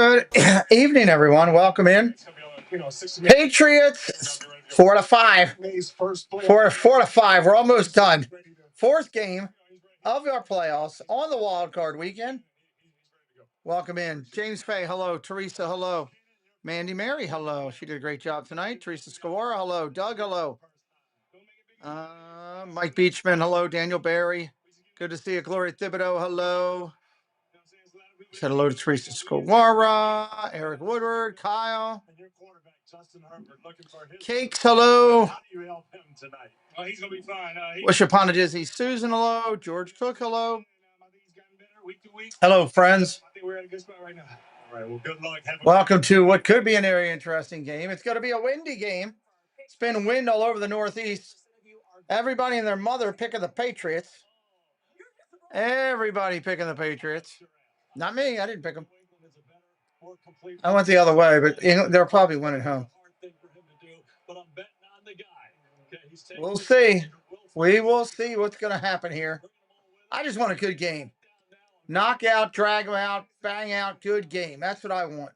Good evening, everyone. Welcome in. Patriots 4-5. 4-5. We're almost done. Fourth game of our playoffs on the wild card weekend. Welcome in. James Fay, hello. Teresa, hello. Mandy Mary, hello. She did a great job tonight. Teresa Scawara, hello. Doug, hello. Mike Beachman, hello. Daniel Barry, good to see you. Gloria Thibodeau, hello. Said hello to Teresa Scawara, Eric Woodward, Kyle. Cakes, hello. Wish upon a Dizzy Susan, hello. George Cook, hello. Hello, friends. Welcome to what could be an very interesting game. It's going to be a windy game. It's been wind all over the Northeast. Everybody and their mother picking the Patriots. Everybody picking the Patriots. Not me. I didn't pick them. I went the other way, but they'll probably win at home. We'll see. We will see what's going to happen here. I just want a good game. Knock out, drag them out, bang out, good game. That's what I want.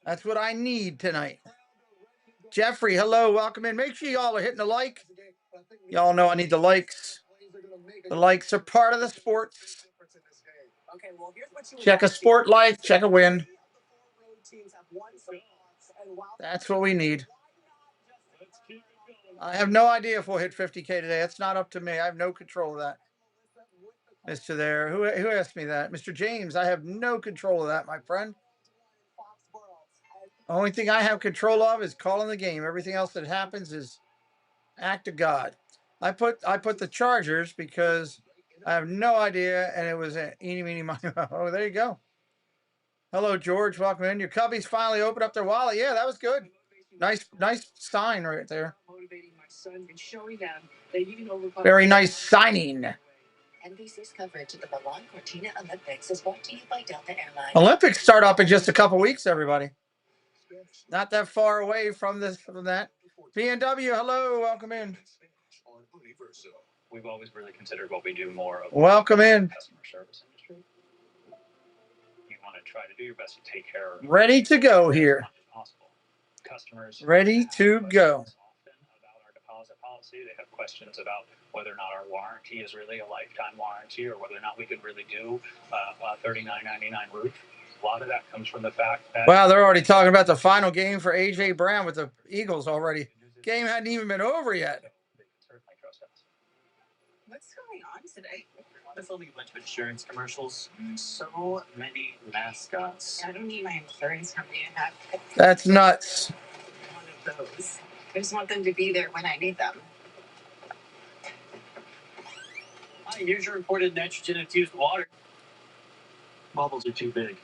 That's what I need tonight. Jeffrey, hello, welcome in. Make sure y'all are hitting the like. Y'all know I need the likes. The likes are part of the sports. Check a sport like, check a win. That's what we need. I have no idea if we'll hit 50K today. It's not up to me. I have no control of that. Mr. There, who asked me that? Mr. James, I have no control of that, my friend. Only thing I have control of is calling the game. Everything else that happens is act of God. I put the Chargers because I have no idea, and it was an eeny, meeny, miny. Oh, there you go. Hello, George. Welcome in. Your Cubbies finally opened up their wallet. Yeah, that was good. Nice sign right there. Very nice signing. NBC's coverage of the Milan Cortina Olympics is brought to you by Delta Airlines. Olympics start up in just a couple weeks, everybody. Not that far away from that. B&W, hello, welcome in. We've always really considered what we do more of. Welcome in. Customer service industry. You want to try to do your best to take care of. Ready to go here. Customers. Ready to go. Often about our deposit policy. They have questions about whether or not our warranty is really a lifetime warranty, or whether or not we could really do a $39.99 roof. A lot of that comes from the fact that. Wow, they're already talking about the final game for A.J. Brown with the Eagles already. Game hadn't even been over yet. What's going on today? There's only a bunch of insurance commercials. So many mascots. I don't need my insurance company to have. That's nuts. One of those. I just want them to be there when I need them. I use your imported nitrogen infused water. Bubbles are too big.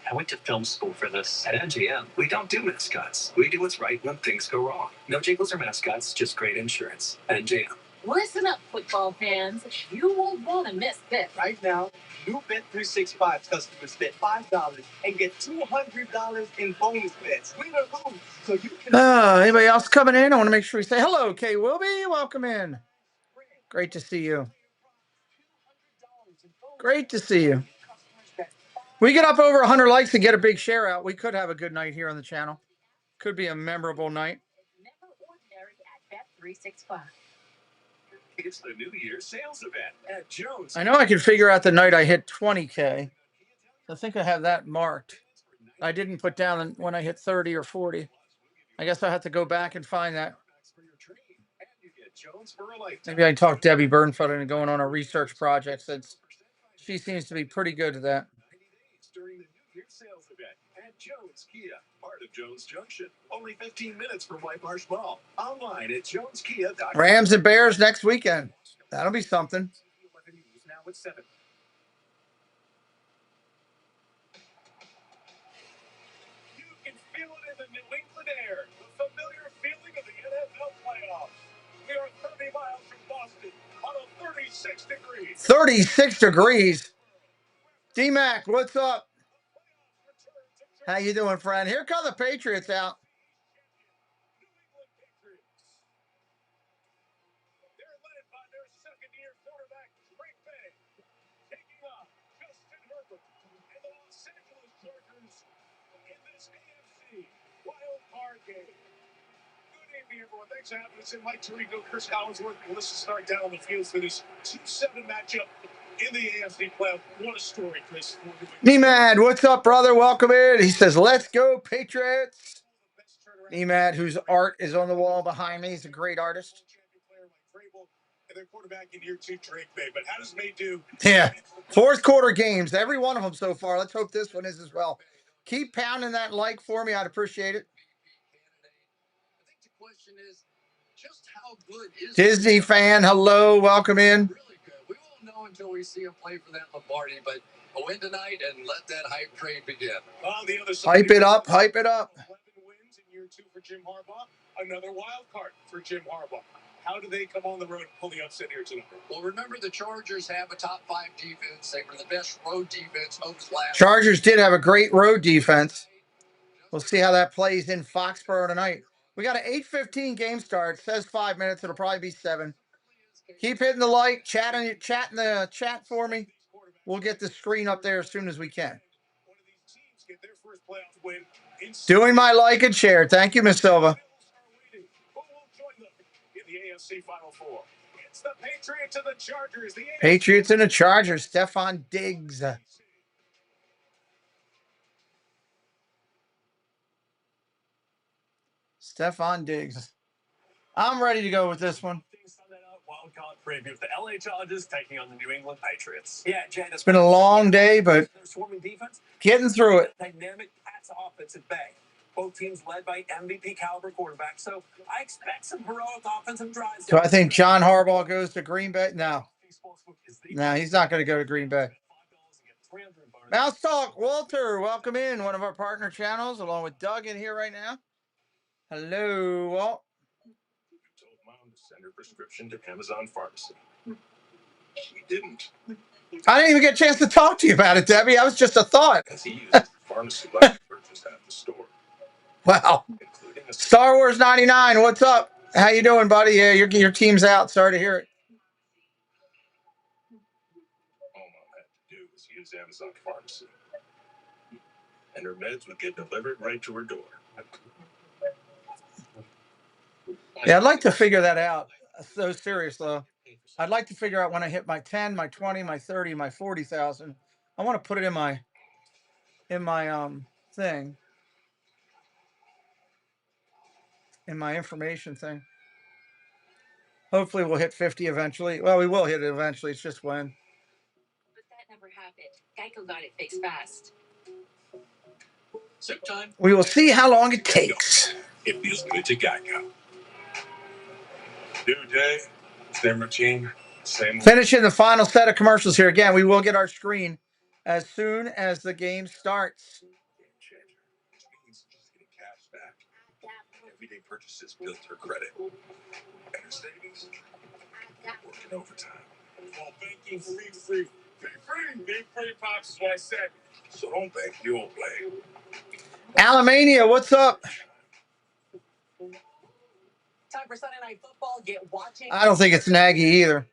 I went to film school for this. At MGM, we don't do mascots. We do what's right when things go wrong. No jingles or mascots, just great insurance. MGM. Listen up, football fans. You won't want to miss this. Right now, new Bet365 customers bet $5 and get $200 in bonus bets. Win or lose, so you can. Anybody else coming in? I want to make sure we say hello, Kay Wilby. Welcome in. Great to see you. Great to see you. We get up over 100 likes and get a big share out. We could have a good night here on the channel. Could be a memorable night. Never ordinary at Bet365. It's the New Year sales event at Jones. I know I can figure out the night I hit 20K. I think I have that marked. I didn't put down when I hit 30 or 40. I guess I have to go back and find that. Maybe I can talk Debbie Burnfoot into going on a research project, since she seems to be pretty good at that. During the New Year sales event at Jones Kia, part of Jones Junction. Only 15 minutes from White Marsh Mall. Online at joneskia.com. Rams and Bears next weekend. That'll be something. Now it's 7. You can feel it in the New England air. The familiar feeling of the NFL playoffs. We are 30 miles from Boston on a 36 degrees. 36 degrees. D-Mac, what's up? How you doing, friend? Here come the Patriots out. They're led by their second-year quarterback, Drake May, taking on Justin Herbert and the Los WildCard game. Good evening, everyone. Thanks for having us in. Mike Tirico, Chris Collinsworth, and Melissa Stark down on the field for this 2-7 matchup in the AFC playoff. What a story, Chris. Nemad, what's up, brother? Welcome in. He says, let's go, Patriots. Nemad, whose art is on the wall behind me. He's a great artist. And their quarterback in year 2, Drake May. But how does May do? Yeah. Fourth quarter games, every one of them so far. Let's hope this one is as well. Keep pounding that like for me. I'd appreciate it. I think the question is, just how good is Disney fan, hello, welcome in. Really good. We won't know until we see him play for that Lombardi, but a win tonight and let that hype train begin. On the other side, Hype it up, hype it up. 11 wins in year 2 for Jim Harbaugh. Another wild card for Jim Harbaugh. How do they come on the road and pull the upset here tonight? Well, remember the Chargers have a top 5 defense. They were the best road defense of the last. Chargers did have a great road defense. We'll see how that plays in Foxborough tonight. We got an 8:15 game start. It says 5 minutes. It'll probably be 7. Keep hitting the like, chat in the chat for me. We'll get the screen up there as soon as we can. Doing my like and share. Thank you, Miss Silva. It's the Patriots and the Chargers. Patriots and the Chargers. Stephon Diggs. Stephon Diggs. I'm ready to go with this one. WildCard preview of the LA Chargers taking on the New England Patriots. Yeah, Jay, it's been a long day, but getting through it. Dynamic pass offensive bay. Both teams led by MVP caliber quarterbacks, so I expect some heroic offensive drives. So I think John Harbaugh goes to Green Bay. No, he's not going to go to Green Bay. Mouse Talk, Walter, welcome in. One of our partner channels, along with Doug in here right now. Hello, Walt. Told Mom to send her prescription to Amazon Pharmacy. She didn't. I didn't even get a chance to talk to you about it, Debbie. That was just a thought. As he used pharmacy like purchase at the store. Wow. Star Wars 99, what's up? How you doing, buddy? Yeah, your team's out. Sorry to hear it. All Mom had to do was use Amazon Pharmacy. And her meds would get delivered right to her door. Yeah, I'd like to figure that out. So serious, though. I'd like to figure out when I hit my 10, my 20, my 30, my 40,000. I want to put it in my thing. In my information thing. Hopefully we'll hit 50 eventually. Well, we will hit it eventually. It's just when. But that never happened. Geico got it fixed fast. Zip time. We will see how long it takes. It feels good to Geico. New day, same routine, same. Finishing the final set of commercials here. Again, we will get our screen as soon as the game starts. Game changer, which means she's getting cash back. Everyday purchases build her credit. And her savings, working overtime. Well, banking free. Free pops is what I said. So don't bank, you won't play. Alamania, what's up? Time for Sunday Night Football. Get watching. I don't think it's Nagy either.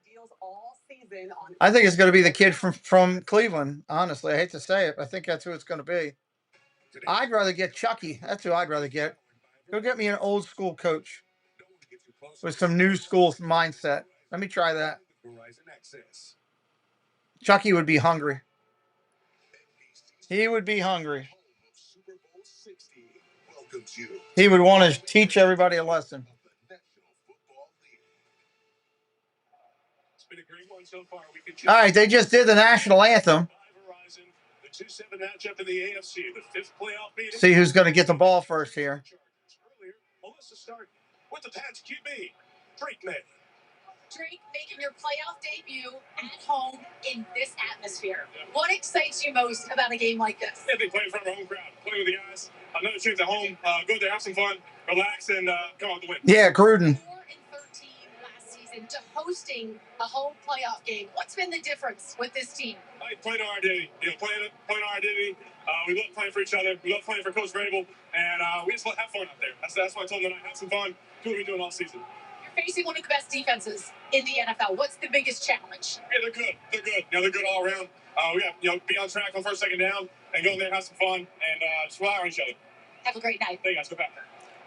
I think it's going to be the kid from Cleveland. Honestly, I hate to say it, but I think that's who it's going to be. I'd rather get Chucky. That's who I'd rather get. Go get me an old school coach with some new school mindset. Let me try that. Chucky would be hungry. He would be hungry. He would want to teach everybody a lesson. All right, they just did the national anthem. See who's going to get the ball first here. Let's start with the Pats QB, Drake May. Drake making your playoff debut at home in this atmosphere. What excites you most about a game like this? Yeah, they play in front of our home crowd, play with the guys. Another chance at home, go there, have some fun, relax, and come out the win. Yeah, Gruden. 4-13 last season to hosting a home playoff game. What's been the difference with this team? Playing our identity, playing our identity. We love playing for each other. We love playing for Coach Vrabel, and we just want to have fun out there. That's why I told them tonight, have some fun. Do what we're doing all season. You're facing one of the best defenses in the NFL. What's the biggest challenge? Yeah, they're good. They're good all around. We got be on track on first, second down, and go in there and have some fun and just rely on each other. Have a great night. Hey guys, go back.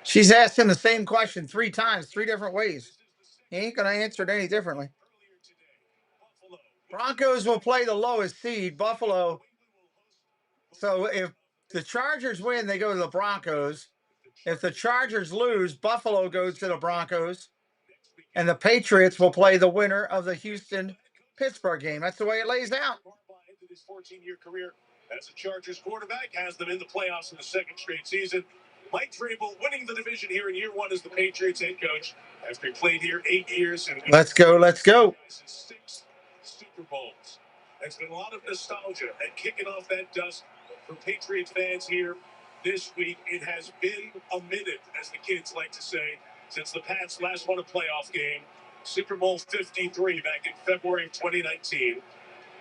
She's asked him the same question 3 times, 3 different ways. He ain't going to answer it any differently. Broncos will play the lowest seed, Buffalo. So if the Chargers win, they go to the Broncos. If the Chargers lose, Buffalo goes to the Broncos. And the Patriots will play the winner of the Houston-Pittsburgh game. That's the way it lays out. His 14-year career as a Chargers quarterback has them in the playoffs in the 2nd straight season. Mike Vrabel winning the division here in year 1 as the Patriots head coach after he played here 8 years. And let's go, let's go. 6 Super Bowls. There's been a lot of nostalgia and kicking off that dust for Patriots fans here this week. It has been a minute, as the kids like to say, since the Pats last won a playoff game, Super Bowl 53 back in February of 2019.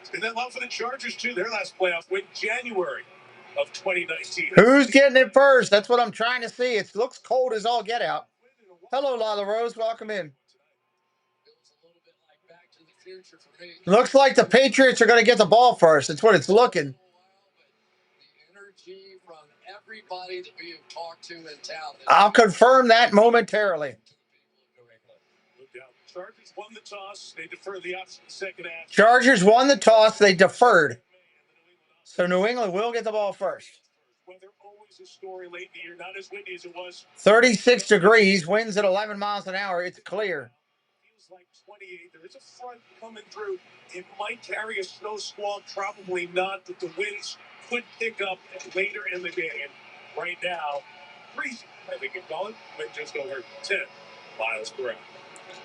It's been that long for the Chargers, too. Their last playoff win, January of 2019. Who's getting it first? That's what I'm trying to see. It looks cold as all get out. Hello, Lala Rose. Welcome in. Looks like the Patriots are going to get the ball first. That's what it's looking. I'll confirm that momentarily. Chargers won the toss. They deferred the option in the second half. Chargers won the toss. They deferred. So New England will get the ball first. Weather always a story late in the year, not as windy as it was. 36 degrees, winds at 11 miles an hour. It's clear. Feels like 28. There is a front coming through. It might carry a snow squall, probably not, but the winds could pick up later in the game. Right now, freezing, I think you call it. Wind just over 10 miles per hour.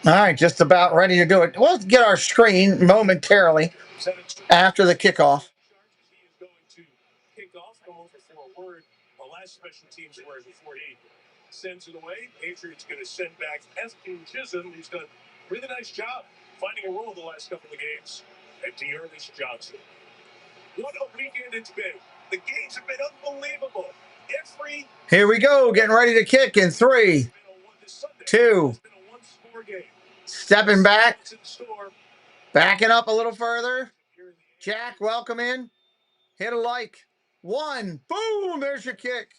All right, just about ready to do it. We'll get our screen momentarily after the kickoff. He is going to kick off, go over for a word, the last special teams word before he sends it away. Patriots going to send back Eston Chisholm, who's done a really nice job finding a role the last couple of games, and Dearness Johnson. What a weekend it's been. The games have been unbelievable. Here we go, getting ready to kick in 3, 2. Stepping back, backing up a little further. Jack, welcome in. Hit a like. 1, boom, there's your kick.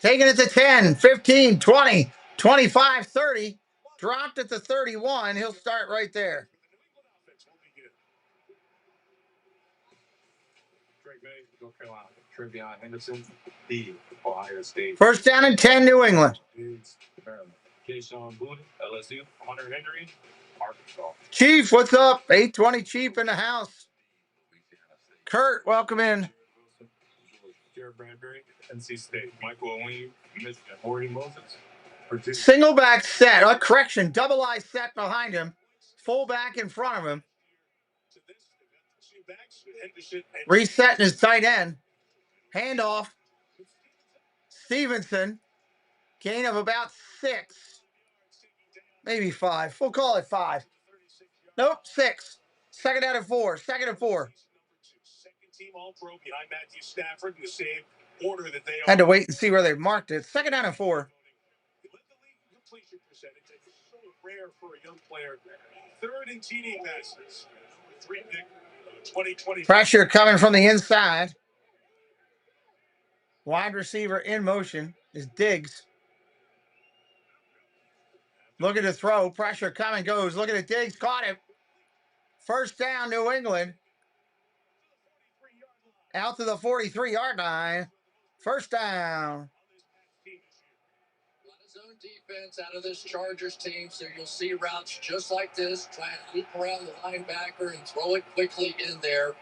Taking it to 10, 15, 20, 25, 30. Dropped it to 31. He'll start right there. North Carolina, Trevion Henderson, the Ohio State. First down and 10, New England. Keyshawn Booty, LSU, Hunter Henry, Arkansas. Chief, what's up? 820 Chief in the house. Kurt, welcome in. Jared Bradbury, NC State. Michael Owen, Michigan. Morty Moses. Single back set. Correction, double I set behind him. Full back in front of him. Resetting his tight end. Handoff. Stevenson. Gain of about 6. Maybe 5. We'll call it 5. Nope, 6. Second down and 4. Second and 4. Second team All-Pro behind Matthew Stafford in the same order that they are. Had to wait and see where they marked it. Second down and 4. He led the league completion percentage. It's so rare for a young player. Third in TD passes. Number 3 pick, 2020. Pressure coming from the inside. Wide receiver in motion is Diggs. Looking to throw. Pressure coming, goes. Looking at Diggs. Caught him. First down, New England. Out to the 43-yard line. First down. Zone defense out of this Chargers team, so you'll see routes just like this, trying to loop around the linebacker and throw it quickly in there.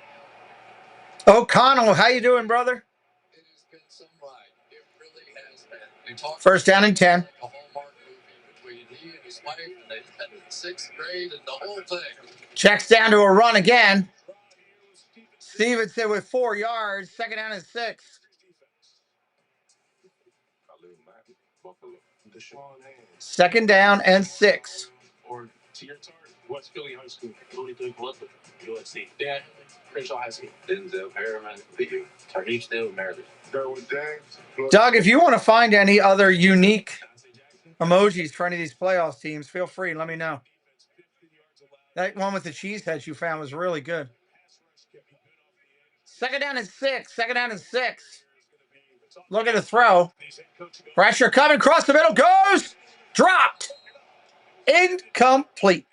O'Connell, how you doing, brother? It has been some ride. It really has been. First down and 10. A Hallmark movie between he and his wife, and they've been in 6th grade and the whole thing. Checks down to a run again. Stevenson with 4 yards. Second down and 6. Second down and 6. Or to your target, West Philly High School, 23 Bloodwood, USC. Dan, Crenshaw High School, Denzel, Harriman, Theo, Tarneesdale, Maryland. Doug, if you want to find any other unique emojis for any of these playoffs teams, feel free and let me know. That one with the cheese heads you found was really good. Second down and 6. Second down and 6. Look at the throw. Pressure coming across the middle. Goes. Dropped. Incomplete.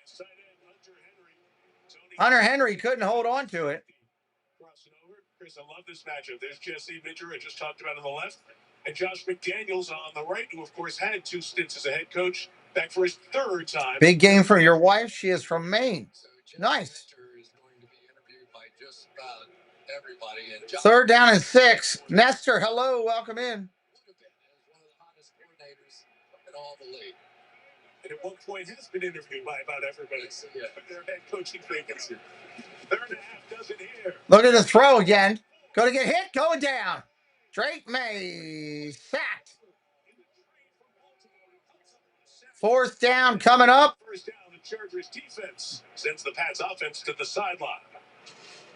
Hunter Henry couldn't hold on to it. Chris, I love this matchup. There's Jesse Mitchell, I just talked about on the left, and Josh McDaniels on the right, who, of course, had 2 stints as a head coach, back for his 3rd time. Big game for your wife. She is from Maine. Nice. 3rd down and 6. Nestor, hello. Welcome in. And at one point has been interviewed by about everybody. Their head coaching vacancy. 3.5 dozen here. Look at the throw again. Going to get hit. Going down. Drake May sacked. 4th down coming up. 1st down, the Chargers defense sends the Pats offense to the sideline.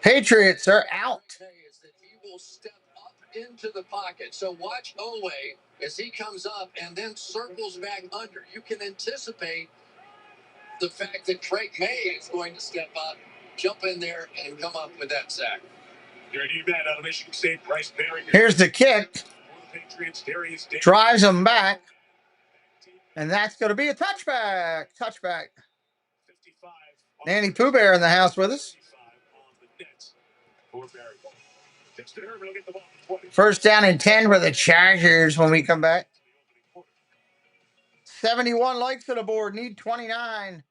Patriots are out. He will step up into the pocket. So watch Ole as he comes up and then circles back under. You can anticipate the fact that Drake May is going to step up, jump in there, and come up with that sack. Your new man out of Michigan State, Bryce Barry. Here's the kick. Drives him back. And that's going to be a touchback. Touchback. Nanny Pooh Bear in the house with us. 1st down and 10 for the Chargers when we come back. 71 likes on the board. Need 29.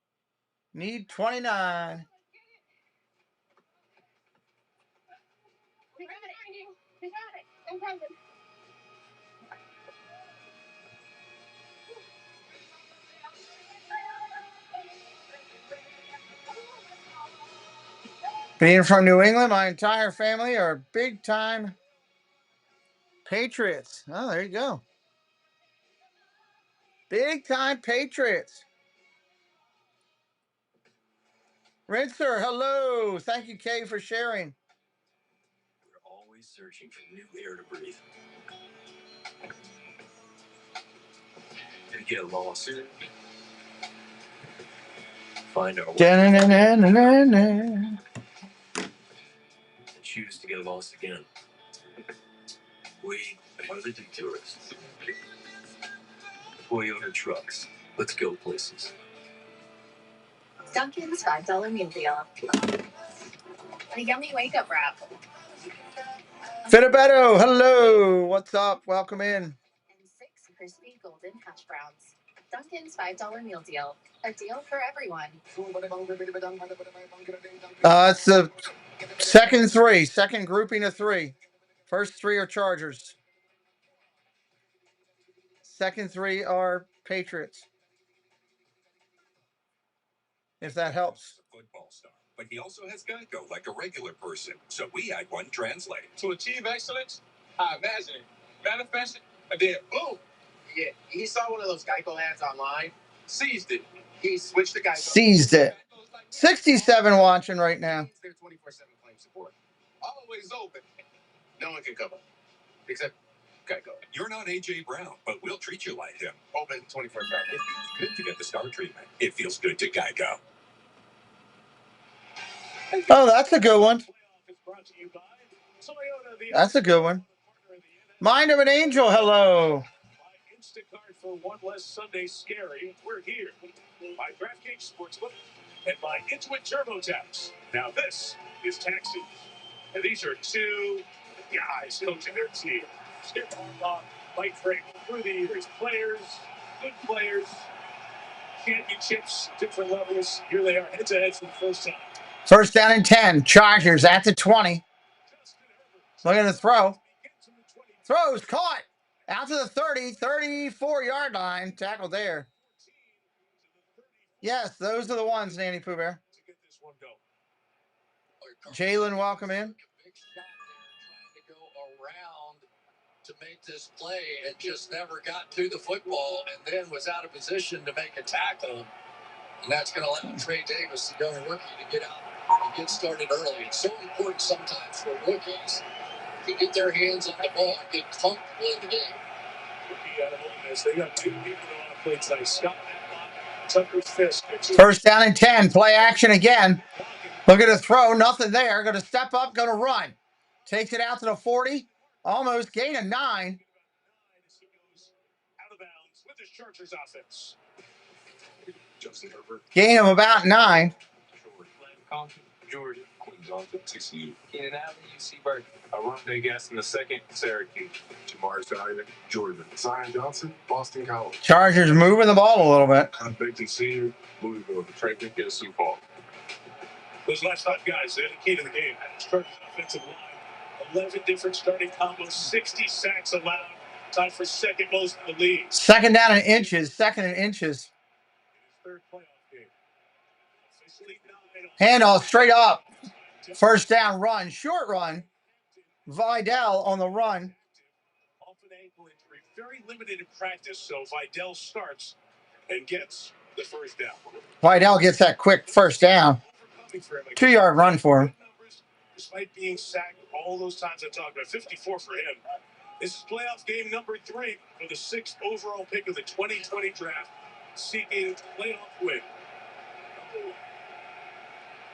Need 29. Being from New England, my entire family are big-time Patriots. Oh, there you go. Big-time Patriots. Rinser, hello. Thank you, Kay, for sharing. We're always searching for new air to breathe. To get lost. Find our way. Da-na-na-na-na-na. Choose to get lost again. We are the detourists. Toyota trucks. Let's go places. Dunkin's $5 meal deal. A yummy wake-up wrap. Fitibetto, hello. What's up? Welcome in. And 6 crispy golden hash browns. Dunkin's $5 meal deal. A deal for everyone. It's the second grouping of 3. First 3 are Chargers. Second 3 are Patriots. If that helps. Football star, but he also has Geico like a regular person. So we had one translate. To achieve excellence, I imagine it. Manifested, and then boom. Yeah, he saw one of those Geico ads online, seized it. He switched to Geico. Seized it. 67 watching right now. Their 24/7 claim support. Always open. No one can cover. Except Geico. You're not A.J. Brown, but we'll treat you like him. Open 24/7. It feels good to get the star treatment. It feels good to Geico. Oh, that's a good one. That's a good one. Mind of an Angel, hello. Instacart for one less Sunday scary. We're here. By DraftKings Sportsbook and by Intuit TurboTax. Now this is taxi. And these are 2 guys coaching their team. Skip Harbaugh, Mike Frank, through the years. Players, good players, championships, different levels. Here they are, head-to-head for the first time. 1st down and 10. Chargers at the 20. Look at the throw. Throws caught. Out to the 30, 34-yard line. Tackle there. Yes, those are the ones, Nanny Pooh Bear. Jalen, welcome in. Big shot there, trying to go around to make this play and just never got to the football and then was out of position to make a tackle. And that's going to allow Trey Davis, the young rookie, to get out and get started early. It's so important sometimes for rookies to get their hands on the ball and get comfortable in the game. Rookie out of Ole Miss. They got 2 people on a play tonight. Scott Tucker's fist. 1st down and 10. Play action again. Look at the throw. Nothing there. Going to step up. Going to run. Takes it out to the 40. Almost gain of 9. Out of bounds with his Chargers offense. Justin Herbert. Gain of about 9. Georgia. Quentin Johnson, TCU. Keenan Allen, UC Berkeley. Arundel Gas in the second, Syracuse. Jamar Salyer, Georgia. Zion Johnson, Boston College. Chargers moving the ball a little bit. Baker Senior, Louisville. Trey Pickett, Sioux Falls. Those last 5 guys, they're the key to the game. Chargers offensive line, 11 different starting combos, 60 sacks allowed, tied for second most in the league. Second down in inches. Second in inches. Third playoff game. Handoff straight up. First down run. Short run. Vidal on the run. Off an ankle injury. Very limited in practice, so Vidal starts and gets the first down. Vidal gets that quick first down. 2-yard run for him. Despite being sacked all those times I talked about, 54 for him. This is playoff game number 3 for the 6th overall pick of the 2020 draft, seeking playoff win.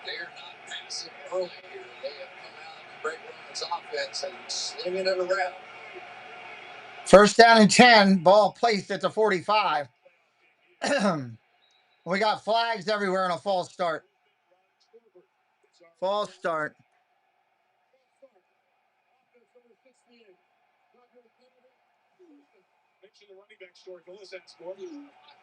They are not passing early here. They have come out and break Roman's offense and slinging it around. First down and 10. Ball placed at the 45. We got flags everywhere on a false start. False start.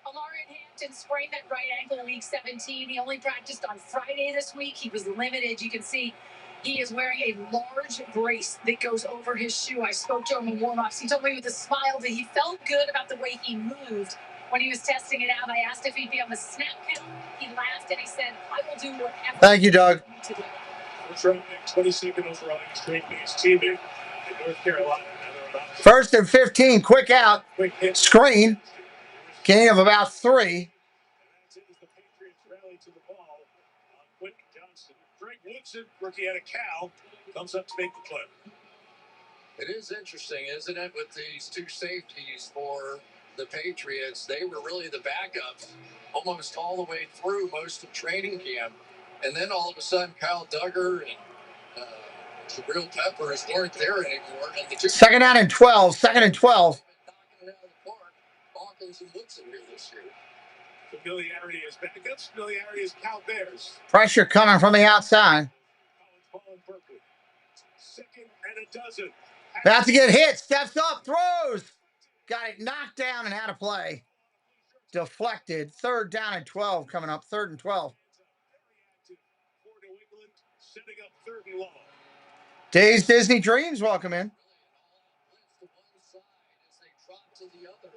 Alarian Hampton sprained that right ankle in week 17. He only practiced on Friday this week. He was limited. You can see he is wearing a large brace that goes over his shoe. I spoke to him in warm-ups. He told me with a smile that he felt good about the way he moved when he was testing it out. I asked if he'd be on the snap count. He laughed and he said, I will do whatever. Thank you, Doug. First round pick, 22nd overall, straight base teammate in North Carolina. First and 15. Quick out. Quick hit. Screen. Gain of about 3. The Patriots rally to the ball. Quentin Johnson. Greg Woodson, rookie out of Cal, comes up to make the play. It is interesting, isn't it, with these 2 safeties for the Patriots? They were really the backups almost all the way through most of training camp. And then all of a sudden, Kyle Duggar and Jabril Peppers weren't there anymore. And the 2 Second down and 12. Second and 12. knocking it out of the park. Hawkins and Woodson here this year. Familiarity is back. That's familiarity is Cal Bears. Pressure coming from the outside. Second and a dozen. About to get hit. Steps up. Throws. Got it knocked down and out of play. Deflected. Third down and 12 coming up. Third and 12. Setting up third and long. Days Disney Dreams. Welcome in. To one side as they drop to the other.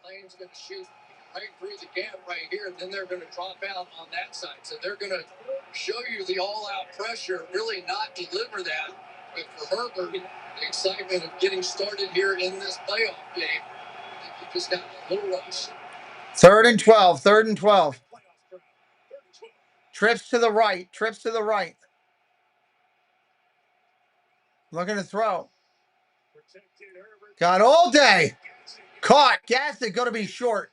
Lane's going to shoot right through the gap right here, and then they're going to drop out on that side. So they're going to show you the all-out pressure, really not deliver that. But for Herbert, the excitement of getting started here in this playoff game, he just got a little rush. Third and 12. Third and 12. Trips to the right. Trips to the right. Looking to throw. Got all day. Caught. Gaston going to be short.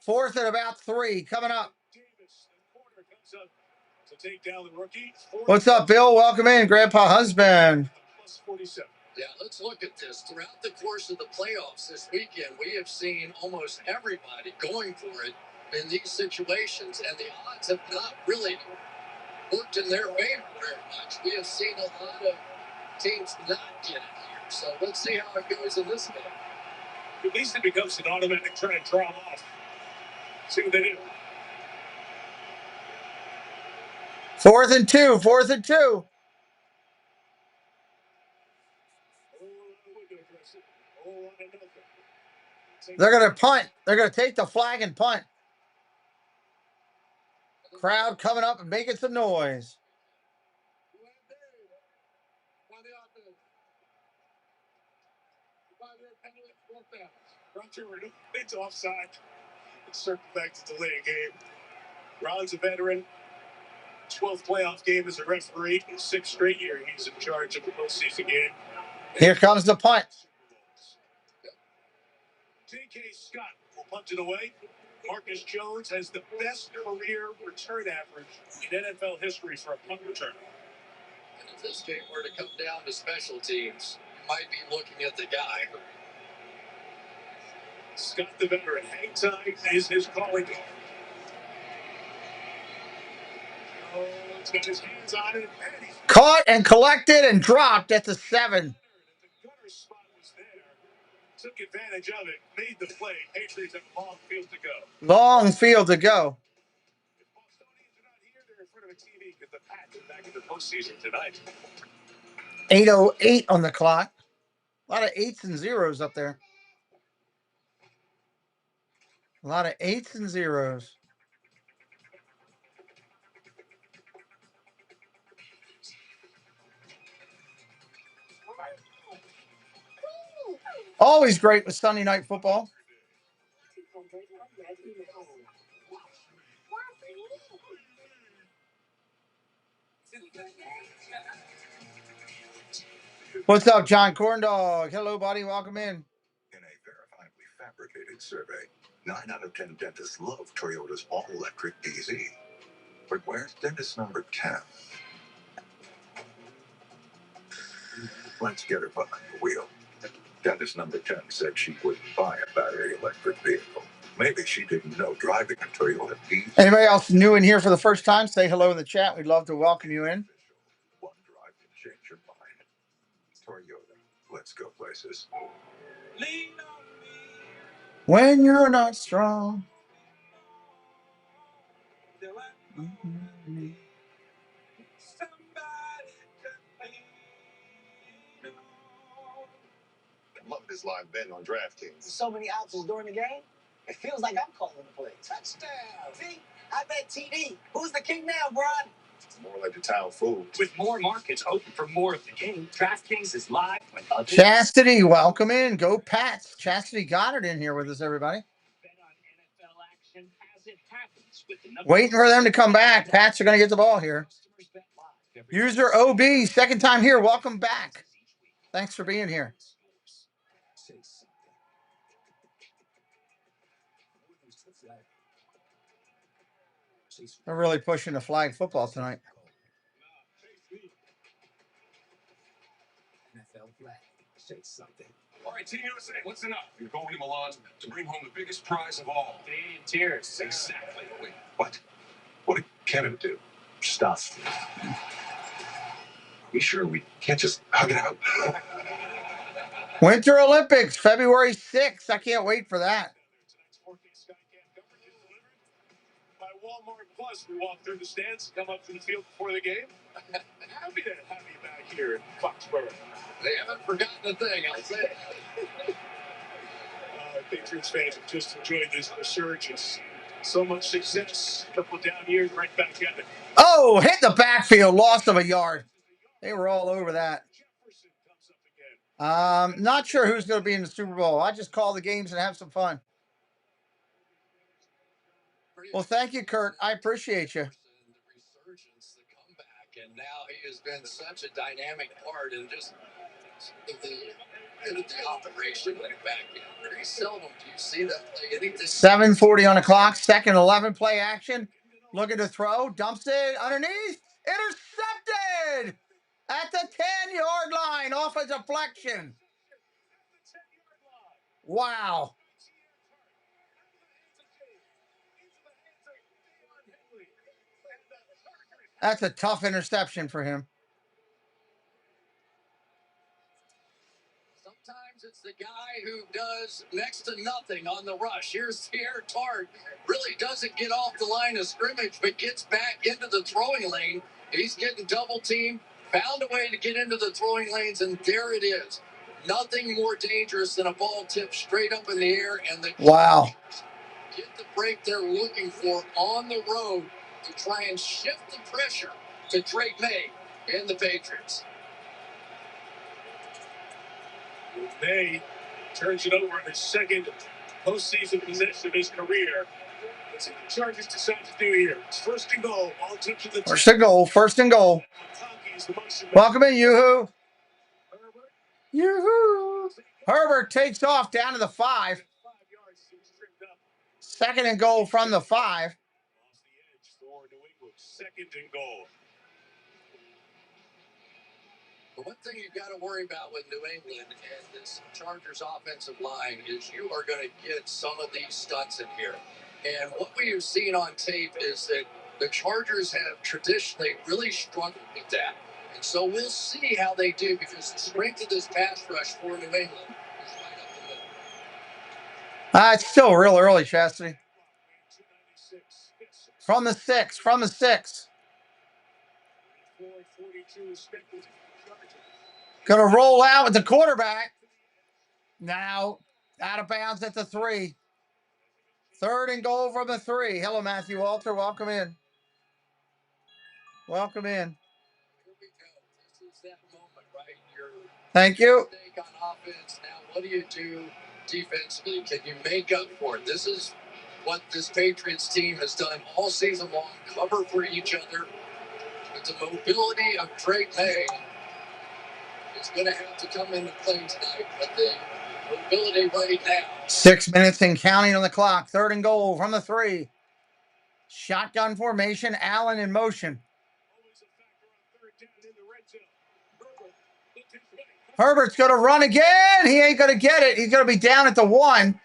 Fourth and about 3 coming up. What's up, Bill? Welcome in, Grandpa Husband. Yeah, let's look at this. Throughout the course of the playoffs this weekend, we have seen almost everybody going for it in these situations, and the odds have not really worked in their favor very much. We have seen a lot of teams not get it here. So let's see how it goes in this game. At least it becomes an automatic try and draw off. See what they do. Fourth and 2. Fourth and 2. They're going to punt. They're going to take the flag and punt. Crowd coming up and making some noise. It's offside. Let's circle back to delay a game. Ron's a veteran. 12th playoff game as a referee. 6th straight year he's in charge of the postseason game. Here comes the punt. J.K. Scott will punt it away. Marcus Jones has the best career return average in NFL history for a punt return. And if this game were to come down to special teams, you might be looking at the guy. Scott the veteran, hang time is his calling card. Oh, he's got his hands on it. And he's Caught and collected and dropped at the 7. the gunner spot was there. Took advantage of it, made the play. Patriots have a long field to go. Long field to go. If Bostonians are not here, they're in front of a TV because the Pats are back in the postseason tonight. 8:08 on the clock. A lot of 8s and 0s up there. A lot of 8s and 0s. Always great with Sunday Night Football. What's up, John Corndog? Hello, buddy. Welcome in. In a verifiably fabricated survey, 9 out of 10 dentists love Toyota's all-electric DZ. But where's dentist number 10? Let's get her behind the wheel. Dentist number 10 said she wouldn't buy a battery electric vehicle. Maybe she didn't know driving a Toyota DZ. Anybody else new in here for the first time, say hello in the chat. We'd love to welcome you in. One drive can change your mind. Toyota, let's go places. Lean on me. When you're not strong. Love this live bet on DraftKings. So many options during the game, it feels like I'm calling the play. Touchdown. See, I bet TD. Who's the king now, Brian? More like the town fool. With more markets open for more of the game, DraftKings is live when others. Chastity, welcome in. Go Pats. Chastity Goddard in here with us, everybody. Bet on NFL action as it happens with the number Waiting for them to come back. Pats are going to get the ball here. customers bet live every User OB, second time here. Welcome back. Thanks for being here. They're really pushing the flag football tonight. NFL flag. Say something. All right, Team USA, what's enough? You're going to Milan to bring home the biggest prize of all. Canadian tears. Exactly. Wait, what? What did Canada do? Stuff. We sure we can't just hug it out? Winter Olympics, February 6th. I can't wait for that. By Walmart Plus, we walk through the stands, come up to the field before the game. Happy to have you back here in Foxborough. They haven't forgotten a thing, I'll say. Patriots fans have just enjoyed this resurgence. So much success, a couple of down years, right back at it. Oh, hit the backfield, loss of a yard. They were all over that. Jefferson comes up again. Not sure who's going to be in the Super Bowl. I just call the games and have some fun. Well, thank you, Kurt. I appreciate you. The resurgence, the comeback, and now he has been such a dynamic part in just the operation back in. Very seldom do you see that play. I think this 7:40 on the clock. Second 11 play action. Looking to throw. Dumps it underneath. Intercepted at the 10-yard line off a deflection. Wow. That's a tough interception for him. sometimes it's the guy who does next to nothing on the rush. Here's Sierra Tart. Really doesn't get off the line of scrimmage, but gets back into the throwing lane. He's getting double teamed, found a way to get into the throwing lanes, and there it is. Nothing more dangerous than a ball tipped straight up in the air, and the Wow. get the break they're looking for on the road to try and shift the pressure to Drake May and the Patriots. May turns it over in his second postseason possession of his career. Let's see what the Chargers decide to do here. It's first and goal. All touching the First and goal. First and goal. Welcome in, Yoo-hoo. Yoo-hoo. Herbert takes off down to the 5. Second and goal from the 5. Second and goal. The one thing you've got to worry about with New England and this Chargers offensive line is you are going to get some of these stunts in here. And what we have seen on tape is that the Chargers have traditionally really struggled with that. And so we'll see how they do, because the strength of this pass rush for New England is right up the middle. It's still real early, Chastity. From the six. Going to roll out with the quarterback. Now, out of bounds at the 3. 3rd and goal from the 3. Hello, Matthew Walter. Welcome in. Here we go. This is that moment, right? Thank you. Mistake on offense. Now, what do you do defensively? Can you make up for it? This is what this Patriots team has done all season long. Cover for each other. But the mobility of Drake May is going to have to come into play tonight. But the mobility right now. 6 minutes and counting on the clock. 3rd and goal from the 3. Shotgun formation. Allen in motion. Herbert's going to run again. He ain't going to get it. He's going to be down at the 1.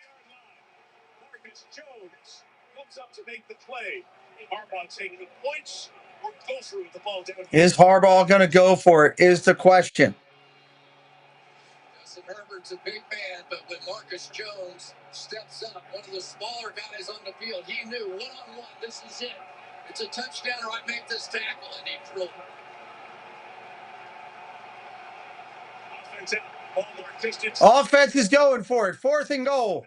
Is Harbaugh going to go for it? Is the question. Justin Herbert's a big man, but when Marcus Jones steps up, one of the smaller guys on the field, he knew one-on-one, this is it. It's a touchdown or I make this tackle, and he drilled it. Offense is going for it. 4th and goal.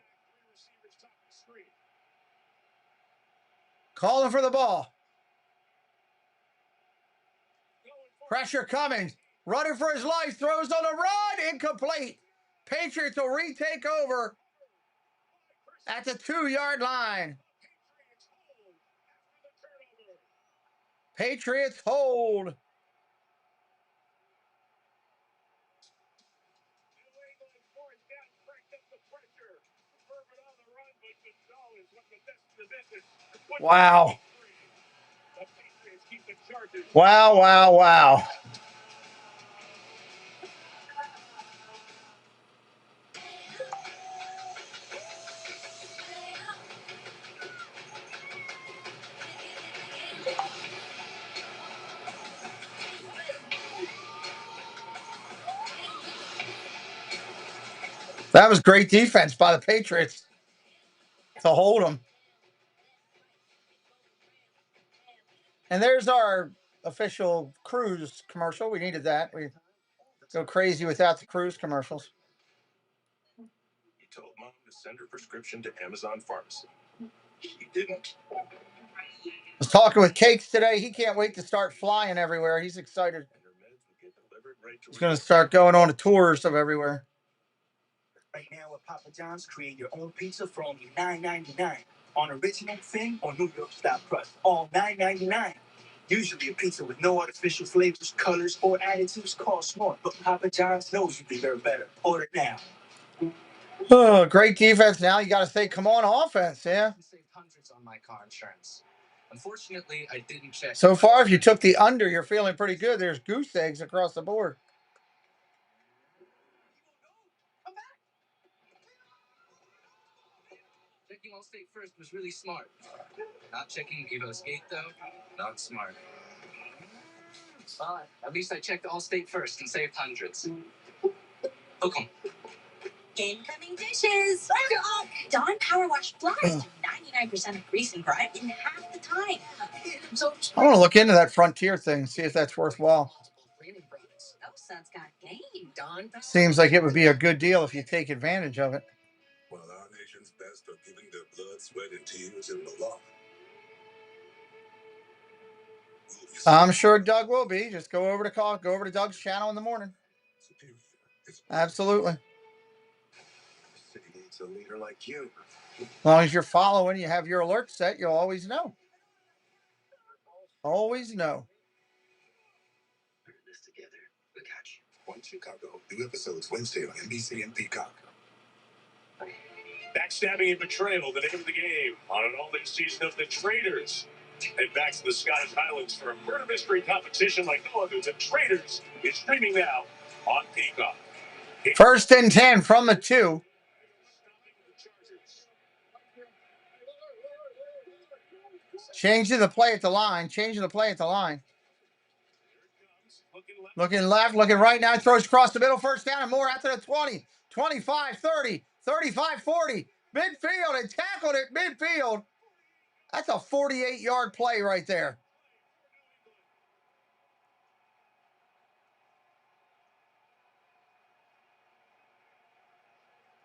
Calling for the ball. Pressure coming. Running for his life. Throws on a run. Incomplete. Patriots will retake over at the 2-yard line. Patriots hold. Wow. Wow. That was great defense by the Patriots to hold them. And there's our official cruise commercial. We needed that. We go crazy without the cruise commercials. He told Mom to send her prescription to Amazon Pharmacy. He didn't. I was talking with Cakes today. He can't wait to start flying everywhere. He's excited. And her meds would get delivered right to He's going to start going on tours of everywhere. Right now at Papa John's, create your own pizza for only $9.99 on original thin or New York style crust. All $9.99. Usually a pizza with no artificial flavors, colors, or additives costs more, but Papa John's knows you deserve better. Order now. Oh, great defense. Now you got to say, come on, offense. Yeah. I saved hundreds on my car insurance. Unfortunately, I didn't check. So far, if you took the under, you're feeling pretty good. There's goose eggs across the board. Checking Allstate first was really smart. Not checking Evo's gate, though, not smart. But at least I checked Allstate first and saved hundreds. Okay. Incoming dishes. Dawn Power Wash flies to 99% of grease and grime in half the time. I want to look into that Frontier thing, see if that's worthwhile. Oh, son's got game. Dawn. Seems like it would be a good deal if you take advantage of it. While our nation's best are giving their blood, sweat, and tears in the law. I'm sure Doug will be. Just go over to Doug's channel in the morning. Absolutely. The city needs a leader like you. As long as you're following, you have your alert set, you'll always know. Always know. This together. We got you. One Chicago. New episodes Wednesday on NBC and Peacock. Backstabbing and betrayal, the name of the game on an all-new season of The Traitors. Head back to the Scottish Highlands for a murder mystery competition like no other. The Traitors is streaming now on kickoff. 1st and 10 from the 2. Changing the play at the line. Changing the play at the line. Looking left, looking right now. Throws across the middle. 1st down and more out to the 20, 25, 30, 35, 40. Midfield and tackled it midfield. That's a 48-yard play right there.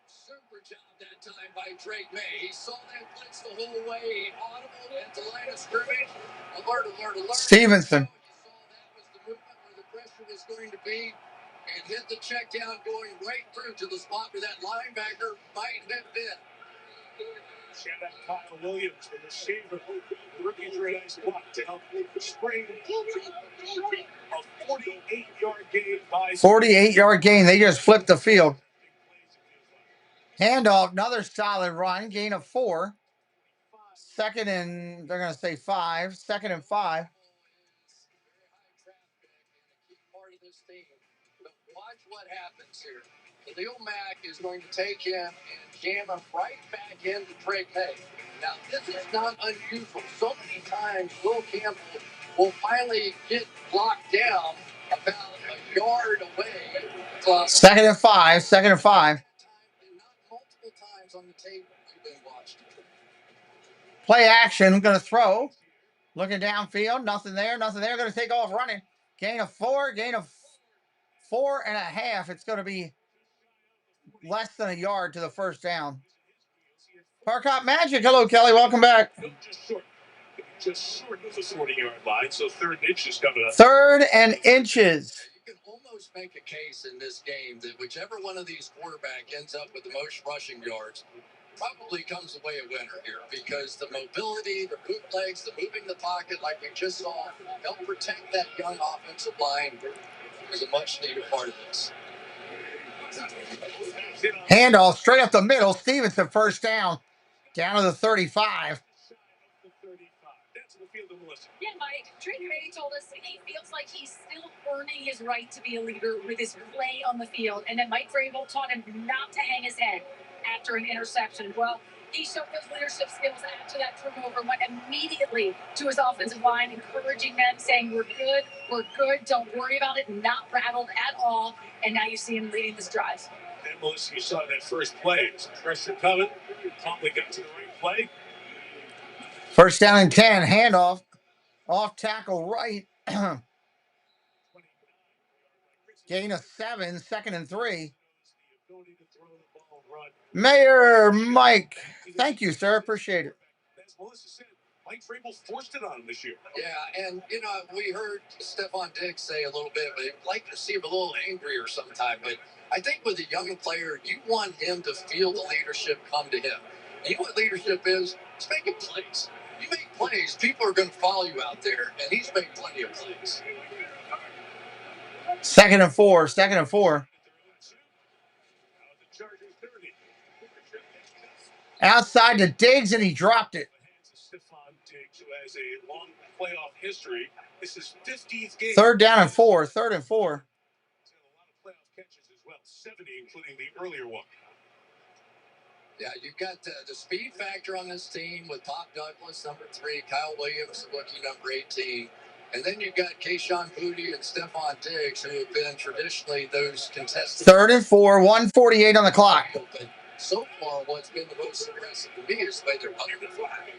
Super job that time by Drake May. He saw that blitz the whole way. Audible at the line of scrimmage. Alert, alert, alert. Stevenson. He saw that was the movement where the pressure was going to be and hit the check down going right through to the spot where that linebacker might have been. Shout out Kyle Williams, the receiver, rookie nice block to help spring a 48-yard gain by 48-yard gain. They just flipped the field. Handoff, another solid run. Gain of 4. 2nd and, they're going to say 5. 2nd and 5. Part of this team. But watch what happens here. Khalil Mack is going to take him and jam him right back into Drake May. Now, this is not unusual. So many times, Will Campbell will finally get locked down about a yard away from 2nd and 5. 2nd and 5. and not multiple times on the tape you've been watching. Play action. Going to throw. Looking downfield. Nothing there. Nothing there. Going to take off running. Gain of 4. Gain of 4.5. It's going to be less than a yard to the 1st down. Parcott Magic. Hello, Kelly. Welcome back. Just short of the 40-yard line, so 3rd and inches coming up. 3rd and inches. You can almost make a case in this game that whichever one of these quarterback ends up with the most rushing yards probably comes away a winner here because the mobility, the bootlegs, the moving the pocket like we just saw, help protect that young offensive line is a much needed part of this. Handoff straight up the middle. Stevenson 1st down. Down to the 35. Yeah, Mike, Drake May told us he feels like he's still earning his right to be a leader with his play on the field, and that Mike Vrabel taught him not to hang his head after an interception. Well, he showed those leadership skills after that turnover, went immediately to his offensive line, encouraging them, saying, we're good, don't worry about it, not rattled at all, and now you see him leading this drive. And Melissa, you saw that first play. Pressure coming. Probably got to the right play. 1st down and 10. Handoff. Off tackle right. Gain of 7. 2nd and 3. Mayor Mike. Thank you, sir. Appreciate it. As Melissa said, Mike Vrabel forced it on him this year. Yeah, and, we heard Stephon Diggs say a little bit, but I'd like to see him a little angrier sometime. But I think with a young player, you want him to feel the leadership come to him. You know what leadership is? It's making plays. You make plays, people are going to follow you out there, and he's made plenty of plays. 2nd and 4. 2nd and 4. Outside to Diggs, and he dropped it. Stephon Diggs, who has a long playoff history. This is 15th game. 3rd down and 4. 3rd and 4. He's had a lot of playoff catches as well, 70, including the earlier one. Yeah, you've got the speed factor on this team with Pop Douglas, number 3, Kyle Williams, rookie number 18. And then you've got Kayshon Boutte and Stephon Diggs, who have been traditionally those contested. 3rd and 4, 1:48 on the clock. But so far, what's been the most impressive to me is the way they're running the flag.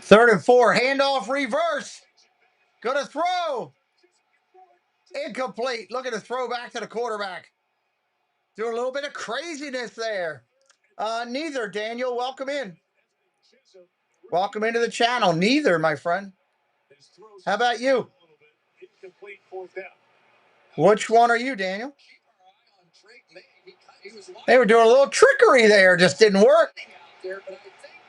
3rd and 4. Handoff reverse. Gonna throw. Incomplete. Look at the throw back to the quarterback. Doing a little bit of craziness there. Neither, Daniel. Welcome in. Welcome into the channel. Neither, my friend. How about you? Which one are you, Daniel? They were doing a little trickery there. Just didn't work.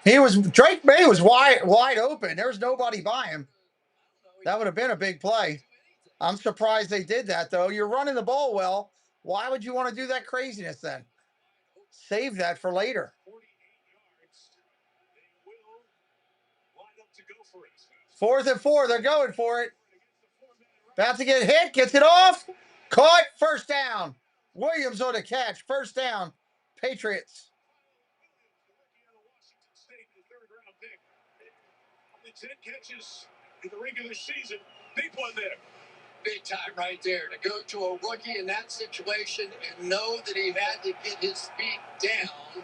Drake May was wide open. There was nobody by him. That would have been a big play. I'm surprised they did that, though. You're running the ball well. Why would you want to do that craziness then? Save that for later. 4th and 4. They're going for it. About to get hit. Gets it off. Caught. First down. Williams on the catch. First down. Patriots. The 10 catches in the regular season. Big one there. Big time right there to go to a rookie in that situation and know that he had to get his feet down.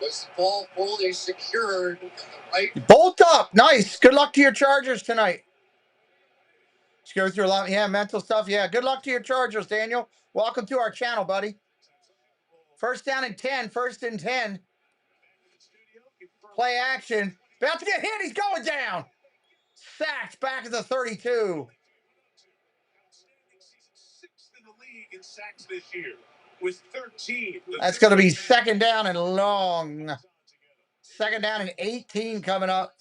Was the ball fully secured in the right? Bolt up. Nice. Good luck to your Chargers tonight. Let's go through a lot. Yeah, mental stuff. Yeah, good luck to your Chargers, Daniel. Welcome to our channel, buddy. First down and 10. First and 10. Play action. About to get hit. He's going down. Sacked back at the 32. Sixth in the league in sacks this year with 13. That's going to be second down and long. Second down and 18 coming up.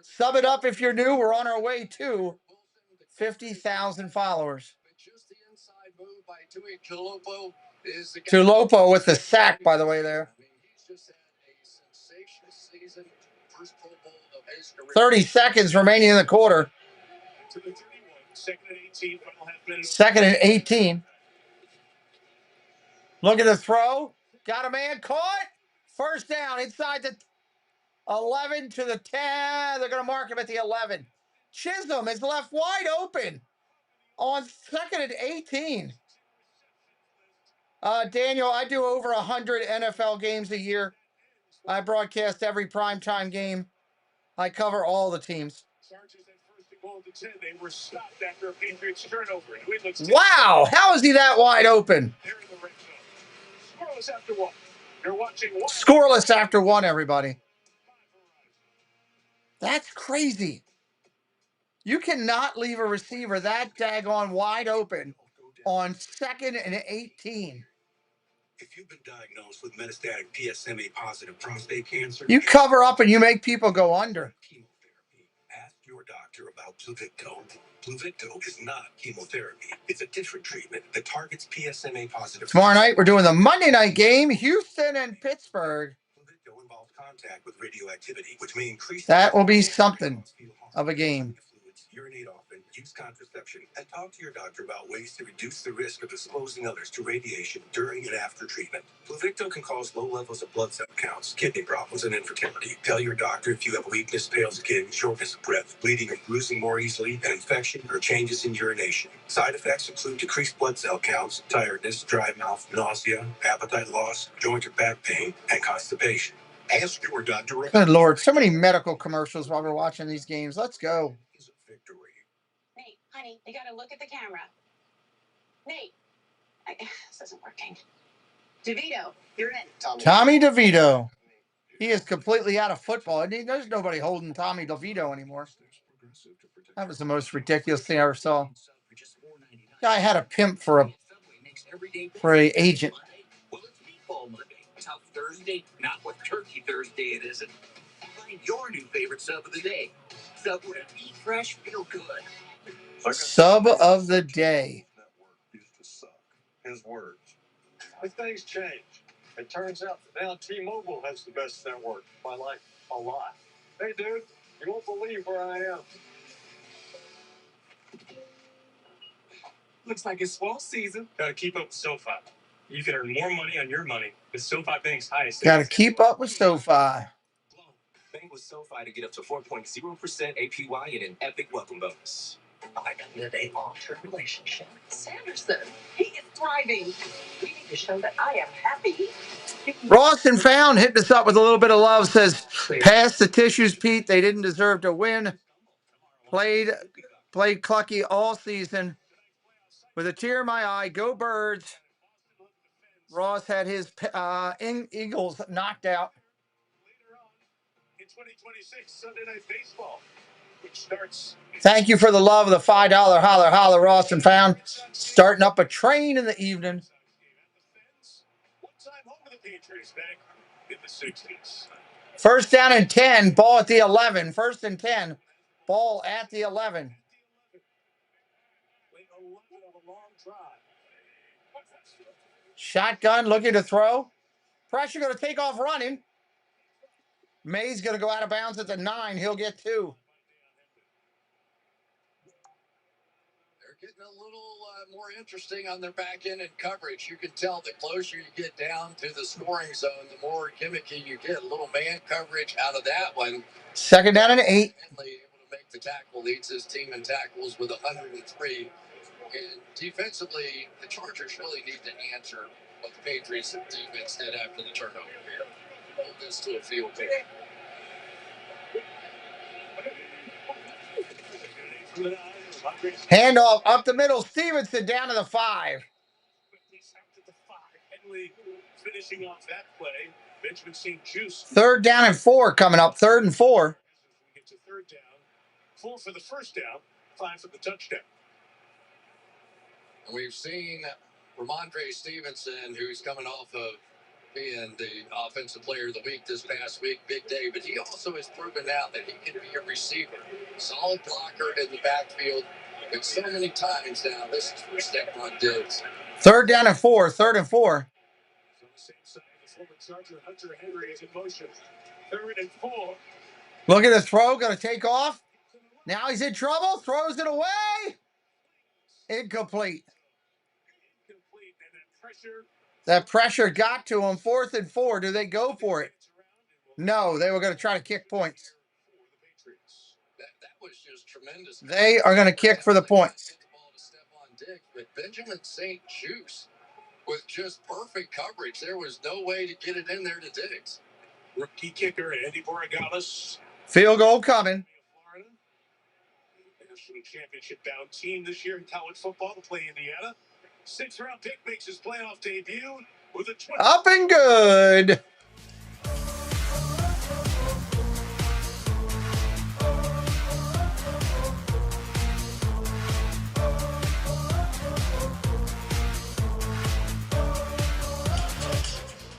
Sub it up if you're new. We're on our way to 50,000 followers. Tulopo with the sack, by the way, there. 30 seconds remaining in the quarter. Second and 18. Look at the throw. Got a man caught. First down inside the 11 to the 10. They're going to mark him at the 11. Chisholm is left wide open on second and 18. Daniel, I do over 100 NFL games a year. I broadcast every primetime game. I cover all the teams. They were stopped after a Patriots turnover. Wow, how is he that wide open? Scoreless after one. You're watching one. Scoreless after one, everybody. That's crazy. You cannot leave a receiver that daggone wide open on second and 18. If you've been diagnosed with metastatic PSMA positive prostate cancer, you cover up and you make people go under. Chemotherapy. Ask your doctor about Pluvicto. Pluvicto is not chemotherapy. It's a different treatment that targets PSMA positive. Tomorrow night, we're doing the Monday night game, Houston and Pittsburgh. Pluvicto involves contact with radioactivity, which may increase. That will be something of a game. Urinate often, use contraception, and talk to your doctor about ways to reduce the risk of exposing others to radiation during and after treatment. Pluvicto can cause low levels of blood cell counts, kidney problems, and infertility. Tell your doctor if you have weakness, pale skin, shortness of breath, bleeding or bruising more easily, an infection, or changes in urination. Side effects include decreased blood cell counts, tiredness, dry mouth, nausea, appetite loss, joint or back pain, and constipation. Ask your doctor. Good Lord, so many medical commercials while we're watching these games. Let's go. Nate, honey, you gotta look at the camera. Nate, this isn't working. DeVito, you're in. Tommy DeVito. He is completely out of football. There's nobody holding Tommy DeVito anymore. That was the most ridiculous thing I ever saw. Guy had a pimp for a agent. Well, it's Meatball Monday. Tough Thursday, not what Turkey Thursday it isn't. Find your new favorite sub of the day. Subway, eat fresh, feel good. Sub of the day. His words. But things change. It turns out that now T-Mobile has the best network. I like a lot. Hey, dude, you won't believe where I am. Looks like it's swell season. Gotta keep up with SoFi. You can earn more money on your money with SoFi Bank's highest. Gotta keep up with SoFi. Bank with SoFi to get up to 4.0% APY and an epic welcome bonus. I ended a long-term relationship. Sanderson, he is thriving. We need to show that I am happy. Ross and Found hitting us up with a little bit of love. Says, pass the tissues, Pete. They didn't deserve to win. Played clucky all season. With a tear in my eye, go Birds. Ross had his Eagles knocked out. Later on in 2026 Sunday Night Baseball, which starts. Thank you for the love of the $5 holler, holler, Ross and Found. Starting up a train in the evening. One time home to the Patriots back in the 60s. First down and 10, ball at the 11. First and 10, ball at the 11. Shotgun looking to throw. Pressure going to take off running. May's going to go out of bounds at the 9. He'll get 2. getting a little more interesting on their back end and coverage. You can tell the closer you get down to the scoring zone, the more gimmicky you get. A little man coverage out of that one. 2nd down and 8. Henley able to make the tackle, leads his team in tackles with 103. And defensively, the Chargers really need to answer what the Patriots defense did after the turnover here. Hold this to a field goal. Handoff up the middle. Stevenson down to the 5. Henley finishing off that play. Benjamin St. Juice. 3rd down and 4 coming up. 3rd and 4. We get to 3rd down. 4 for the first down, 5 for the touchdown. And we've seen Ramondre Stevenson, who's coming off of being the offensive player of the week this past week, big day, but he also has proven out that he can be a receiver, solid blocker in the backfield. And so many times now, this is where Stephon Diggs. 3rd down and 4. 3rd and 4. On the same side, the former Charger Hunter Henry is in motion. 3rd and 4. Look at this throw. Going to take off. Now he's in trouble. Throws it away. Incomplete. That pressure got to him. 4th and 4. Do they go for it? No, they were going to try to kick points. That was just tremendous. They are going to kick for the points. But Benjamin St. Juice with just perfect coverage. There was no way to get it in there to Diggs. Rookie kicker Andy Borregales. Field goal coming. Florida. National championship bound team this year in college football to play Indiana. 6th round pick makes his playoff debut with a 20. Up and good.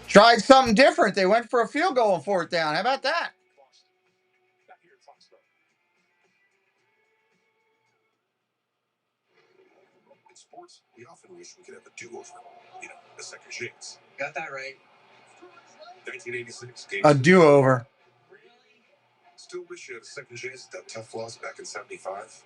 Tried something different. They went for a field goal on 4th down. How about that? In sports, we often wish we could have a do-over. You know, a second chance. Got that right. 1986. A do-over. Still wish you had a second chance at that tough loss back in 75.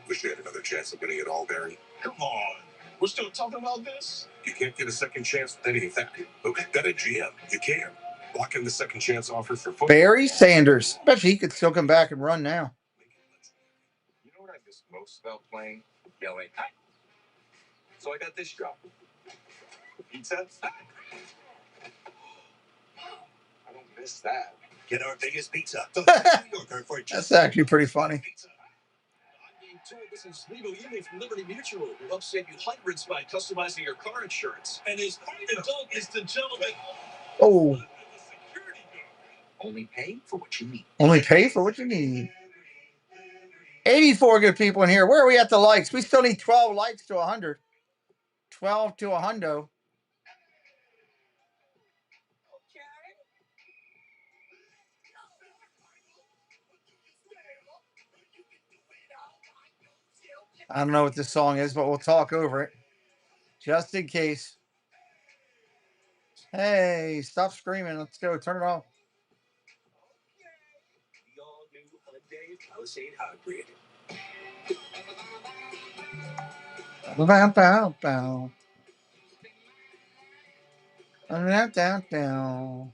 Wish you had another chance of winning it all, Barry. Come on. We're still talking about this? You can't get a second chance with anything. Okay, got a GM. You can. Lock in the second chance offer for football. Barry Sanders. Bet you he could still come back and run now. You know what I miss most about playing? Yelling. "Hi." So I got this job. Pizza? I don't miss that. Get our biggest pizza. That's actually pretty funny. I'm being told this is Leo Ely from Liberty Mutual, who helps save you hundreds by customizing your car insurance. And his dog is the gentleman. Oh. Only pay for what you need. Only pay for what you need. 84 good people in here. Where are we at the likes? We still need 12 likes to 100. 12 to 100. I don't know what this song is, but we'll talk over it. Just in case. Hey, stop screaming. Let's go. Turn it off. The all-new Hyundai Palisade Hybrid. Bow, bow, bow. Down, down, down.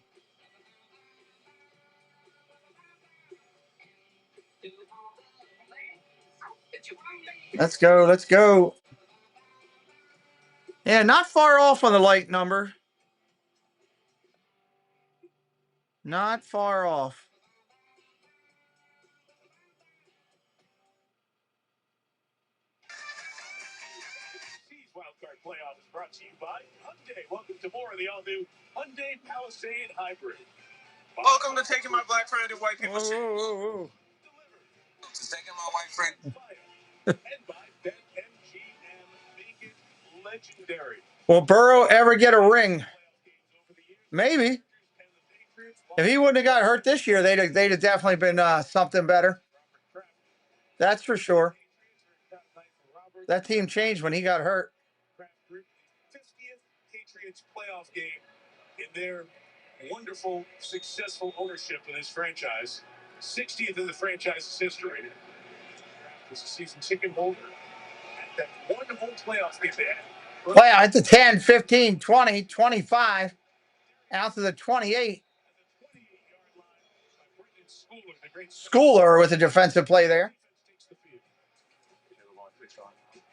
Let's go. Let's go. Yeah, not far off on the like number. Not far off. WildCard Playoff is brought to you by Hyundai. Welcome to more of the all-new Hyundai Palisade Hybrid. Welcome to taking my black friend to white people shit. Whoa. Just taking my white friend. And by BetMGM, make it legendary. Will Burrow ever get a ring? Maybe. If he wouldn't have got hurt this year, they'd have definitely been something better. That's for sure. That team changed when he got hurt. 50th Patriots playoff game in their wonderful, successful ownership of this franchise. 60th in the franchise's history. He's a season ticket holder. That one home playoff game they had. Wow, it's a 10, 15, 20, 25. Out to the 28. Schooler with a defensive play there.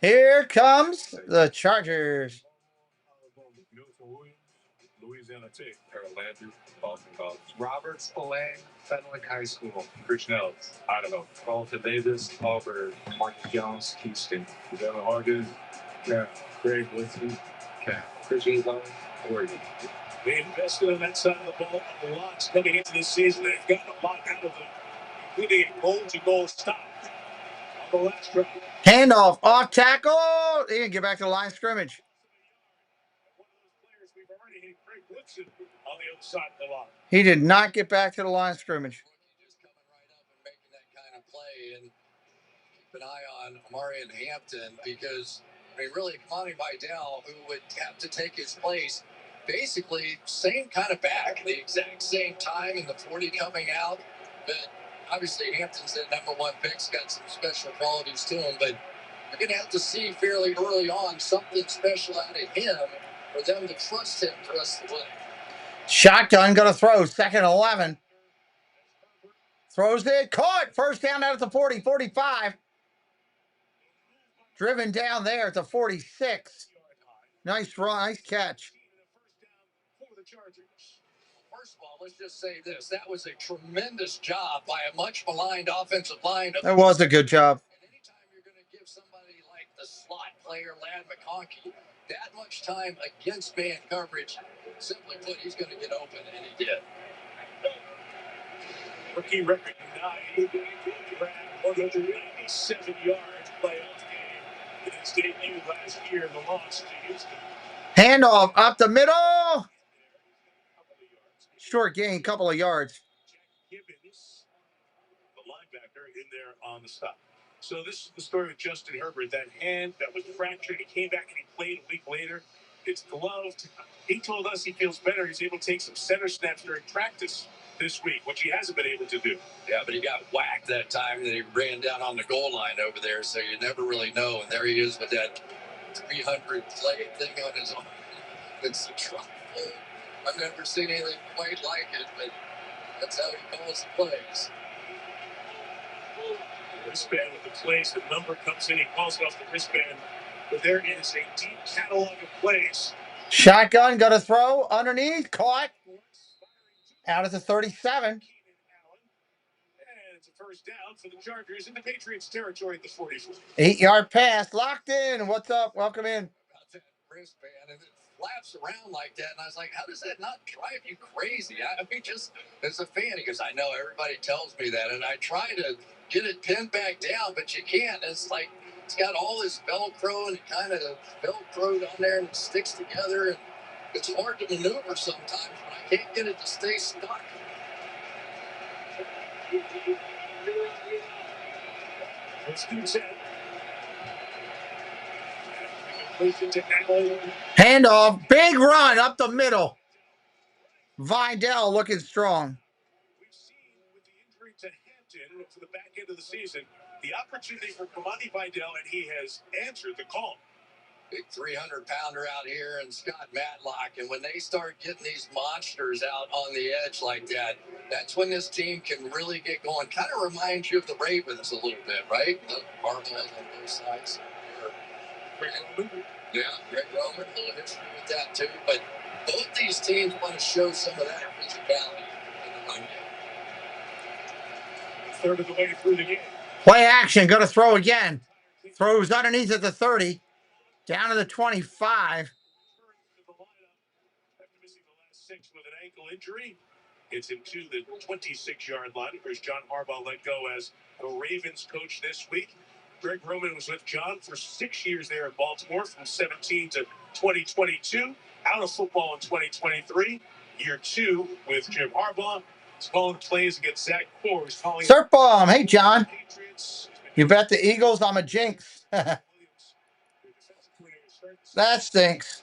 Here comes the Chargers. Louisiana Tech, Landry, Boston College. Robert Spillane, Fenwick High School. Christian Ellis, Idaho. Carlton Davis, Auburn. Marcus Jones, Houston. Devin Hargan, Cal. Greg Woodson, Cal. Christian Zone, Oregon. They invested on that side of the ball a lot coming into this season. They've gotten a lot out of them, including a goal-to-goal stop on the last drive. Handoff, off tackle. He didn't get back to the line of scrimmage. He did not get back to the line of scrimmage. Just coming right up and making that kind of play, and keep an eye on Amari and Hampton, because I mean, really, Kamani Vidal, who would have to take his place, basically same kind of back, the exact same time, in the 40 coming out. But obviously, Hampton's the #1 pick's got some special qualities to him, but you're going to have to see fairly early on something special out of him for them to trust him the rest of the way. Shotgun, going to throw. 2nd and 11. Throws it. Caught. First down out at the 40, 45. Driven down there at the 46. Nice run. Nice catch. First of all, let's just say this. That was a tremendous job by a much maligned offensive line. That was a good job. And anytime you're going to give somebody like the slot player, Ladd McConkey, that much time against man coverage, simply put, he's going to get open, and he did. Rookie record 197 yards playoff game in his debut last year in the loss to Houston. Handoff up the middle. Short gain, couple of yards. Gibbons, the linebacker, in there on the stop. So this is the story with Justin Herbert. That hand that was fractured, he came back and he played a week later. It's gloved. He told us he feels better. He's able to take some center snaps during practice this week, which he hasn't been able to do. Yeah, but he got whacked that time that he ran down on the goal line over there, so you never really know. And there he is with that 300 play thing on his arm. It's a trouble. I've never seen anything quite like it, but that's how he calls the plays. Wristband with the plays. The number comes in. He calls it off the wristband. But there is a deep catalog of plays. Shotgun, got to throw underneath. Caught. Out at the 37. And it's a first down for the Chargers in the Patriots territory at the 44. 8-yard pass. Locked in. What's up? Welcome in. About that wristband, and it flaps around like that, and I was like, how does that not drive you crazy? I mean, just as a fan, because I know everybody tells me that, and I try to get it pinned back down, but you can't. It's like it's got all this Velcro, and it kind of Velcroed on there, and it sticks together, and it's hard to maneuver sometimes, but I can't get it to stay stuck. Let's do that. Handoff. Big run up the middle. Vidal looking strong. We've seen with the injury to Hampton to the back end of the season, the opportunity for Kamani Vidal, and he has answered the call. Big 300-pounder out here and Scott Matlock. And when they start getting these monsters out on the edge like that, that's when this team can really get going. Kind of reminds you of the Ravens a little bit, right? The Marbles on both sides. Yeah, Greg Roman, a little history with that too. But both these teams want to show some of that physicality in the run game. Third of the way through the game. Play action. Going to throw again. Throws underneath at the 30. Down to the 25. After missing the last 6 with an ankle injury, gets him to the 26-yard line. Of course, John Harbaugh let go as the Ravens coach this week. Greg Roman was with John for 6 years there in Baltimore, from 17 to 2022. Out of football in 2023. Year 2 with Jim Harbaugh. He's calling plays against Zach Core. Surf bomb. Hey, John. You bet the Eagles I'm a jinx. That stinks.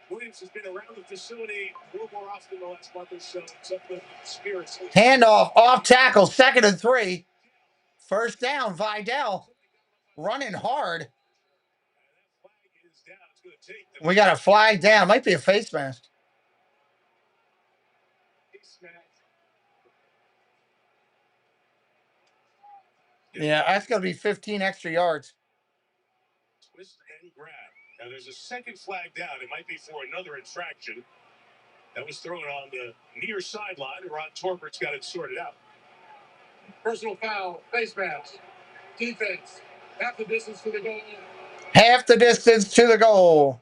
Williams has been around the facility a little more often the last month or so. It's up with spirits. Handoff, off tackle, 2nd and 3. First down, Vidal running hard. We got a flag down. Might be a face mask. Yeah, that's going to be 15 extra yards. Twist and grab. Now there's a second flag down. It might be for another infraction. That was thrown on the near sideline, and Ron Torbert's got it sorted out. Personal foul, face mask, defense, half the distance to the goal. Half the distance to the goal.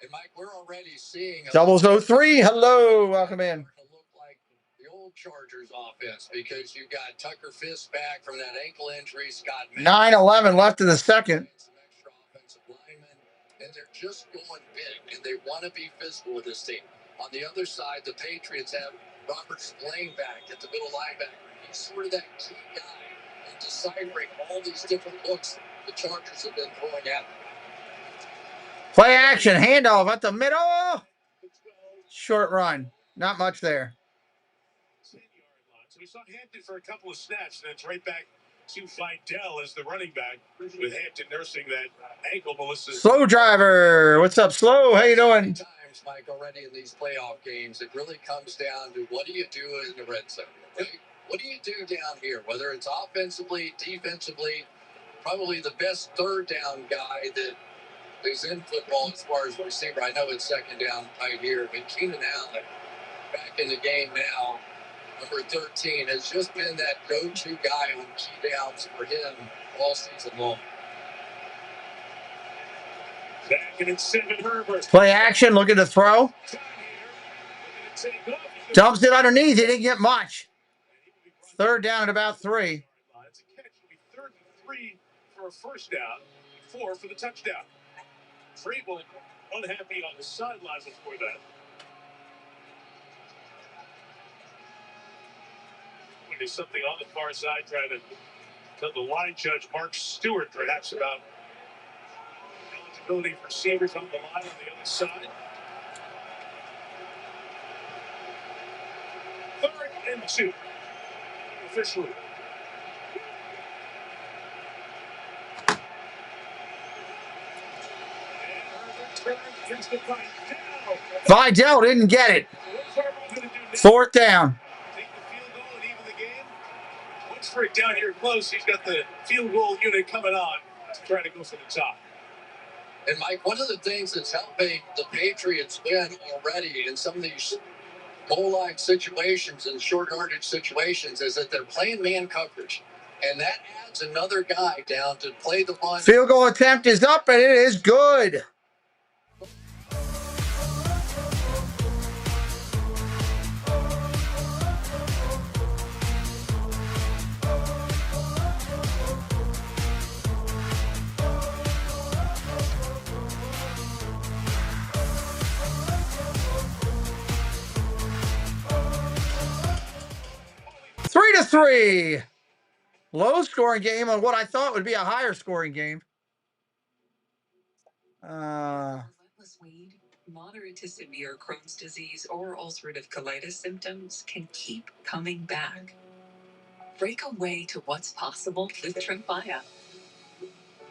And Mike, we're already seeing Doubles 03. Hello, welcome in. Look like the old Chargers offense because you got Tucker Fisk back from that ankle injury. Scott 9-11 left in the second. Some extra offensive linemen, and they're just going big, and they want to be physical with this team. On the other side, the Patriots have Robert Spillane back at the middle linebacker. He's sort of that key guy in deciphering all these different looks the Chargers have been throwing at them. Play action, handoff at the middle. Short run. Not much there. 10-yard line. So we saw Hampton for a couple of snaps, and it's right back to Vidal as the running back, with Hampton nursing that ankle. Melissa. Slow driver. What's up, Slow? How you doing? Times, Mike, already in these playoff games, it really comes down to what do you do in the red zone, right? What do you do down here? Whether it's offensively, defensively, probably the best third down guy that is in football as far as receiver. I know it's second down right here, but Keenan Allen back in the game now, number 13, has just been that go-to guy on key downs for him all season long. Play action, looking to throw. Dumps it underneath. He didn't get much. Third down at about 3. It's a catch. It'll be 3rd and 3 for a first down, 4 for the touchdown. Vrabel unhappy on the sidelines before that. When there's something on the far side trying to tell the line judge, Mark Stewart, perhaps about eligibility for receivers on the line on the other side. 3rd and 2. Officially. Vidal didn't get it. 4th down. Take the field goal and even the game. Once for it down here close, he's got the field goal unit coming on to try to go for the top. And Mike, one of the things that's helping the Patriots win already in some of these goal line situations and short yardage situations is that they're playing man coverage. And that adds another guy down to play the run. Field goal attempt is up, and it is good. Three to 3. Low scoring game on what I thought would be a higher scoring game. Relentless weed, moderate to severe Crohn's disease or ulcerative colitis symptoms can keep coming back. Break away to what's possible with Tremfya.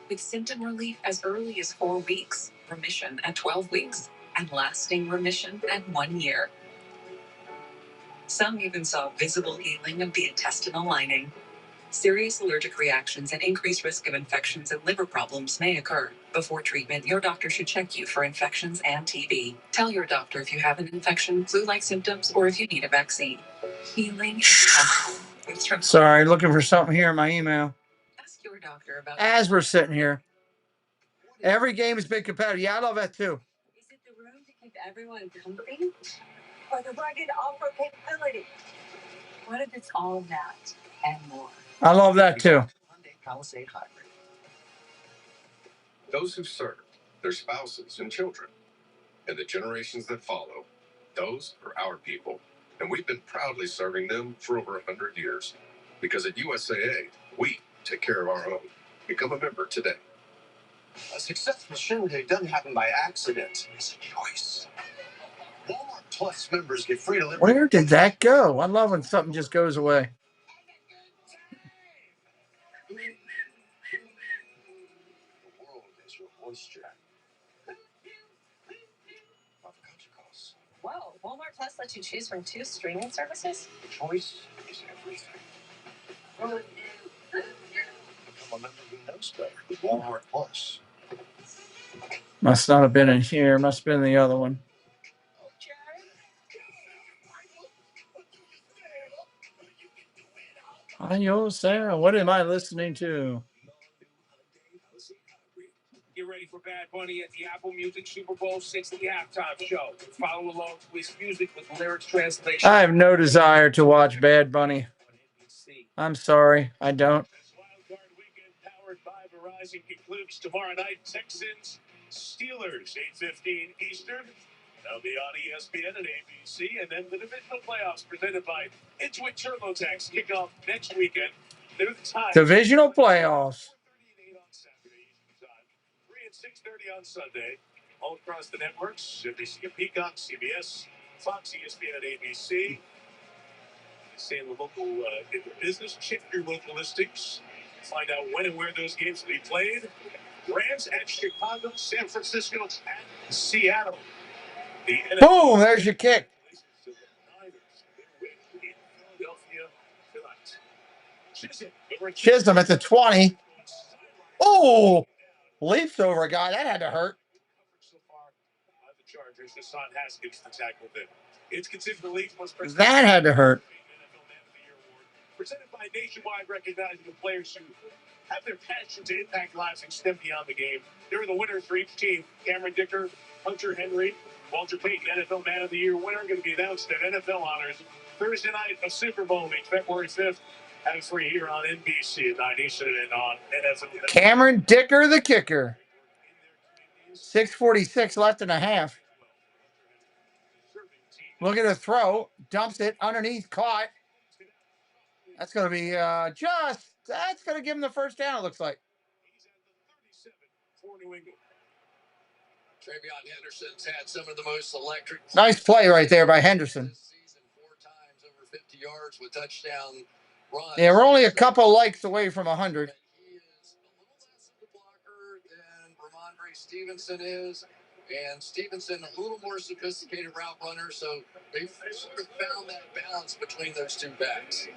With symptom relief as early as 4 weeks, remission at 12 weeks, and lasting remission at 1 year. Some even saw visible healing of the intestinal lining. Serious allergic reactions and increased risk of infections and liver problems may occur. Before treatment, your doctor should check you for infections and TB. Tell your doctor if you have an infection, flu-like symptoms, or if you need a vaccine. Healing is possible with Tremfya. Sorry, looking for something here in my email. Ask your doctor about As we're sitting here. Every game has been competitive. Yeah, I love that too. Is it the room to keep everyone company? Or the rugged off-road capability? What if it's all of that and more? I love that too. Hyundai Palisade Hybrid. Those who served, their spouses and children, and the generations that follow, those are our people. And we've been proudly serving them for over 100 years. Because at USAA, we take care of our own. Become a member today. A successful shindig doesn't happen by accident. It's a choice. Walmart Plus members get free delivery. Where did that go? I love when something just goes away. The world is your moisture. Whoa, Walmart Plus lets you choose from 2 streaming services? Choice is everything. Become a member who knows better with Walmart Plus. Must not have been in here. Must have been the other one. Hi, Sarah. What am I listening to? Get ready for Bad Bunny at the Apple Music Super Bowl 60 halftime show. Follow along to his music with lyrics translation. I have no desire to watch Bad Bunny. I'm sorry. I don't. WildCard weekend powered by Verizon concludes tomorrow night. Texans, Steelers, 8:15 Eastern. They'll be on ESPN and ABC. And then the divisional playoffs presented by Intuit TurboTax kick off next weekend. They're the time. Divisional playoffs. 4:30 on Saturday Eastern time. 3 and 6:30 on Sunday. All across the networks. NBC and Peacock, CBS, Fox, ESPN, and ABC. Say in the local in the business, check your local listings. Find out when and where those games will be played. Rams at Chicago, San Francisco at Seattle. Boom, there's your kick. Chisholm at the 20. Oh, leaps over a guy. That had to hurt. The Chargers, Hassan Haskins to tackle them. It's considered the league's most That had to hurt. Presented by Nationwide, recognizing the players who have their passion to impact lives and step beyond the game. They're the winners for each team. Cameron Dicker, Hunter Henry, Walter Payton, NFL Man of the Year winner, going to be announced at NFL Honors Thursday night of Super Bowl week, February 5th. Have free here on NBC at 9 Eastern and on NFL. Cameron Dicker, the kicker. 6:46 left and a half. Look at the throw. Dumps it underneath. Caught. That's going to be that's going to give him the first down, it looks like. For New England. Travion Henderson's had some of the most electric. Nice play right there by Henderson. This season, 4 times over 50 yards with touchdown runs. Yeah, we're only a couple likes away from 100. He is a little less of a blocker than Ramondre Stevenson is. And Stevenson, a little more sophisticated route runner. So they've sort of found that balance between those two backs.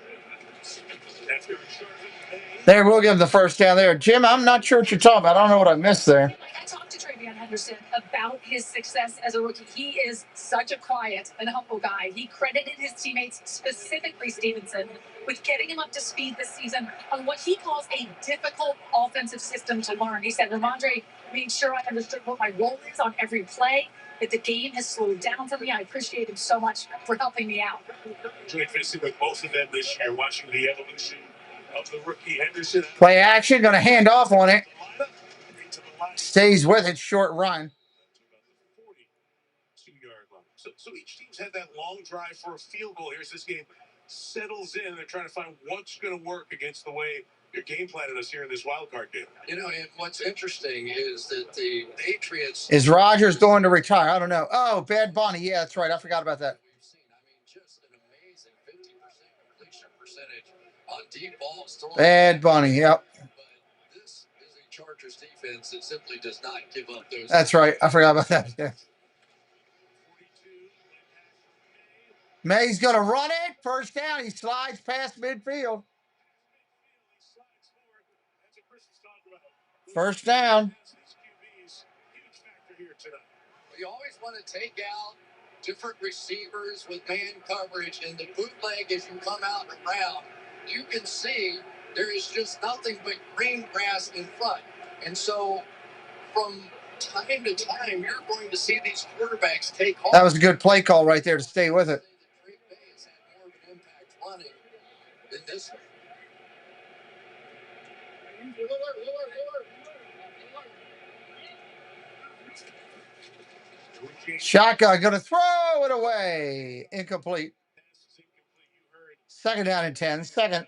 There, we'll give him the first down there. Jim, I'm not sure what you're talking about. I don't know what I missed there. I talked to Travion Henderson about his success as a rookie. He is such a quiet and humble guy. He credited his teammates, specifically Stevenson, with getting him up to speed this season on what he calls a difficult offensive system to learn. He said, Ramondre made sure I understood what my role is on every play, that the game has slowed down for me. I appreciate him so much for helping me out. Enjoyed finishing with both of them this year, watching the evolution of the rookie Henderson. Play action, going to hand off on it. Stays with it, short run. 42-yard line. So each team's had that long drive for a field goal. Here's this game settles in. They're trying to find what's going to work against the way your game planted us here in this wild card game. You know, and what's interesting is that the Patriots. Is Rodgers going to retire? I don't know. Oh, Bad Bunny. Yeah, that's right. I forgot about that. We've seen, I mean, just an amazing 50% completion percentage on deep balls. Bad Bunny, yep. But this is a Chargers defense that simply does not give up those. That's right. I forgot about that. Yeah. May's going to run it. First down. He slides past midfield. First down. You always want to take out different receivers with man coverage, and the bootleg, as you come out around, you can see there is just nothing but green grass in front. And so from time to time, you're going to see these quarterbacks take off. That was a good play call right there to stay with it. Drake Bay has had more of an impact running than this one. Shotgun going to throw it away. Incomplete. Second down and 10. Second.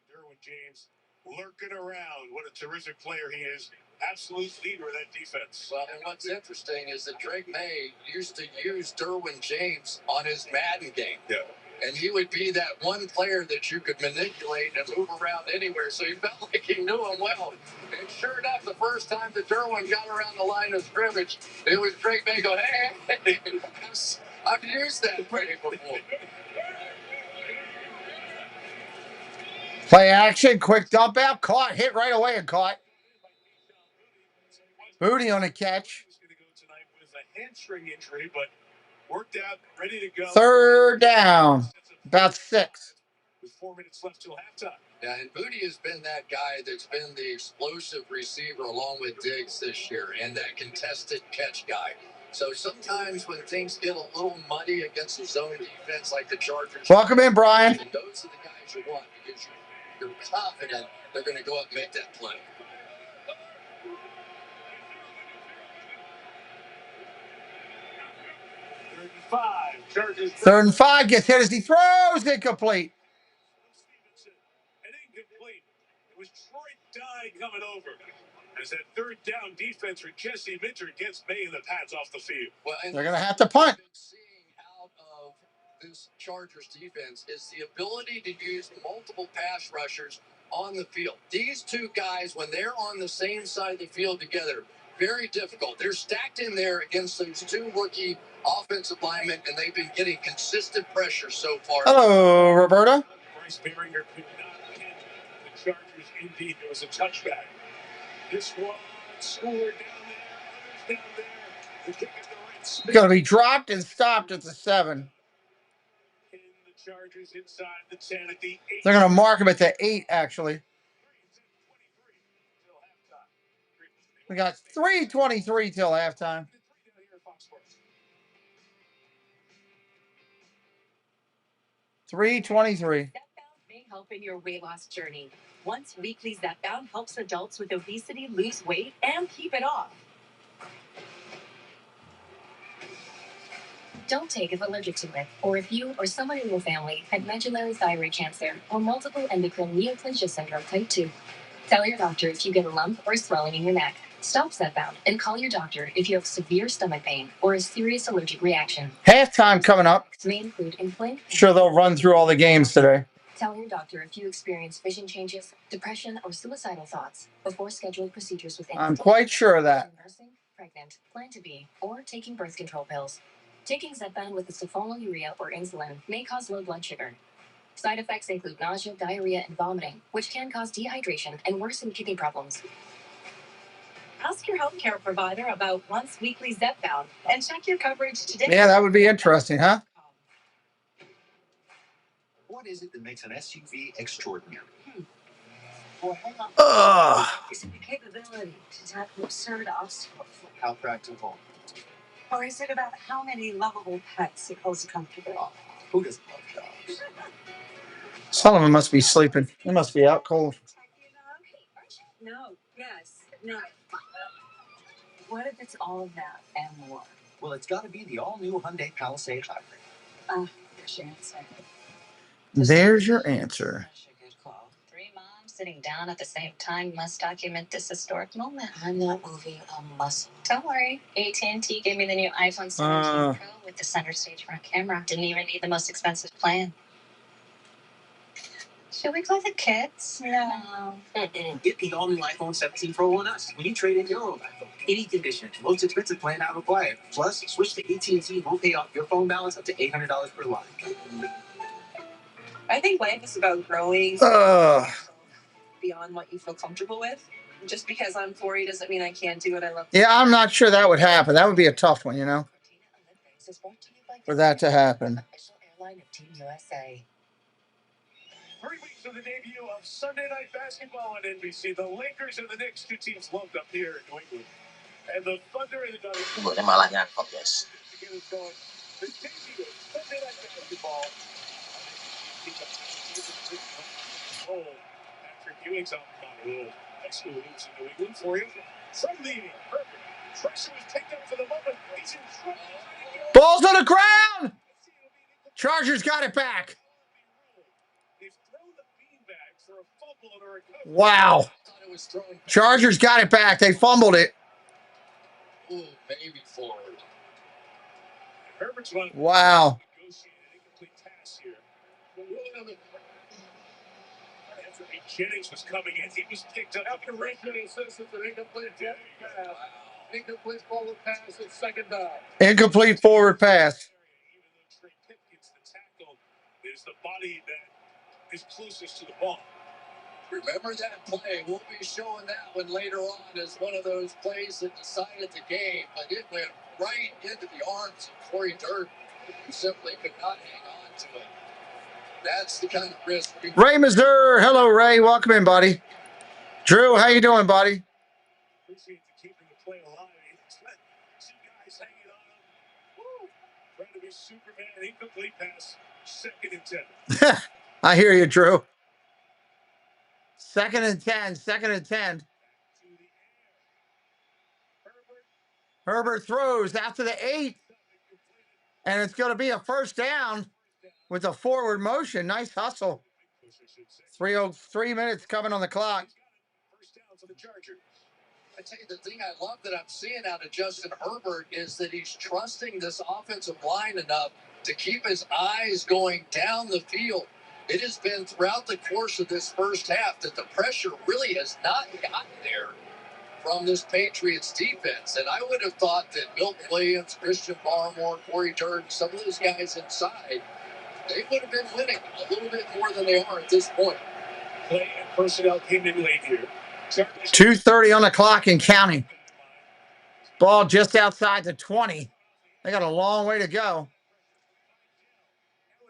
Derwin James lurking around. What a terrific player he is. absolute leader of that defense. Well, and what's interesting is that Drake May used to use Derwin James on his Madden game. Yeah. And he would be that one player that you could manipulate and move around anywhere. So he felt like he knew him well. And sure enough, the first time that Derwin got around the line of scrimmage, it was Drake May going, hey, I've used that play before. Play action, quick dump out, caught, hit right away and caught. Booty on a catch. He's going to go tonight with a hamstring injury, but worked out, ready to go. Third down, about 6. With 4 minutes left till halftime. Yeah, and Booty has been that guy that's been the explosive receiver along with Diggs this year and that contested catch guy. So sometimes when things get a little muddy against a zone defense like the Chargers. Welcome in, Brian. And those are the guys you want because you're confident they're going to go up and make that play. Third and 5 gets hit as he throws, incomplete. And incomplete. It was Troy Dye coming over. As that third down defense for Jesse Minter gets May and the Pats off the field. Well, they're going to have to punt. Seeing out of this Chargers defense is the ability to use multiple pass rushers on the field. These two guys, when they're on the same side of the field together, very difficult. They're stacked in there against those two rookie offensive linemen, and they've been getting consistent pressure so far. Hello, Roberta. Bryce Barringer could not hit the Chargers. Indeed, there was a touchback. This one scored down there, others down there. The kick is the right spin. Going to be dropped and stopped at the 7. In the Chargers inside the 10 at the 8. They're going to mark him at the 8, actually. We got 3:23 till halftime. 3:23. May help in your weight loss journey. Once weekly, Zepbound helps adults with obesity lose weight and keep it off. Don't take if allergic to it, or if you or someone in your family had medullary thyroid cancer or multiple endocrine neoplasia syndrome type 2. Tell your doctor if you get a lump or swelling in your neck. Stop Zepbound and call your doctor if you have severe stomach pain or a serious allergic reaction. Halftime coming up. May include inflamed. Sure, they'll run through all the games today. Tell your doctor if you experience vision changes, depression, or suicidal thoughts before scheduling procedures with I'm quite sure of that. Nursing, pregnant, plan to be, or taking birth control pills. Taking Zepbound with sulfonylurea or insulin may cause low blood sugar. Side effects include nausea, diarrhea, and vomiting, which can cause dehydration and worsen kidney problems. Ask your healthcare provider about once weekly Zepbound and check your coverage today. Yeah, that would be interesting, huh? What is it that makes an SUV extraordinary? Well, hang on. Ugh. Is it the capability to tackle absurd obstacles? How practical. Or is it about how many lovable pets it holds comfortably? Oh, who doesn't love dogs? Some of them must be sleeping. They must be out cold. No. Yes. No. What if it's all of that and more? Well, it's got to be the all-new Hyundai Palisade Hybrid. There's your answer. There's your answer. Three moms sitting down at the same time must document this historic moment. I'm not moving a muscle. Don't worry. AT&T gave me the new iPhone 17 Pro with the center stage front camera. Didn't even need the most expensive plan. Should we play the kids? No. Get the all-new iPhone 17 Pro on us when you trade in your old iPhone. Any condition, most expensive plan not required. Plus, switch to AT&T. We'll pay off your phone balance up to $800 per line. I think life is about growing beyond what you feel comfortable with. Just because I'm 40 doesn't mean I can't do what I love. Yeah, I'm not sure that would happen. That would be a tough one, you know, for that to happen. Airline of Team USA. 3 weeks of the debut of Sunday Night Basketball on NBC. The Lakers and the Knicks, two teams lumped up here in New England. And the Thunder and the Thunder. Boleh malah jangan fokus. The debut of Sunday Night Basketball. Patrick Ewing's on the roll. High school hoops in New England for you. From leading. Perfect. Pressure was picked up for the moment. He's in trouble. Ball's on the ground. Chargers got it back. They've thrown the beanbag for a fumble and a recovery. Wow. was thrown. Chargers got it back. They fumbled it. Ooh, maybe forward. Herbert's one. Wow. Incomplete pass here. After Jennings was coming in, he was picked up. After Richard says it's an incomplete pass. Incomplete forward pass at second down. Incomplete forward pass. Even though Trey Pipkins, the tackle, is the body that is closest to the ball. Remember that play. We'll be showing that one later on as one of those plays that decided the game, but it went right into the arms of Corey Durden, who simply could not hang on to it. That's the kind of risk. Ray Missouri. Hello, Ray. Welcome in, buddy. Drew, how you doing, buddy? Appreciate the keeping the play alive. Two guys hanging on him. Woo! Trying to be Superman. Incomplete pass. 2nd and 10. I hear you, Drew. 2nd and 10. 2nd and 10. Herbert throws after the 8. And it's going to be a first down with a forward motion. Nice hustle. 3 minutes coming on the clock. First down for the Chargers. I tell you, the thing I love that I'm seeing out of Justin Herbert is that he's trusting this offensive line enough to keep his eyes going down the field. It has been throughout the course of this first half that the pressure really has not gotten there from this Patriots defense. And I would have thought that Milt Williams, Christian Barmore, Corey Durden, some of those guys inside, they would have been winning a little bit more than they are at this point. Play and personnel came in late here. 2:30 on the clock and counting. Ball just outside the 20. They got a long way to go.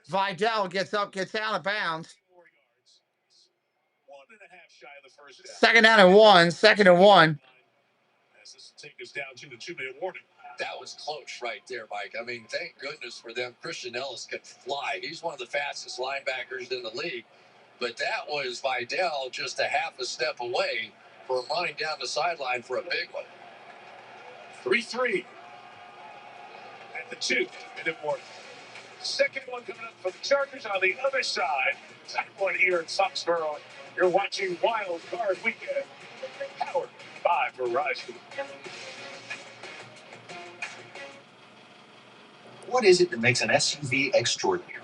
Vidal gets up, gets out of bounds. 1.5 shy of the first down. 2nd down and 1. 2nd and 1. As this will take us down to the 2-minute warning. That was close right there, Mike. I mean, thank goodness for them. Christian Ellis can fly. He's one of the fastest linebackers in the league. But that was Vidal just a half a step away from running down the sideline for a big one. 3-3 at the 2-minute warning. Second one coming up for the Chargers on the other side. Second one here in Foxborough. You're watching WildCard Weekend. Powered by Verizon. What is it that makes an SUV extraordinary?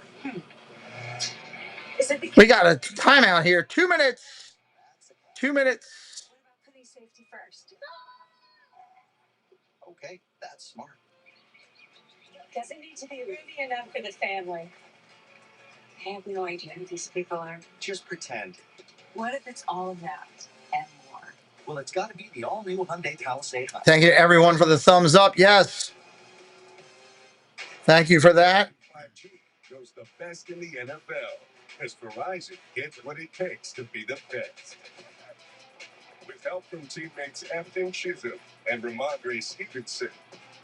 Is it because We got a timeout here. 2 minutes. 2 minutes. putting safety first? Okay, that's smart. Doesn't need to be roomy enough for the family. I have no idea who these people are. Just pretend. What if it's all of that and more? Well, it's got to be the all-new Hyundai Palisade. Thank you to everyone for the thumbs up. Yes. Thank you for that. 5G shows the best in the NFL, as Verizon gets what it takes to be the best. With help from teammates Afton Chisholm and Ramondre Stevenson,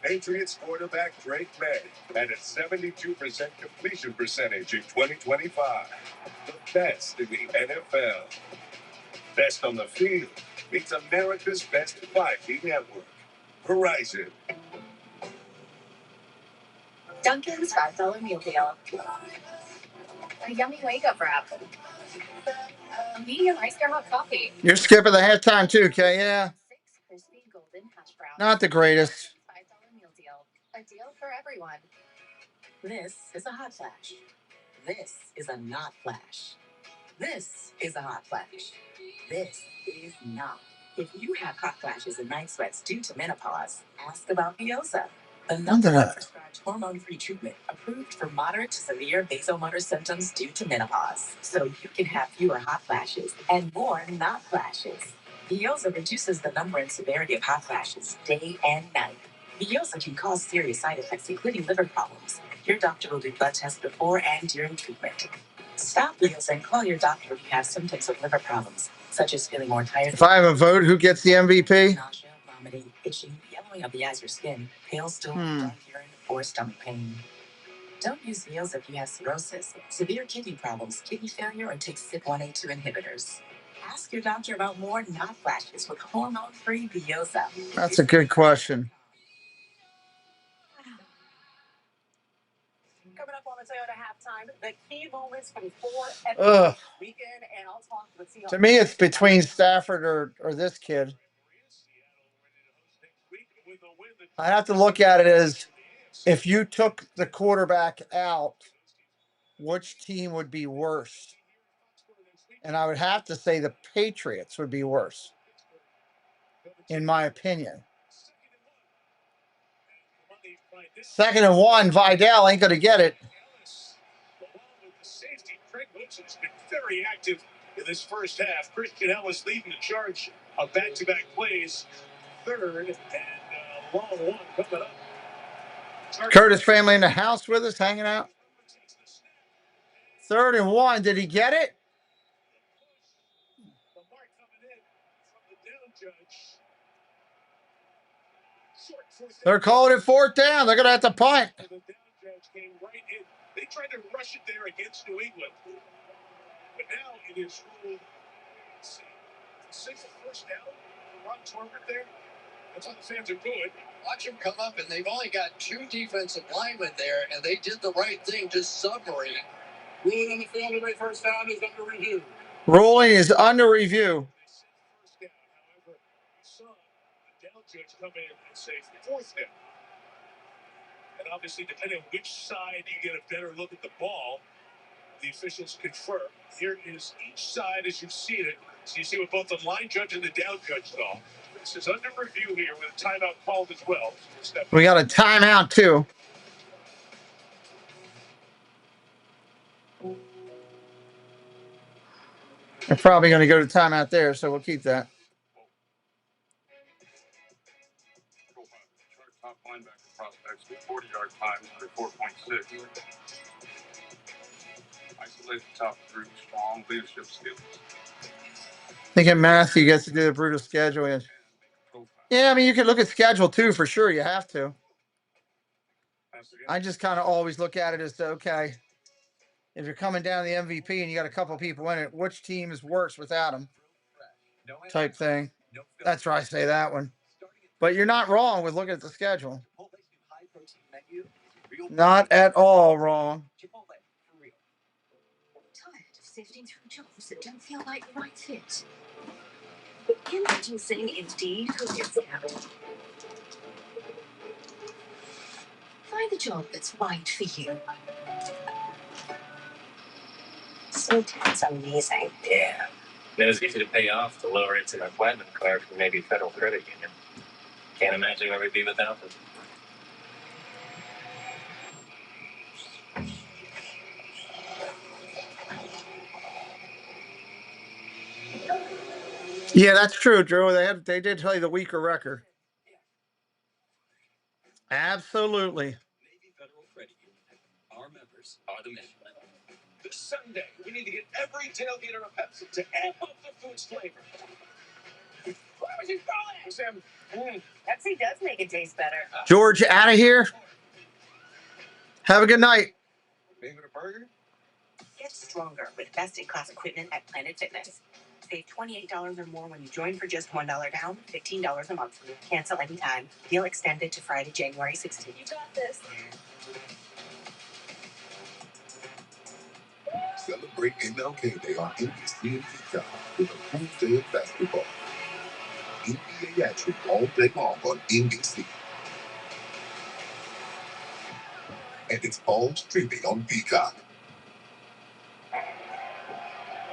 Patriots quarterback Drake May had a 72% completion percentage in 2025. The best in the NFL. Best on the field. It's America's best 5G network. Verizon. Dunkin's $5 meal deal. A yummy wake-up wrap. A medium iced caramel coffee. You're skipping the halftime too, okay? Yeah. 6 crispy golden hash browns. Not the greatest. $5 meal deal. A deal for everyone. This is a hot flash. This is a not flash. This is a hot flash. This is not. If you have hot flashes and night sweats due to menopause, ask about Biosa. The number one prescribed hormone-free treatment approved for moderate to severe vasomotor symptoms due to menopause. So you can have fewer hot flashes and more not flashes. Biosa reduces the number and severity of hot flashes day and night. Biosa can cause serious side effects, including liver problems. Your doctor will do blood tests before and during treatment. Stop Biosa and call your doctor if you have symptoms of liver problems, such as feeling more tired. If I have a vote, who gets the MVP? Nausea, vomiting, itching, yellowing of the eyes or skin, pale stool, dark urine, or stomach pain. Don't use Biosa if you have cirrhosis, severe kidney problems, kidney failure, or take CYP1A2 inhibitors. Ask your doctor about more not flashes with hormone-free Biosa. That's a good question. Coming up on the Toyota halftime, the key moments from 4 at weekend, and I'll talk with To me, it's between Stafford or this kid. I have to look at it as if you took the quarterback out, which team would be worse? And I would have to say the Patriots would be worse, in my opinion. 2nd and 1, Vidal ain't going to get it. Craig Wilson has been very active in this first half. Christian Ellis leading the charge of back-to-back plays. 3rd and long one coming up. Curtis family in the house with us, hanging out. 3rd and 1. Did he get it? The mark coming in from the down judge. They're calling it 4th down. They're going to have to punt. The down judge came right in. They tried to rush it there against New England. But now it is ruled single first down. Ron Torber there. That's what the fans are doing. Watch them come up, and they've only got 2 defensive linemen there, and they did the right thing, just submarine. Ruling on the field of a first down is under review. Ruling is under review. First down, however, you saw the down judge come in and say 4th down. And obviously, depending on which side you get a better look at the ball, the officials confirm. Here is each side as you've seen it. So you see what both the line judge and the down judge saw. This is under review here with a timeout called as well. We got a timeout, too. They're probably going to go to timeout there, so we'll keep that. Top linebacker prospects with 40-yard times for 4.6. Isolate the top through strong leadership skills. I think Matthew gets to do the brutal schedule. Yeah, I mean, you could look at schedule, too, for sure. You have to. I just kind of always look at it as, okay, if you're coming down the MVP and you got a couple people in it, which team is worse without them? Type thing. That's why I say that one. But you're not wrong with looking at the schedule. Not at all wrong. Tired of sifting through jobs that don't feel like the right fit. Introducing Indeed Career Scout. Find the job that's right for you. Sometimes amazing. Yeah. It was easy to pay off the lower rates in our platinum card from maybe Federal Credit Union. Can't imagine where we'd be without them. Yeah, that's true, Drew. They did tell you the weaker record. Absolutely. Navy Federal Credit Union. Our members are the mission. This Sunday, we need to get every tailgater a Pepsi to amp up the food's flavor. Where was he going? Sam, Pepsi does make it taste better. George, out of here. Have a good night. Favorite burger? Get stronger with best-in-class equipment at Planet Fitness. Save $28 or more when you join for just $1 down, $15 a month. Cancel anytime. Deal extended to Friday, January 16th. You got this. Celebrate MLK Day on NBC and Peacock with a full day of basketball. NBA action all day long on NBC. And it's all streaming on Peacock.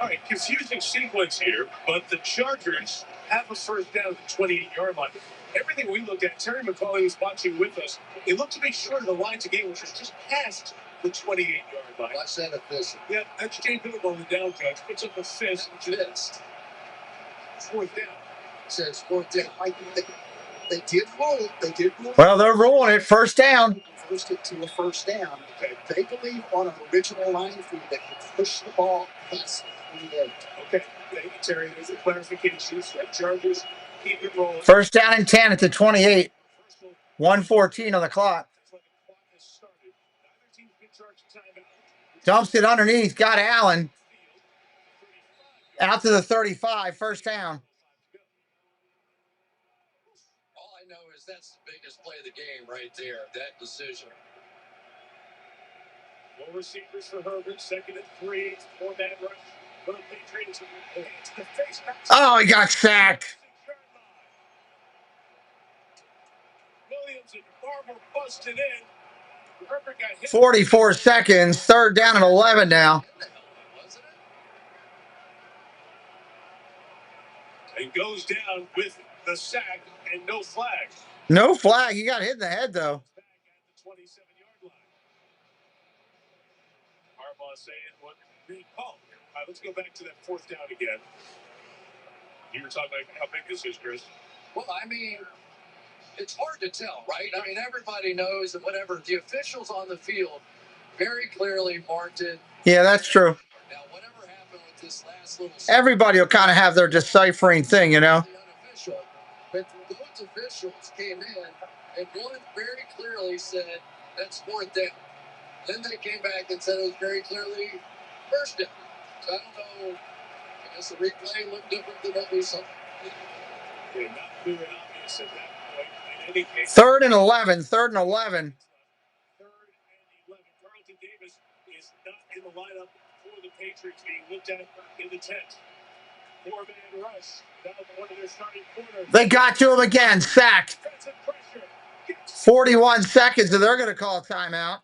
all right, confusing sequence here, but the Chargers have a first down at the 28-yard line. Everything we looked at, Terry McCauley was watching with us. They looked to be short of the line to game, which was just past the 28-yard line. Watch that official. Yeah, that's Jay Biddle on the down judge. Puts up a fist. Fist. 4th down. Says 4th down. They did roll it. They did roll it. Well, they're rolling it. First down. Forced it to a first down. They believe on an original line feed that can push the ball past the end. Okay, thank you, Terry. There's a clarification. Chargers keep it rolling. First down and 10 at the 28. 1:14 on the clock. Dumps it underneath. Got Allen. Out to the 35. First down. All I know is that's the biggest play of the game right there, that decision. More receivers for Herbert. 2nd and 3. 4-man rush for the Patriots. Oh, he got sacked. Williams and Barber busted in. 44 seconds. 3rd down and 11 now. And goes down with the sack and no flag. No flag. He got hit in the head, though. Back at the 27-yard line. Harbaugh saying what they called. All right, let's go back to that 4th down again. You were talking about how big this is, Chris. Well, I mean, it's hard to tell, right? I mean, everybody knows that whatever the officials on the field very clearly marked it. Yeah, that's true. Now, whatever happened with this last little... Everybody will kind of have their deciphering thing, you know? Unofficial, but those officials came in and one very clearly said, that's 4th down. Then they came back and said it was very clearly 1st down. So I don't know. I guess the replay looked different than what we saw. Not clear and obvious at that point. In any case, 3rd and 11. 3rd and 11. 3rd and 11. Carlton Davis is not in the lineup for the Patriots, being looked at in the tent. 4-man rush. Down one of their starting corners. They got to him again. Sacked. 41 seconds, and they're going to call a timeout.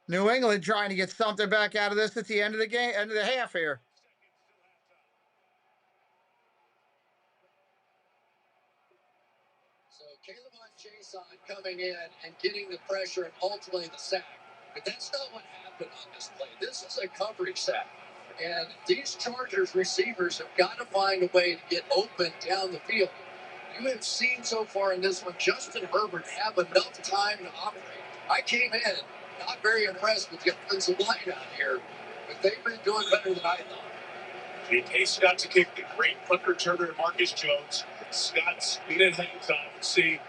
New England trying to get something back out of this at the end of the game, end of the half here. So Caleb Chase coming in and getting the pressure and ultimately the sack. But that's not what happened on this play. This is a coverage sack. And these Chargers receivers have got to find a way to get open down the field. You have seen so far in this one, Justin Herbert have enough time to operate. I came in not very impressed with the offensive line out here, but they've been doing better than I thought. J.K. Scott to kick the great punt returner Marcus Jones. Scott's in at halftime. Let's see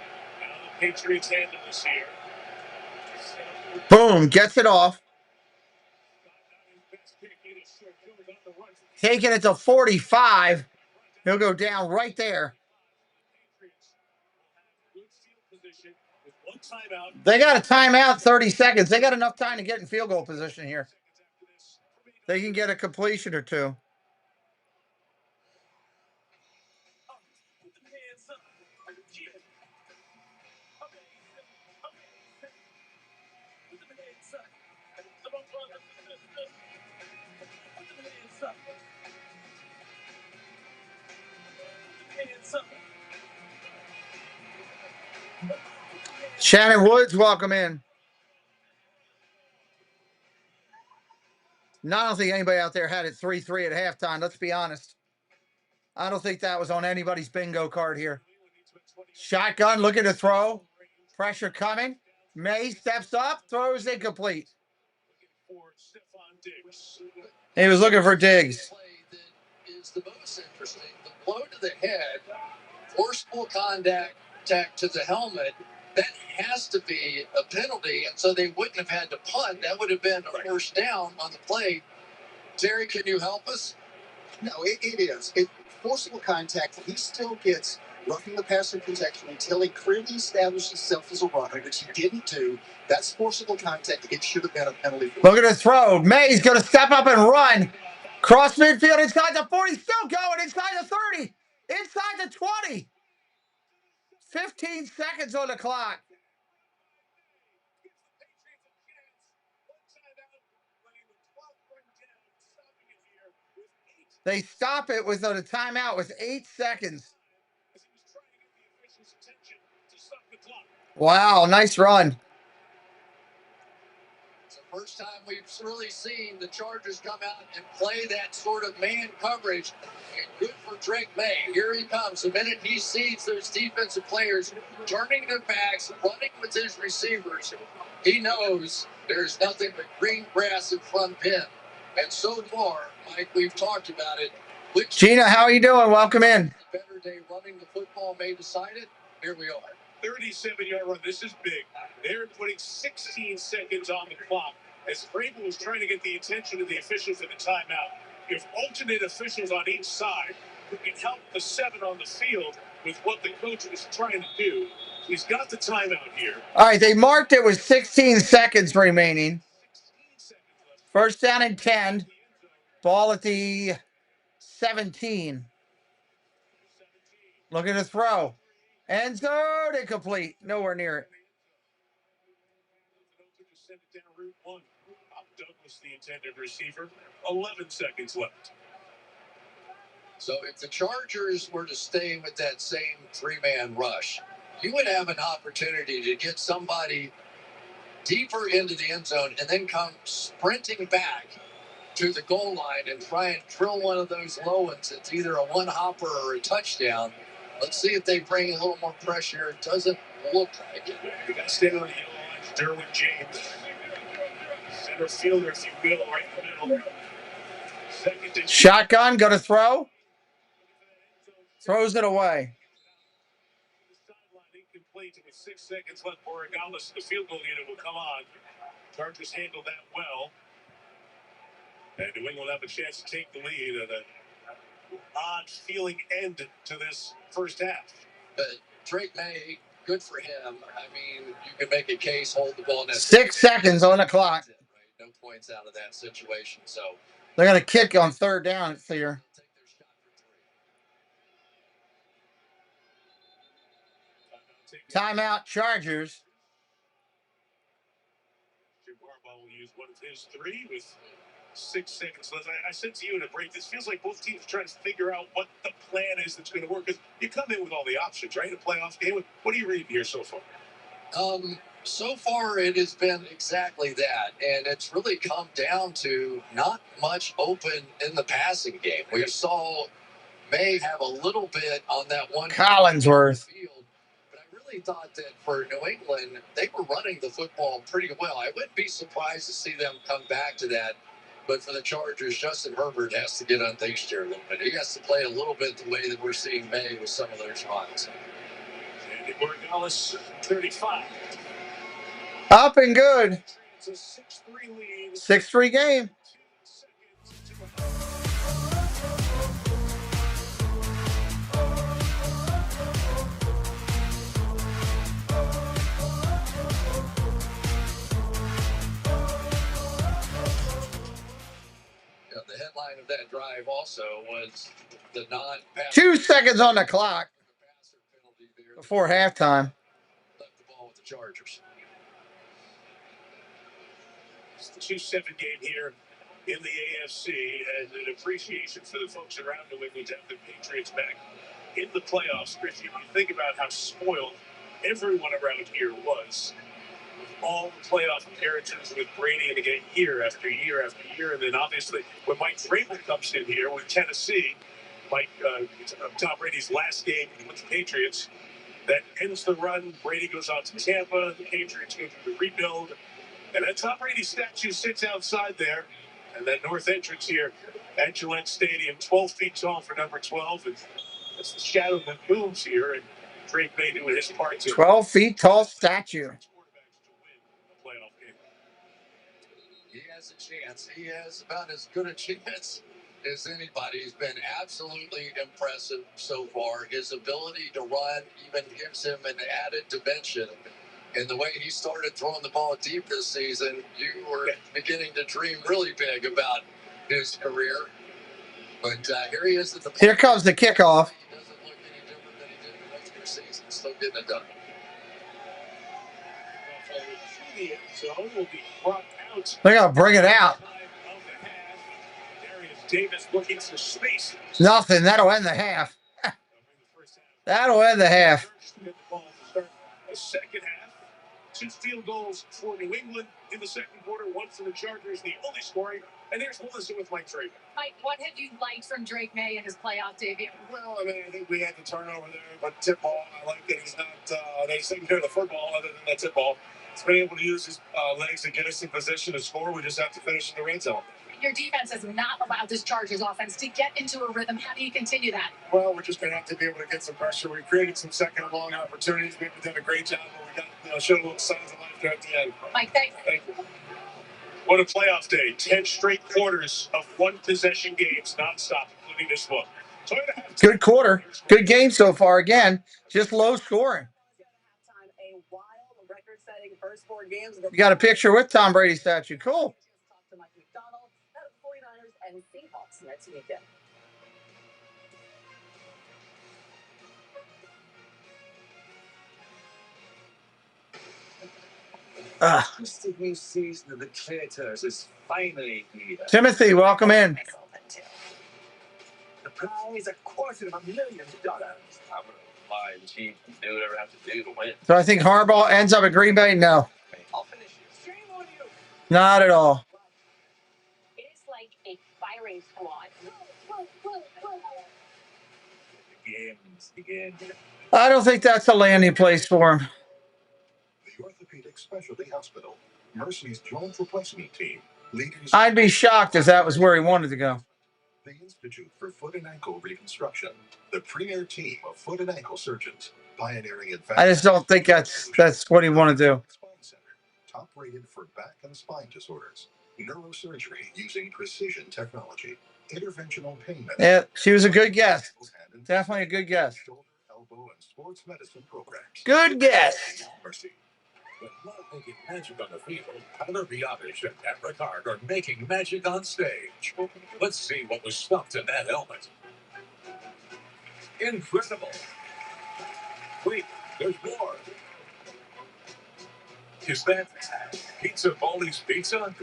how the Patriots handle this here. Boom, gets it off. Taking it to 45. He'll go down right there. They got a timeout, 30 seconds. They got enough time to get in field goal position here. They can get a completion or two. Shannon Woods, welcome in. No, I don't think anybody out there had it 3-3 at halftime. Let's be honest. I don't think that was on anybody's bingo card here. Shotgun, looking to throw. Pressure coming. May steps up, throws incomplete. He was looking for Diggs. Is the most interesting. The blow to the head, forceful contact to the helmet, that has to be a penalty, and so they wouldn't have had to punt. That would have been a 1st down on the play. Terry, can you help us? No, it is. Forcible contact, he still gets roughing the passer protection until he clearly established himself as a runner, which he didn't do. That's forcible contact. It should have been a penalty. Look at the throw. May's going to step up and run. Cross midfield inside the 40. Still going inside the 30. Inside the 20. 15 seconds on the clock. They stop it with a timeout with 8 seconds. Wow, nice run. It's the first time we've really seen the Chargers come out and play that sort of man coverage. And good for Drake May. Here he comes. The minute he sees those defensive players turning their backs, running with his receivers, he knows there's nothing but green grass in front of him. And so far, Mike, we've talked about it. Gina, how are you doing? Welcome in. Better day running the football may decide it. Here we are. 37-yard run. This is big. They're putting 16 seconds on the clock as Vrabel was trying to get the attention of the officials at the timeout. If alternate officials on each side who can help the 7 on the field with what the coach is trying to do, he's got the timeout here. All right, they marked it with 16 seconds remaining. First down and 10. Ball at the 17. Looking to throw. End zone incomplete. Nowhere near it. Send it down route one. Douglas, the intended receiver. 11 seconds left. So if the Chargers were to stay with that same three-man rush, you would have an opportunity to get somebody deeper into the end zone and then come sprinting back to the goal line and try and drill one of those low ones. It's either a one-hopper or a touchdown. Let's see if they bring a little more pressure. It doesn't look like it. You got to stay on the yellow line. Derwin James, center fielder, if you will, right in the middle. Shotgun, going to throw. Throws it away. Incomplete with 6 seconds left for Regardless, the field goal unit will come on. Chargers handle that well. And New England will have a chance to take the lead at an odd feeling end to this first half. But Drake May, good for him. I mean, you can make a case, hold the ball. 6 seconds on the clock. No points out of that situation. So they're going to kick on third down. It's here. Timeout, Chargers. Jim Harbaugh will use one of his three with 6 seconds left. I said to you in a break, this feels like both teams are trying to figure out what the plan is that's going to work. Because you come in with all the options, right? A playoff game. What are you reading here so far? So far, it has been exactly that. And it's really come down to not much open in the passing game. We saw May have a little bit on that one. Collinsworth. Field, but I really thought that for New England, they were running the football pretty well. I wouldn't be surprised to see them come back to that. But for the Chargers, Justin Herbert has to get unleashed here a little bit. He has to play a little bit the way that we're seeing May with some of those runs. And Regardless, 35. Up and good. It's a 6-3 lead. 6-3 game. The headline of that drive also was the non-pass. 2 seconds on the clock before halftime. Left the ball with the Chargers. It's the 2-7 game here in the AFC, and an appreciation for the folks around New England to have the Patriots back in the playoffs. Chris, you think about how spoiled everyone around here was with all the playoff appearances with Brady and again year after year after year, and then obviously when Mike Vrabel comes in here with Tennessee, Tom Brady's last game with the Patriots, that ends the run. Brady goes out to Tampa. The Patriots go through the rebuild. And that Tom Brady statue sits outside there. And that north entrance here at Gillette Stadium, 12 feet tall for number 12. And that's the shadow that moves here. And Drake May doing his part to 12 feet tall statue. He has a chance. He has about as good a chance as anybody. He's been absolutely impressive so far. His ability to run even gives him an added dimension. And the way he started throwing the ball deep this season, you were beginning to dream really big about his career. But here he is at the Here comes the kickoff. He doesn't look any different than he did the rest of the season. Still getting it done. They're going to bring it out. Davis looking for space. Nothing. That'll end the half. That'll end the half. The second half, 2 field goals for New England in the second quarter, 1 for the Chargers, the only scoring. And there's Melissa with Mike Drake. Mike, what have you liked from Drake May in his playoff debut? Well, I mean, I think we had the turnover there, but tip ball, I like that he's not, that he's taking care of the football other than that tip ball. He's been able to use his legs to get us in position to score. We just have to finish in the red zone. Your defense has not allowed this Chargers offense to get into a rhythm. How do you continue that? Well, we're just going to have to be able to get some pressure. We created some second and long opportunities. We've done a great job, but we got showed a little signs of life there at the end. Mike, thanks. Thank you. What a playoff day. 10 straight quarters of 1-possession games nonstop, including this one. Good quarter. Good game so far. Again, just low scoring. You got a picture with Tom Brady statue. Cool. next weekend. Just a new season of the Patriots is finally here. Timothy, welcome in. The prize, $250,000. I'm gonna lie and cheat and do whatever I have to do to win. So I think Harbaugh ends up at Green Bay? No, I'll finish you. Shame on you. not at all. It is like a firing squad. The games begin. I don't think that's a landing place for him. The Orthopedic Specialty Hospital, Mercy's joint replacement team, leaders. I'd be shocked if that was where he wanted to go. The Institute for Foot and Ankle Reconstruction, the premier team of foot and ankle surgeons, pioneering advanced. I just don't think that's what he wanted to do. Spine Center, top rated for back and spine disorders, neurosurgery using precision technology, interventional pain medicine. Yeah, she was a good guess. Definitely a good guess. Shoulder, elbow, and sports medicine programs. Good guess. Mercy. When love making magic on the field, Tyler Biabish and Pat Ricard are making magic on stage. Let's see what was stuffed in that helmet. Incredible. Wait, there's more. Is that Pizza Baldi's Pizza?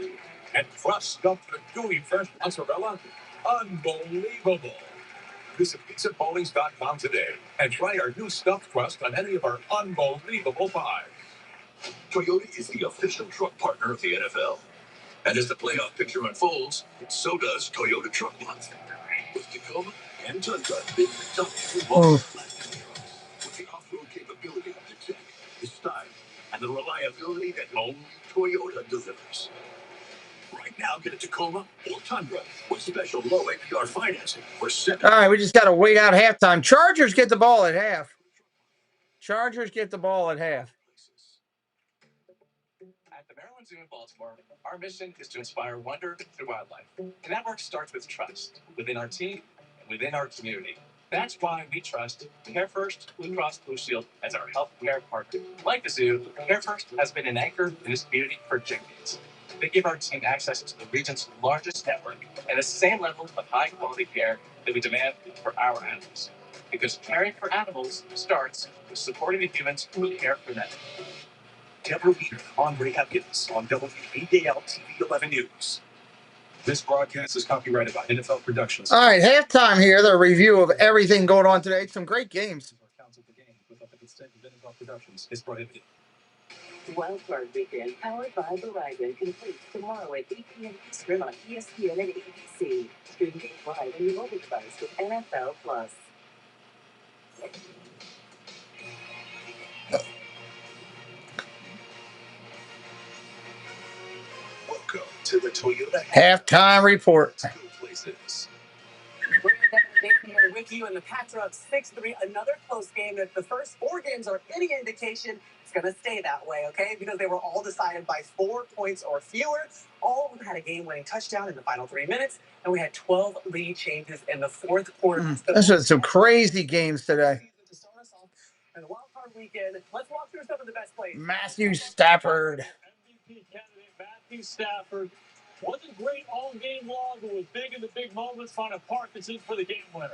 And crust stuffed with gooey fresh mozzarella? Unbelievable. Visit pizzabaldies.com today and try our new stuffed crust on any of our unbelievable pies. Toyota is the official truck partner of the NFL. And as the playoff picture unfolds, so does Toyota Truck Month. With Tacoma and Tundra being the top two with the off-road capability of the tech, the style, and the reliability that only Toyota delivers. Right now, get a Tacoma or Tundra with special low APR financing for 7. All right, we just got to wait out halftime. Chargers get the ball at half. Chargers get the ball at half. At the Maryland Zoo in Baltimore, our mission is to inspire wonder through wildlife. And that work starts with trust within our team and within our community. That's why we trust Care First Blue Cross Blue Shield as our healthcare partner. Like the zoo, Care First has been an anchor in this community for decades. They give our team access to the region's largest network and the same level of high-quality care that we demand for our animals. Because caring for animals starts with supporting the humans who care for them. Deborah Weiner, Andre Hopkins on WBDL TV 11 News. This broadcast is copyrighted by NFL Productions. All right, halftime here. The review of everything going on today. Some great games. Without the consent of NFL Productions is prohibited. WildCard Weekend, powered by Verizon, completes tomorrow at 8 p.m. Eastern on ESPN and ABC. Stream games live on your mobile device with NFL Plus. Welcome to the Toyota Halftime report. Places. We're here with you in the Patriots 6-3. Another close game. If the first 4 games are any indication, it's going to stay that way, okay? Because they were all decided by 4 points or fewer. All of them had a game-winning touchdown in the final 3 minutes, and we had 12 lead changes in the fourth quarter. This was some crazy games today. To start us off in the Wild Card Weekend, let's walk through some of the best plays. Matthew Stafford. MVP candidate Matthew Stafford wasn't great all game long, but was big in the big moments, finding Parkinson for the game winner.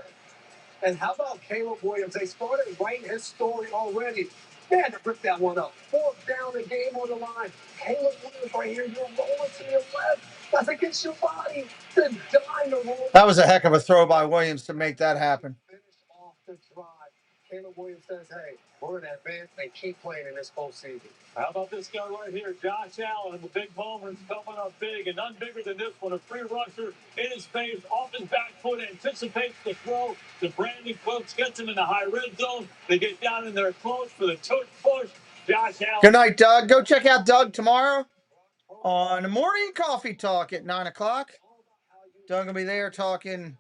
And how about Caleb Williams? They started writing his story already. They had to rip that one up. 4th down, the game on the line. Caleb Williams right here. You're rolling to your left. That's against your body. The dime to roll. That was a heck of a throw by Williams to make that happen. Finish off the drive. Caleb Williams says, hey, we're in advance and keep playing in this postseason. How about this guy right here, Josh Allen, in the big moments, coming up big, and none bigger than this one. A free rusher in his face, off his back foot, anticipates the throw. The Brandon Cooks gets him in the high red zone. They get down in there close for the tush push. Josh Allen. Good night, Doug. Go check out Doug tomorrow on Morning Coffee Talk at 9 o'clock. Doug will be there talking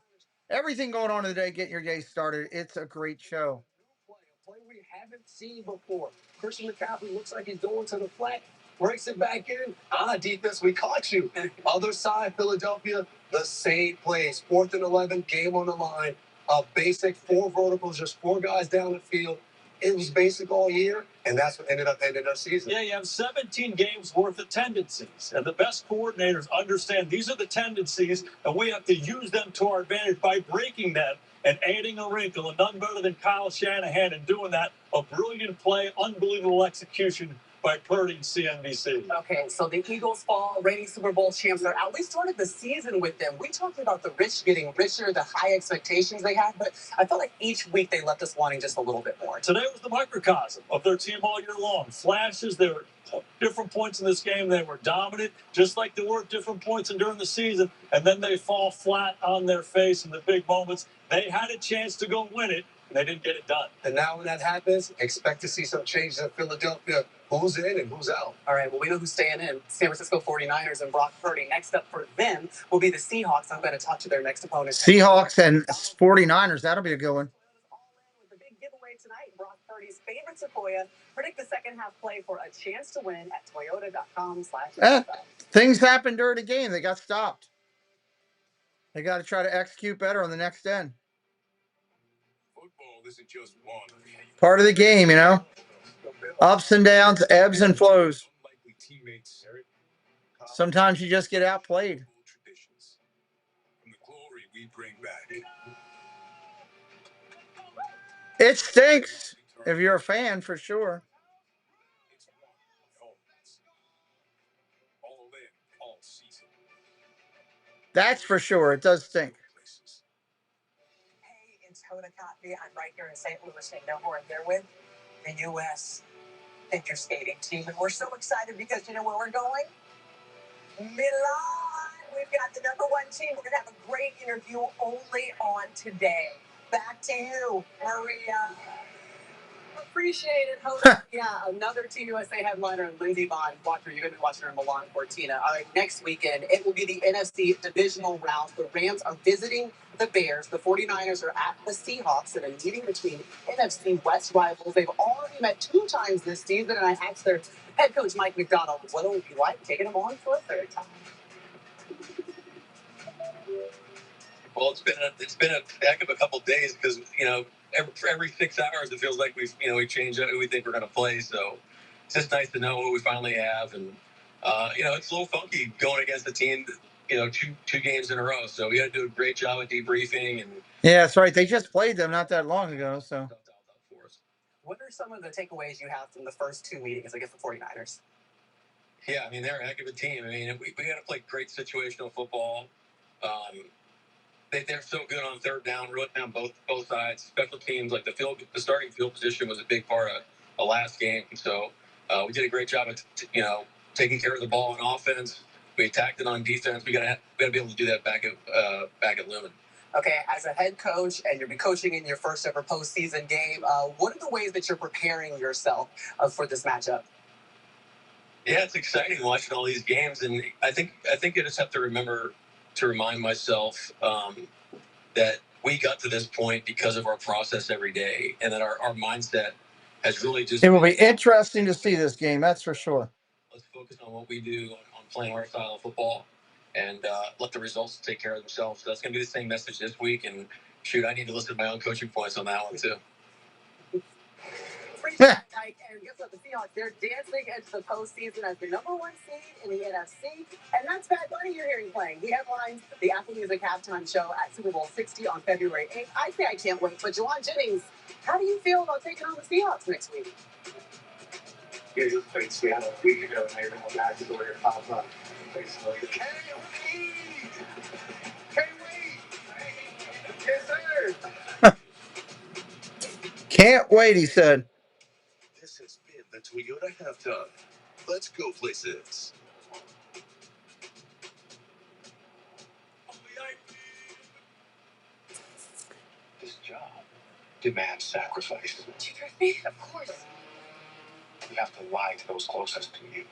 everything going on in the day, getting your day started. It's a great show. A play we haven't seen before. Christian McCaffrey looks like he's going to the flat. Breaks it back in. Defense, we caught you. Other side, Philadelphia, the same plays. 4th and 11, game on the line. A basic 4 verticals, just 4 guys down the field. It was basic all year, and that's what ended up ending our season. Yeah, you have 17 games worth of tendencies, and the best coordinators understand these are the tendencies, and we have to use them to our advantage by breaking them and adding a wrinkle. And none better than Kyle Shanahan in doing that. A brilliant play, unbelievable execution by Purdy and CNBC. Okay, so the Eagles fall, reigning Super Bowl champs. They're out. We started the season with them. We talked about the rich getting richer, the high expectations they had, but I felt like each week they left us wanting just a little bit more. Today was the microcosm of their team all year long. Flashes, there were different points in this game. They were dominant, just like they were at different points during the season, and then they fall flat on their face in the big moments. They had a chance to go win it, and they didn't get it done. And now when that happens, expect to see some changes in Philadelphia. Who's in and who's out? All right, well, we know who's staying in. San Francisco 49ers and Brock Purdy. Next up for them will be the Seahawks. I'm going to talk to their next opponent. Seahawks and 49ers. That'll be a good one. With the big giveaway tonight, Brock Purdy's favorite Sequoia. Predict the second half play for a chance to win at toyota.com/NFL. Things happened during the game. They got stopped. They got to try to execute better on the next end. Football isn't just one. Part of the game, you know. Ups and downs, ebbs and flows. Sometimes you just get outplayed. From the glory we bring back. It stinks if you're a fan, for sure. All in, all season. That's for sure. It does stink. Hey, it's Hoda Kotb. I'm right here in St. Louis, and you know who I'm here with? The U.S. figure skating team. And we're so excited because you know where we're going? Milan! We've got the #1 team. We're going to have a great interview only on today. Back to you, Maria. Appreciate it, Hoda. Yeah, another Team USA headliner, Lindsey Vonn. You're going to be watching her in Milan Cortina. All right, next weekend, it will be the NFC divisional round. The Rams are visiting the Bears. The 49ers are at the Seahawks in a meeting between NFC West rivals. They've already met 2 times this season, and I asked their head coach, Mike McDonald, what it would be like taking them on for a third time. Well, it's been a heck of a couple of days because every 6 hours it feels like we change who we think we're going to play. So it's just nice to know what we finally have, and it's a little funky going against the team. Two games in a row. So we got to do a great job at debriefing. And yeah, that's right. They just played them not that long ago. So what are some of the takeaways you have from the first 2 meetings against the 49ers? Yeah, I mean, they're a heck of a team. I mean, we got to play great situational football. They're so good on third down, really on both sides. Special teams, like the starting field position was a big part of the last game. So we did a great job of taking care of the ball on offense. We attacked it on defense. We got to be able to do that back at Lumen. Okay, as a head coach, and you'll be coaching in your first ever postseason game, what are the ways that you're preparing yourself for this matchup? Yeah, it's exciting watching all these games, and I think I just have to remember to remind myself that we got to this point because of our process every day, and that our mindset has really just. It will be interesting to see this game, that's for sure. Let's focus on what we do on playing our style of football, and let the results take care of themselves. So that's going to be the same message this week. And shoot, I need to listen to my own coaching points on that one too. Mike, and guess what? The Seahawks, they're dancing into the postseason as the #1 seed in the NFC, and that's Bad Bunny you're hearing playing. He headlines the Apple Music halftime show at Super Bowl 60 on February 8th. I say I can't wait, but Juwan Jennings, how do you feel about taking on the Seahawks next week? Yeah, you played Seattle a week ago, and you're going to go back to where your pop up. Basically. Can't wait! Yes, sir! Can't wait, he said. This has been the Toyota halftime. Let's go places. This job demands sacrifice. Do you trust me? Of course. You have to lie to those closest to you.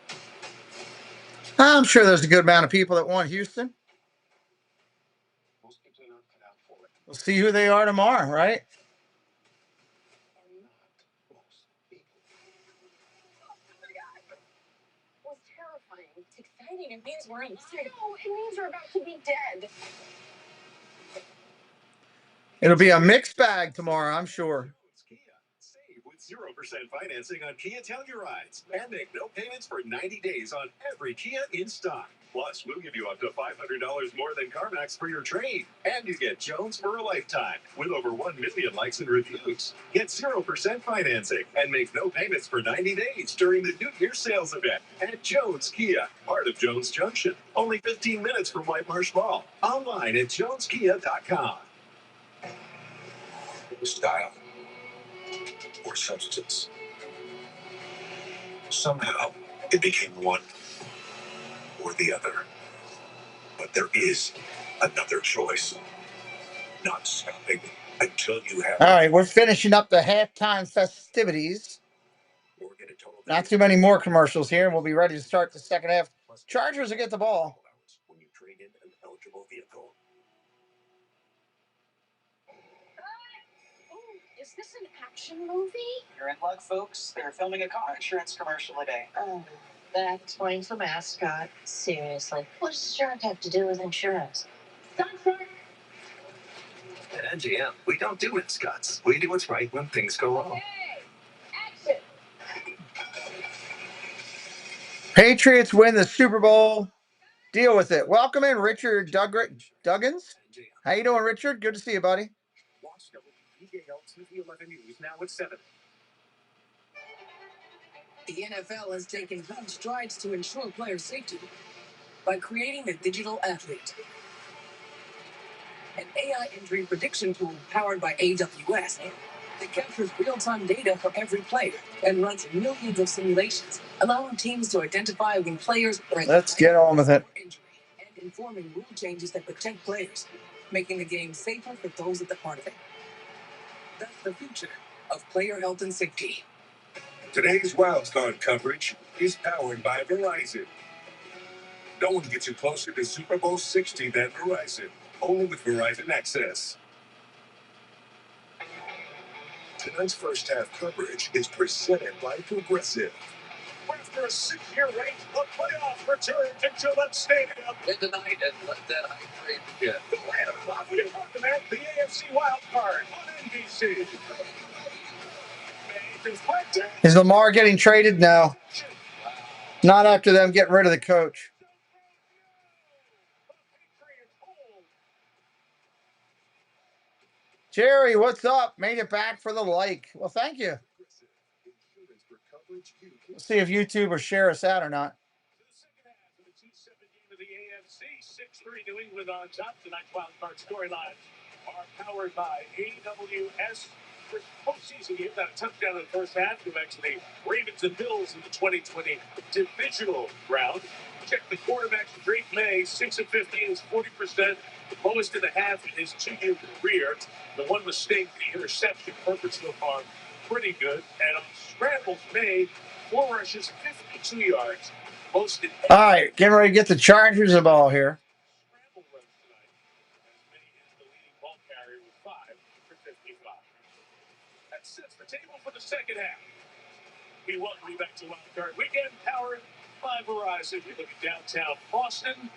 I'm sure there's a good amount of people that want Houston. Most people are not cut out for it. We'll see who they are tomorrow, right? It was terrifying. It's exciting. It means we're alive. No, it means we're about to be dead. It'll be a mixed bag tomorrow, I'm sure. 0% financing on Kia Tellurides and make no payments for 90 days on every Kia in stock. Plus, we'll give you up to $500 more than CarMax for your trade. And you get Jones for a lifetime with over 1 million likes and reviews. Get 0% financing and make no payments for 90 days during the New Year sales event at Jones Kia, part of Jones Junction. Only 15 minutes from White Marsh Mall. Online at joneskia.com. Style or substance. Somehow, it became one or the other. But there is another choice. Not stopping until you have. All right, we're finishing up the halftime festivities. Not too many more commercials here, and we'll be ready to start the second half. Chargers will get the ball. When you trade in an eligible vehicle. Is this an action movie? You're in luck, folks. They're filming a car insurance commercial today. Oh, that explains the mascot. Seriously, what does shark have to do with insurance? Stop shark! At NGM, we don't do mascots. We do what's right when things go wrong. Okay, action! Patriots win the Super Bowl. Deal with it. Welcome in, Richard Duggins. How you doing, Richard? Good to see you, buddy. Watch WPAL TV 11 News now at 7. The NFL has taken huge strides to ensure player safety by creating the digital athlete, an AI injury prediction tool powered by AWS that captures real-time data for every player and runs millions of simulations, allowing teams to identify when players are at Let's get on with it. injury and informing rule changes that protect players, making the game safer for those at the heart of it. That's the future of player health and safety. Today's WildCard coverage is powered by Verizon. No one gets you closer to Super Bowl 60 than Verizon. Only with Verizon Access. Tonight's first half coverage is presented by Progressive. After a 6-year wait, the playoffs return to Gillette Stadium. Win tonight and let that hype train begin. The land of Bobby Department, the AFC WildCard on NBC. Is Lamar getting traded? No. Not after them getting rid of the coach. Jerry, what's up? Made it back for the like. Well, thank you. Let's see if YouTube will share us out or not. The AFC 6-3 New England on top. Tonight's WildCard storylines are powered by AWS. For postseason game, that touchdown in the first half connects the Ravens and Bills in the 2020 divisional round. Check the quarterback Drake May, 6 of 15 is 40%, the lowest in the half in his 2-year career. The one mistake, the interception, perfect so far, pretty good. And on scrambles made, 4 rushes, 52 yards. All right, getting ready to get the Chargers the ball here. Scramble runs tonight, as many as the leading ball carrier with 5 for 55. That sets the table for the second half. We welcome you back to WildCard Weekend, powered by Verizon. You look at downtown Boston.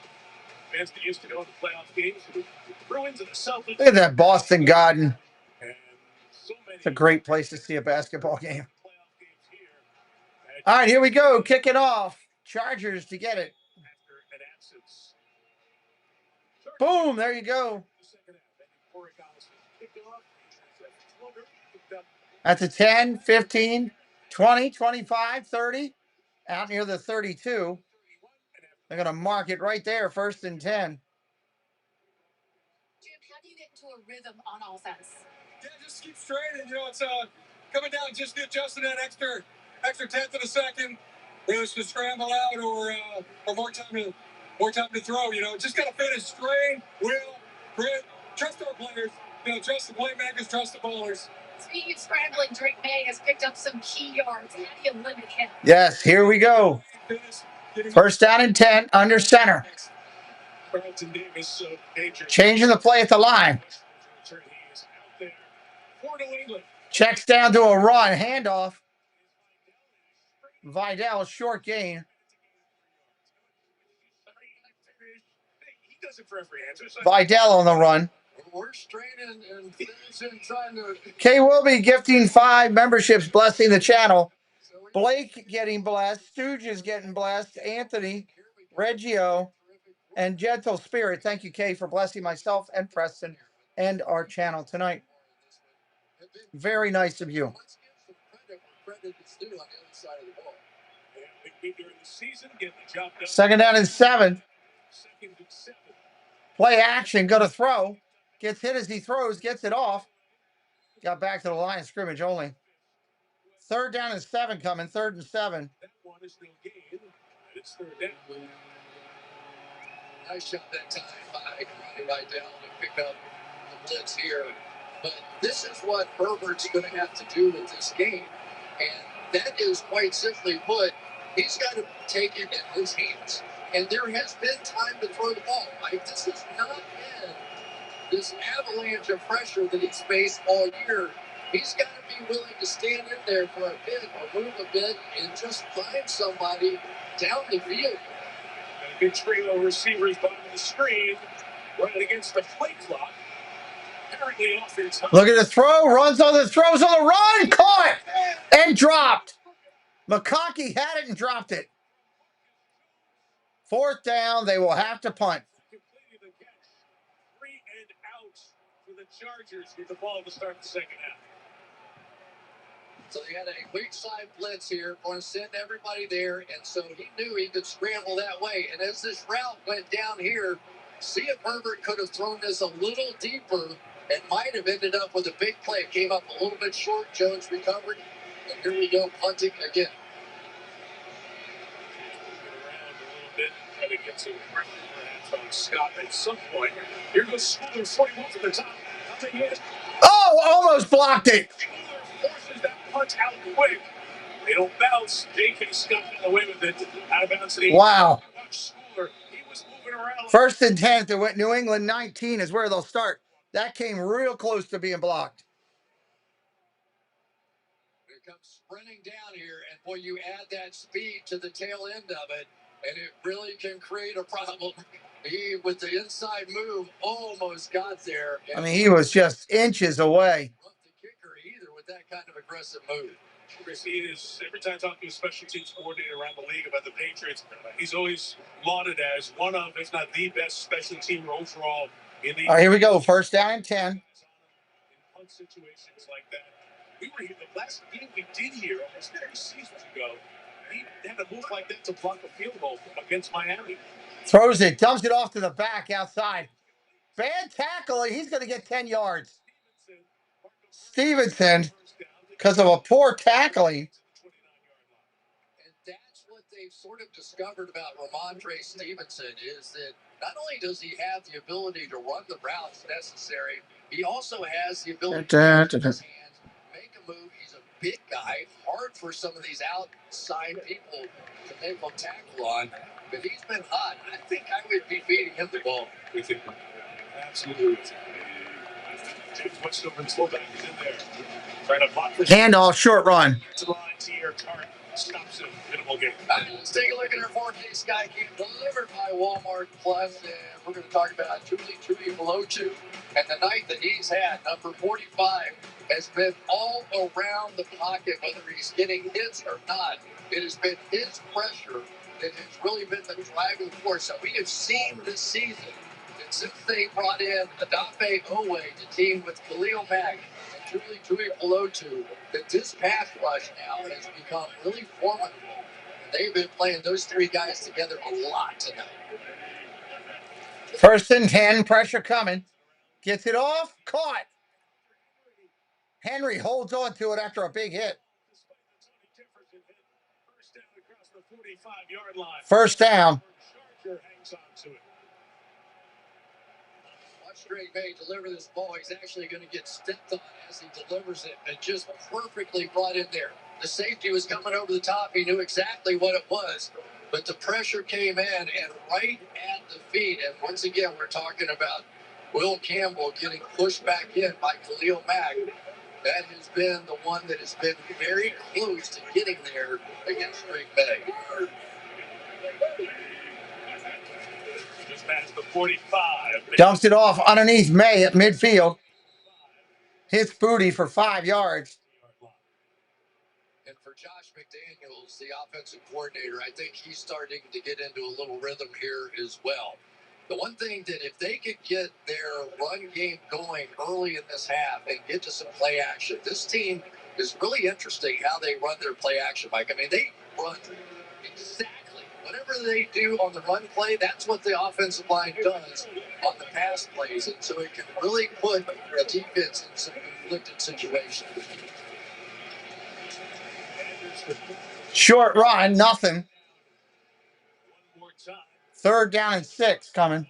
Fans that used to go to playoff games, the Bruins and the Celtics. Look at that Boston Garden. And so many. It's a great place to see a basketball game. All right, here we go. Kick it off. Chargers to get it. After an absence. Boom, there you go. That's a 10, 15, 20, 25, 30. Out near the 32. They're going to mark it right there, 1st and 10. Jim, how do you get into a rhythm on offense? Yeah, just keep straight, and it's coming down, just adjusting that extra tenth of a second. It's to scramble out or more time to throw. Just gotta finish straight, will, grit, trust our players. Trust the playmakers, trust the bowlers. Speaking of scrambling, Drake May has picked up some key yards. How do you limit him? Yes, here we go. 1st down and 10, under center. Changing the play at the line. Checks down to a run, handoff. Vidal, short gain. Vidal on the run. We're straining and finishing, trying to. Kay will be gifting 5 memberships, blessing the channel. Blake getting blessed. Stooges getting blessed. Anthony, Reggio, and Gentle Spirit. Thank you, Kay, for blessing myself and Preston and our channel tonight. Very nice of you. Let's give some credit where credit is due on the other side of the ball. Big week during the season, getting the job done. 2nd down and 7. 2nd and 7. Play action. Go to throw. Gets hit as he throws. Gets it off. Got back to the line of scrimmage only. 3rd down and 7 coming. 3rd and 7. That one is no gain. It's 3rd down. Nice shot that time by Ronnie right down to pick up the blitz here. But this is what Herbert's going to have to do with this game. And that is quite simply put, he's got to take it in his hands. And there has been time to throw the ball. Like, this has not been this avalanche of pressure that he's faced all year. He's got to be willing to stand in there for a bit or move a bit and just find somebody down the field. A big trio of receivers bottom of the screen, running against the play clock. Apparently off in time. Look at the throw. Runs on the throws on the run. Caught and dropped. McConkey had it and dropped it. 4th down. They will have to punt. Completing the catch. 3 and out for the Chargers with the ball to start the 2nd half. So they had a weak side blitz here, going to send everybody there, and so he knew he could scramble that way. And as this route went down here, see if Herbert could have thrown this a little deeper and might have ended up with a big play. It came up a little bit short. Jones recovered, and here we go, punting again. Around a little bit, try to get some perhaps on Scott at some point. Here goes Schooler, 41 from the top. Coming in. Oh, almost blocked it. Schooler forces that punch out quick. They don't bounce. J.K. Scott got away with it. Out of bounds. Wow. Schooler, he was moving around. 1st and 10 to New England 19 is where they'll start. That came real close to being blocked. Here it comes sprinting down here, and boy, you add that speed to the tail end of it, and it really can create a problem. He, with the inside move, almost got there. I mean, he was just inches away. Not the kicker either with that kind of aggressive move. Chris, he is, every time talking to a special teams coordinator around the league about the Patriots, he's always lauded as one of, if not the best special team overall in the. All right, here we go. 1st down and 10. In punt situations like that. We were here, the last game we did here, almost 3 seasons ago, he had a move like that to block a field goal against Miami. Throws it, dumps it off to the back outside. Bad tackle. He's going to get 10 yards. Stevenson, because of a poor tackling. And that's what they've sort of discovered about Ramondre Stevenson is that not only does he have the ability to run the routes necessary, he also has the ability to use his hands, make a move. He's a big guy, hard for some of these outside people to make a tackle on. But he's been hot. I think I would be feeding him the ball. Absolutely. James Westhoven's fullback is in there. Trying to block the handoff, short run. to the line. Tier Cart stops him. Minimal game. Let's take a look at our 4K Sky Game delivered by Walmart Plus, and we're going to talk about Truly Below 2. And the night that he's had, number 45, has been all around the pocket, whether he's getting hits or not. It has been his pressure that has really been the driving force. So we have seen this season that since they brought in Adafe Owe to team with Khalil Mack and Truly Below 2, that this pass rush now has become really formidable. They've been playing those 3 guys together a lot tonight. 1st and 10, pressure coming. Gets it off, caught. Henry holds on to it after a big hit. 1st down. Watch Drake May deliver this ball. He's actually going to get stepped on as he delivers it, and just perfectly brought in there. The safety was coming over the top. He knew exactly what it was, but the pressure came in and right at the feet. And once again, we're talking about Will Campbell getting pushed back in by Khalil Mack. That has been the one that has been very close to getting there against Drake May. past the 45. Dumps it off underneath May at midfield. Hits Booty for 5 yards. And for Josh McDaniels, the offensive coordinator, I think he's starting to get into a little rhythm here as well. The one thing that if they could get their run game going early in this half and get to some play action, this team is really interesting how they run their play action, Mike. I mean, they run exactly whatever they do on the run play, that's what the offensive line does on the pass plays. And so it can really put the defense in some conflicted situations. Short run, nothing. 3rd down and 6 coming.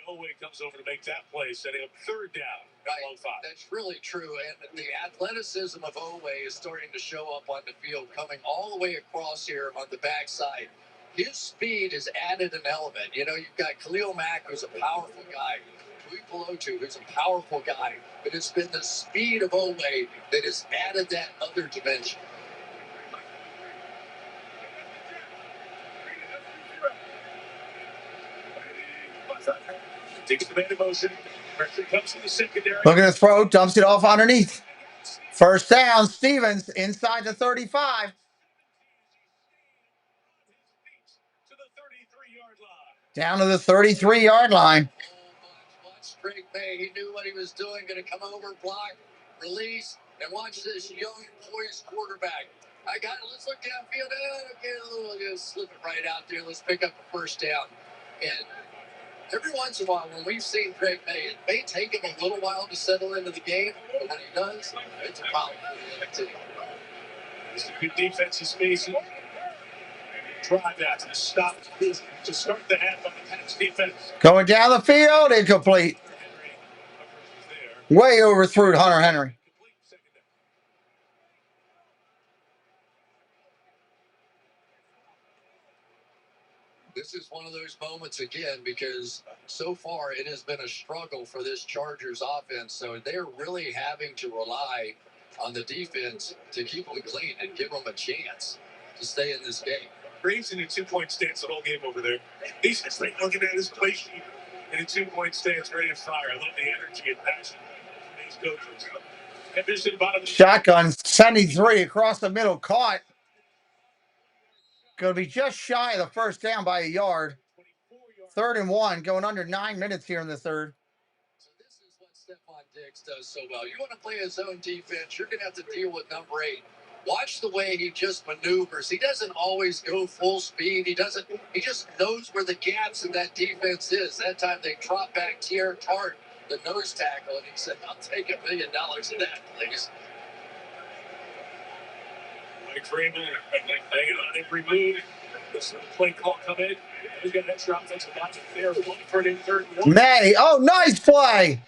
Owe comes over to make that play, setting up 3rd down. Right. That's really true. And the athleticism of Owe is starting to show up on the field, coming all the way across here on the backside. His speed has added an element. You know, you've got Khalil Mack, who's a powerful guy. Tuipulotu, who's a powerful guy. But it's been the speed of Owe that has added that other dimension. Takes the man in motion. Pressure comes to the secondary. Looking to throw, dumps it off underneath. 1st down, Stevens inside the 35. Down to the 33-yard line. Watch Drake May. He knew what he was doing. Going to come over, block, release, and watch this young, poised quarterback. I got it. Let's look downfield. Okay, let's slip it right out there. Let's pick up a 1st down. And every once in a while, when we've seen Drake May, it may take him a little while to settle into the game, but when he does, it's a problem for the other team. It's a good defensive spacing. Try that to stop, to start the half on the Pats defense. Going down the field, incomplete. Way overthrew Hunter Henry. This is one of those moments again because so far it has been a struggle for this Chargers offense. So they're really having to rely on the defense to keep them clean and give them a chance to stay in this game. Braves in a 2-point stance the whole game over there. He's just like looking at his play sheet in a 2-point stance, ready to fire. I love the energy and passion from these coaches. And this is the bottom. Shotgun 73 across the middle, caught. Going to be just shy of the 1st down by a yard. 3rd and 1, going under 9 minutes here in the 3rd. So this is what Stephon Diggs does so well. You want to play his own defense, you're going to have to deal with number 8. Watch the way he just maneuvers. He doesn't always go full speed. He just knows where the gaps in that defense is. That time they dropped back Tier Tart, the nose tackle, and he said, I'll take $1 million of that, please. Mike Freeman, hanging on every move. This play call come in. He's got an extra offensive line there. One for it in 3rd and 1. May, oh, nice play.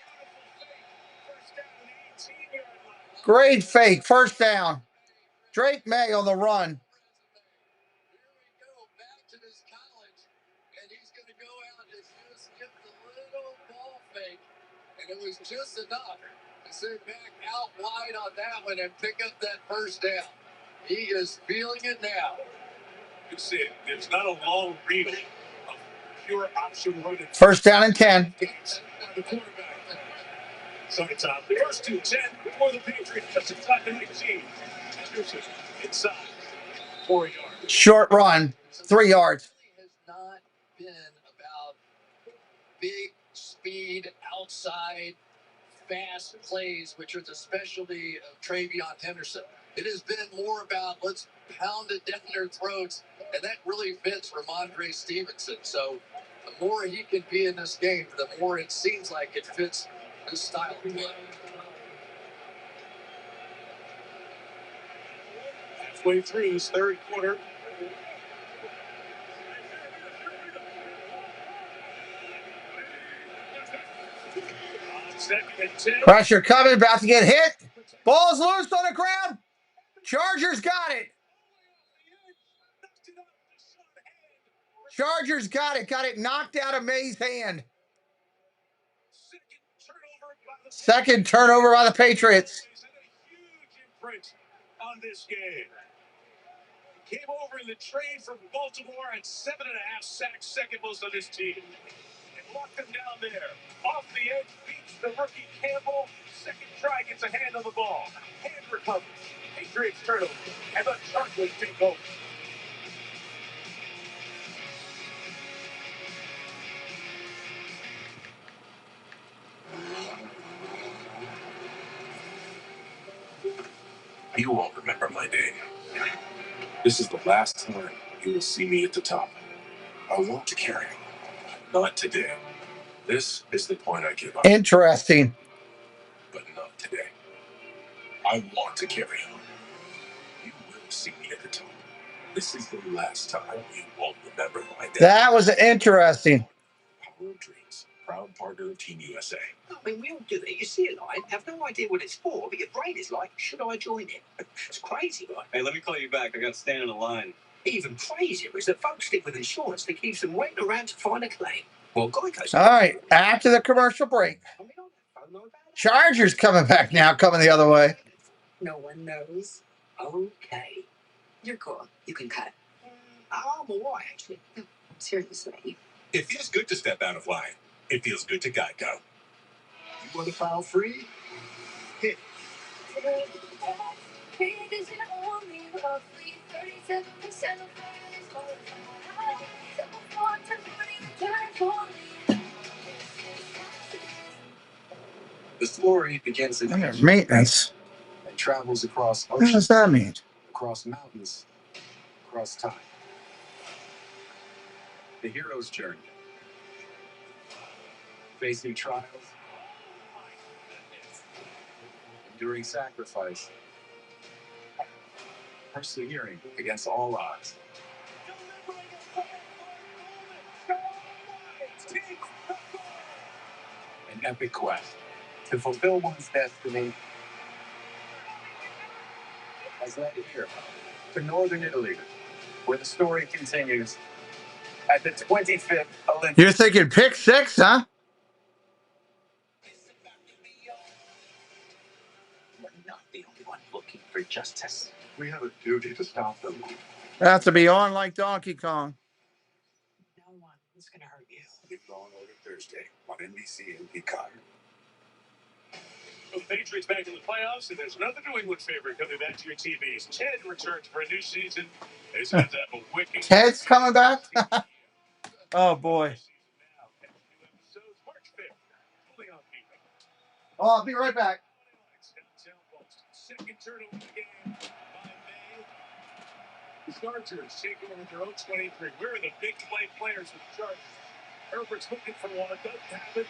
Great fake, 1st down. Drake May on the run. Here we go, back to this college, and he's going to go out and just get the little ball fake, and it was just enough to sit back out wide on that one and pick up that 1st down. He is feeling it now. You see it. It's not a long reel of pure option running. 1st down and 10. The quarterback. Sorry, Tom. The first 2, 10 for the Patriots. Just inside the 19. Anderson inside. 4 yards. Short run, 3 yards. It has not been about big speed, outside, fast plays, which are the specialty of Travion Henderson. It has been more about let's pound it down their throats, and that really fits Ramondre Stevenson. So the more he can be in this game, the more it seems like it fits this style of play. Halfway through this 3rd quarter. Pressure coming, about to get hit. Ball's loose on the ground. Chargers got it. Chargers got it. Got it knocked out of May's hand. 2nd turnover by the Patriots. On this game. Came over in the trade from Baltimore at 7.5 sacks, second most on his team. And locked him down there. Off the edge, beats the rookie Campbell. Second try, gets a hand on the ball. Hand recovers. Patriots turnover. And the Chargers take over. You won't remember my name. This is the last time you will see me at the top. I want to carry on. Not today. This is the point I give up. Interesting. But not today. I want to carry on. You will see me at the top. This is the last time you won't remember my name. That was interesting. Power of Dreams, proud partner of Team USA. I mean, we all do it. You see a line, have no idea what it's for, but your brain is like, should I join it? It's crazy, right? Hey, let me call you back. I got to stand in a line. Even crazier is that folks stick with insurance that keeps them waiting around to find a claim. Well, Geico's... All right, after the commercial break, Chargers coming back now, coming the other way. No one knows. Okay. You're cool. You can cut. I'm all right, actually. Seriously. It feels good to step out of line. It feels good to Geico. You want to file free? Hit. The story begins in Under maintenance. and travels across What does oceans, that mean? across mountains, across time. The hero's journey. Facing trials, enduring sacrifice, persevering against all odds. An epic quest to fulfill one's destiny has led here to northern Italy, where the story continues at the 25th Olympics. You're thinking pick six, huh? We're not the only one looking for justice. We have a duty to stop them. Have to be on like Donkey Kong. No one is going to hurt you. It's on over Thursday on NBC and Peacock. Well, the Patriots back in the playoffs, and there's another New England favorite coming back to your TVs. Ted returns for a new season. He's going to have a wicked... Ted's coming back? Oh, boy. Oh, I'll be right back. Second turnover of the game by May. The Chargers taking over their own 23. We're the big play players with the Chargers. Herbert's looking for one, doesn't have it.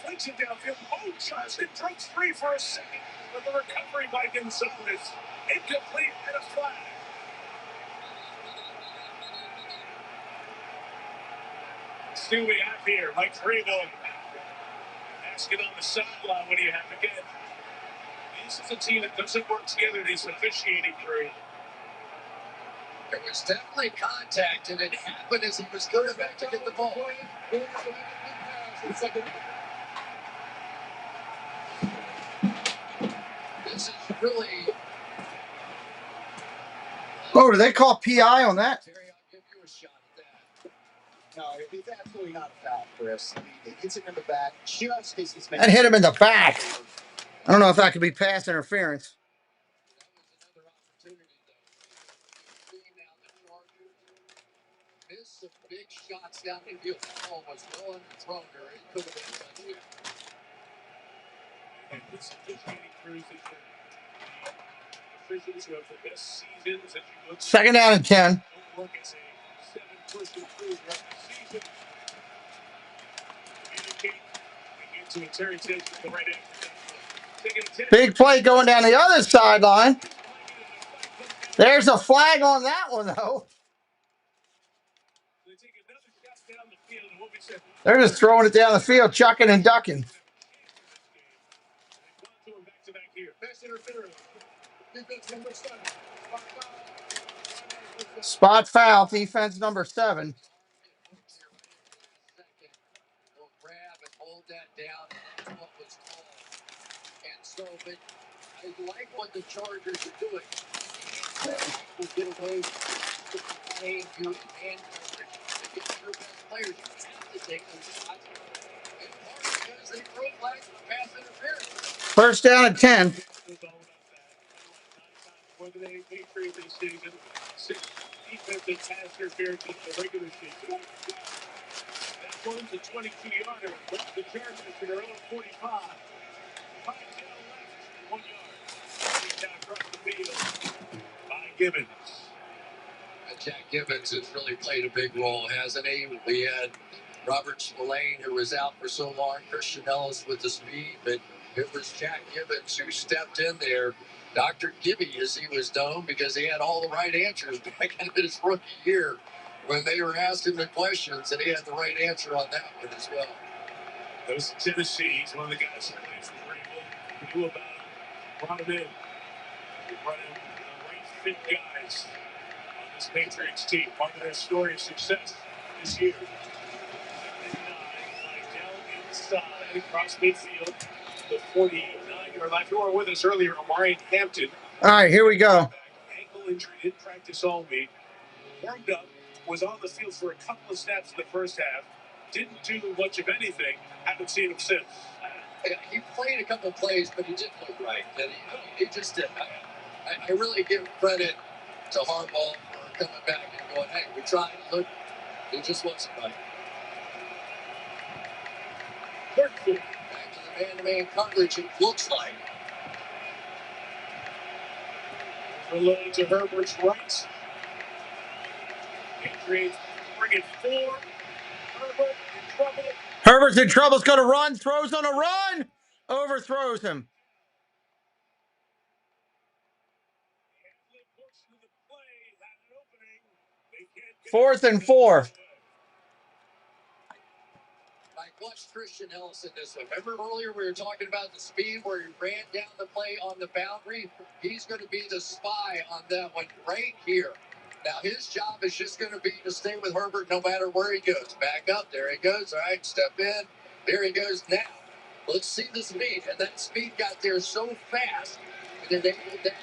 Flinks it downfield. Oh, Johnston drops free for a second. But the recovery by Gonzalez. Incomplete and a flag. See what we have here. Mike Pregame asking on the sideline, what do you have again? This is a team that doesn't work together, this officiating crew. There was definitely contact, and it happened as he was going back to get the ball. This is really... Oh, do they call PI on that? Terry, I'll give you a shot at that. No, it's absolutely not a foul, Chris. I mean, it hits him in the back just as he's making... That hit him in the back. I don't know if that could be pass interference. That was another opportunity, though. Seeing now the Chargers miss some big shots down the field. The ball was well underthrown, or it could have been a touchdown. And this officiating crew is the officials who have the best seasons. If you look, Second down and 10. don't look as a 7-person crew throughout the season. Indicate we get to a Terry Tibbs with the right after. Big play going down the other sideline. There's a flag on that one, though. They're just throwing it down the field, chucking and ducking. Spot foul, defense number 7. Will grab and hold that down. That's what was called. And so, but I like what the Chargers are doing. Get away, play, you and coverage. Against your best players, you have to take those shots. In part because they throw flags for pass interference. First down at 10. Whether they Patriots this season, 6 defensive pass interference in the regular season. That one's a 22-yarder. Left the Chargers to their own 45. 5 down left, 1 yard. Down across the field by Gibbons. Jack Gibbons has really played a big role, hasn't he? We had Robert Spillane, who was out for so long, Christian Ellis with the speed, but it was Jack Gibbons who stepped in there. Dr. Gibby, as he was known, because he had all the right answers back in his rookie year when they were asking the questions, and he had the right answer on that one as well. That was Tennessee. He's one of the guys that plays for Greenville. Knew about him, brought him in. They brought in the right fit guys on this Patriots team. Part of their story of success this year. 9 inside across midfield. The 49-yard line. If you were with us earlier, Omari Hampton. All right, here we go. Ankle injury, didn't practice all week. Warmed up, was on the field for a couple of snaps in the first half. Didn't do much of anything. Haven't seen him since. He played a couple plays, but he didn't look right. And he just didn't. I really give credit to Harbaugh for coming back and going, hey, we tried. Look, it just wasn't right. Third quarter. Back to the man-to-man coverage, it looks like. Reload to Herbert's right. Patriots bring it 4. Herbert in trouble. Herbert's in trouble. He's going to run. Throws on a run. Overthrows him. Fourth and 4. I watched Christian Ellis in this one. Remember earlier we were talking about the speed where he ran down the play on the boundary? He's going to be the spy on that one right here. Now his job is just going to be to stay with Herbert no matter where he goes. Back up. There he goes. All right, step in. There he goes now. Let's see the speed. And that speed got there so fast that they made that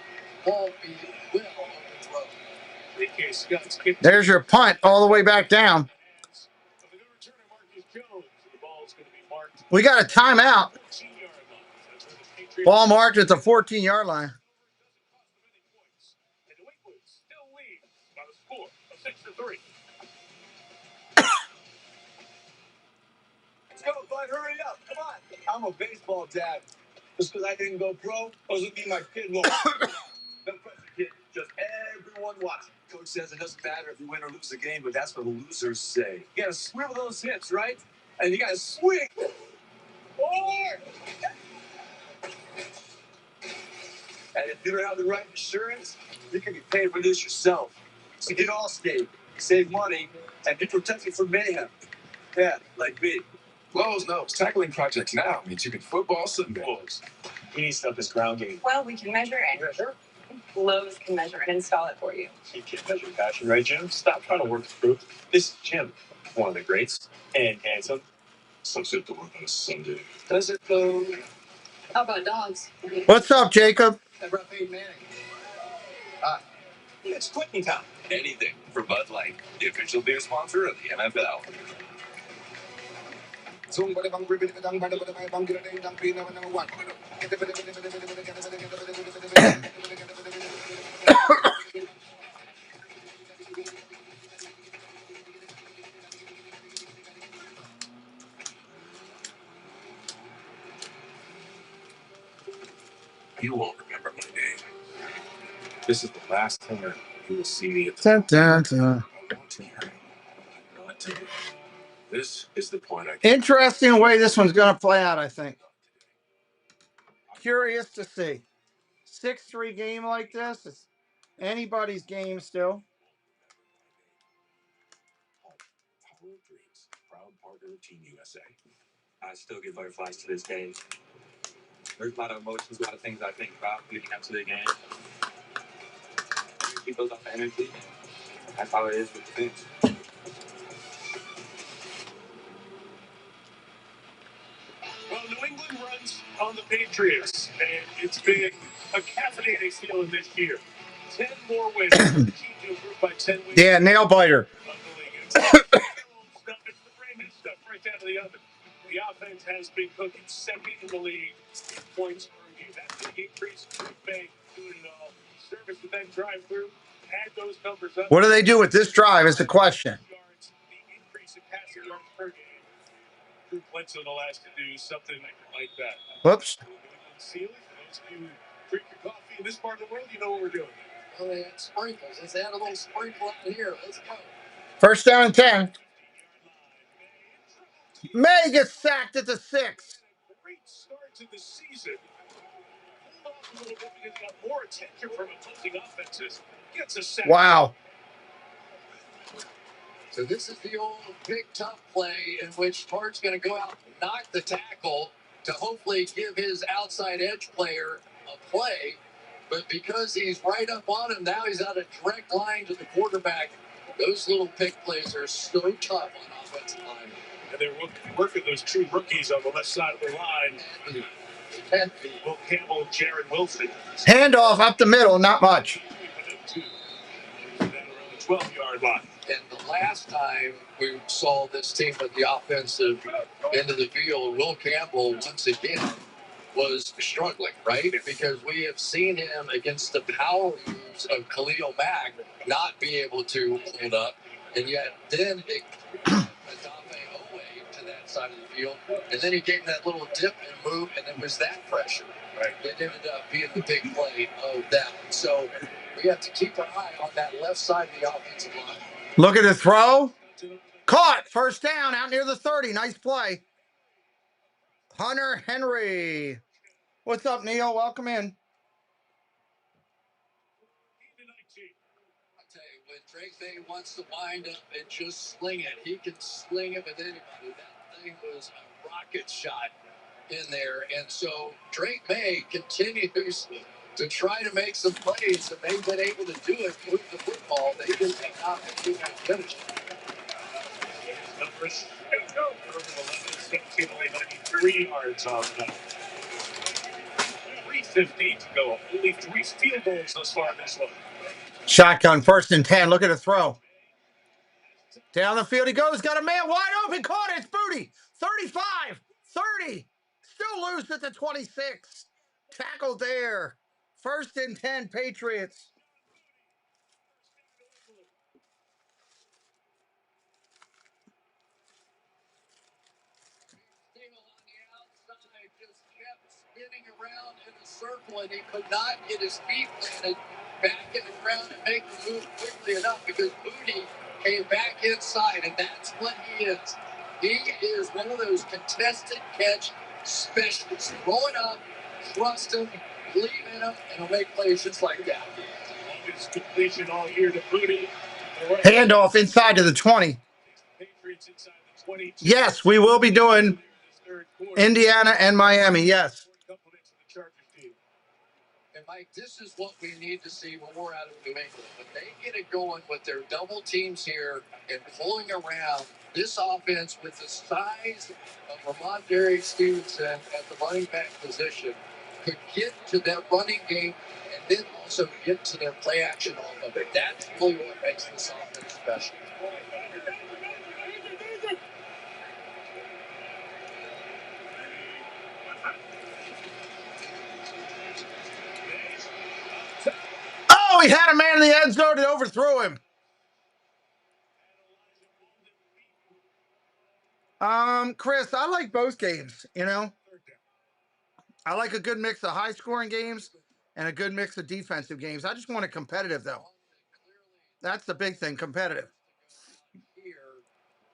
ball be well overthrown. There's your punt all the way back down. We got a timeout. Ball marked at the 14-yard line. Let's go, bud. Hurry up. Come on. I'm a baseball dad. Just because I didn't go pro doesn't mean my kid won't. No pressure, kid. Just everyone watching. Coach says it doesn't matter if you win or lose the game, but that's what the losers say. You got to swivel those hips, right? And you got to swing. Forward! And if you don't have the right insurance, you can be paid for this yourself. So get Allstate, save money, and be protected from mayhem. Yeah, like me. Lowe's knows tackling projects now means you can football Sundays. He needs to up his ground game. Well, we can measure it. Sure. Lowe's can measure and install it for you. You can't measure passion, right, Jim? Stop trying to work the proof. This is Jim, one of the greats, and handsome. Some shit to work on a Sunday. Does it though? How about dogs? What's up, Jacob? How about Peyton Manning? It's quitting time. Anything for Bud Light, the official beer sponsor of the NFL. You won't remember my name. This is the last time you will see me at the Dun, dun, dun. This is the point I Interesting way this one's going to play out, I think. Curious to see. 6-3 game like this. It's anybody's game still. Proud partner of Team USA. I still get butterflies to this day. There's a lot of emotions, a lot of things I think about leading up to the game. Keep those up the energy. That's how it is with the fans. Well, New England runs on the Patriots, and it's been a caffeinating feeling this year. 10 more wins. Keep to improve by 10 wins. Yeah, nail biter. Stuff the brain stuff right down to the oven. The offense has been cooking second in the league in points per game. That big increase, big, doing it all. Service with that drive through. Add those numbers up. What do they do with this drive is the question. Yards, the increase in passing yards per game. Drew Bledsoe will ask to do something like that. Whoops. Those of you drink your coffee in this part of the world, you know what we're doing. Well, they had sprinkles. Let's add a little sprinkle out here. Let's go. First down and 10. May gets sacked at the 6. Great start to the season. Hold off a little bit because he got more attention from opposing offenses. Gets a sack. Wow. So this is the old big tough play in which Hart's going to go out and knock the tackle to hopefully give his outside edge player a play. But because he's right up on him, now he's out a direct line to the quarterback. Those little pick plays are so tough on offensive line. And they're working those two rookies on the left side of the line. Will Campbell and Jared Wilson. Handoff up the middle, not much. Around the 12-yard line. And the last time we saw this team at the offensive end of the field, Will Campbell, once again, was struggling, right? Because we have seen him against the power moves of Khalil Mack not be able to hold up. And yet then it to that side of the field. And then he gave that little dip and move, and it was that pressure. Right. It ended up being the big play of that. So we have to keep an eye on that left side of the offensive line. Look at the throw. Caught. First down out near the 30. Nice play. Hunter Henry. What's up, Neil? Welcome in. I tell you, when Drake May wants to wind up and just sling it, he can sling it with anybody. That thing was a rocket shot in there. And so Drake May continues to try to make some plays, and they've been able to do it with the football. They just have not been able to finish. Numbers. 17, only 93 yards on that. 3:50 to go. Only 3 field goals thus far in this one. Shotgun, first and 10. Look at the throw. Down the field he goes. Got a man wide open. Caught it. It's Booty. 35. 30. Still loose at the 26. Tackled there. First and 10, Patriots. Spinning around in a circle, and he could not get his feet planted back in the ground and make the move quickly enough because Booty came back inside, and that's what he is. He is one of those contested catch specialists. Throw it up, trust him, believe in him, and he'll make plays just like that. Longest completion all year to Booty. Handoff inside to the 20. Patriots inside the 20. Yes, we will be doing Indiana and Miami, yes. And Mike, this is what we need to see when we're out of New England. When they get it going with their double teams here and pulling around, this offense with the size of Ramondre Stevenson at the running back position could get to that running game and then also get to their play action off of it. That's really what makes this offense special. Oh, he had a man in the end zone and overthrew him. Chris, I like both games, you know. I like a good mix of high-scoring games and a good mix of defensive games. I just want it competitive, though. That's the big thing, competitive. And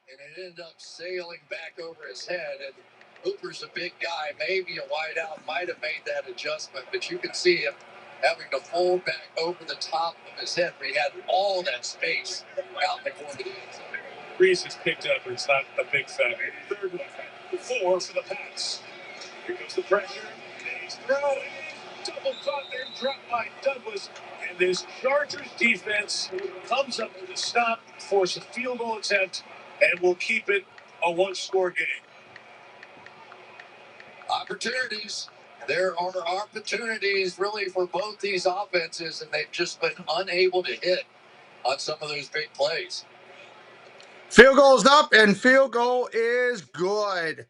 it ended up sailing back over his head. And Hooper's a big guy. Maybe a wideout might have made that adjustment, but you can see him having to fold back over the top of his head. He had all that space out in the corner. Reese is picked up, but it's not a big factor. 3rd and 4 for the Pats. Here comes the pressure. He's throwing. Double caught there, dropped by Douglas. And this Chargers defense comes up with a stop, force a field goal attempt, and will keep it a one-score game. Opportunities. There are opportunities really for both these offenses, and they've just been unable to hit on some of those big plays. Field goal's up, and field goal is good.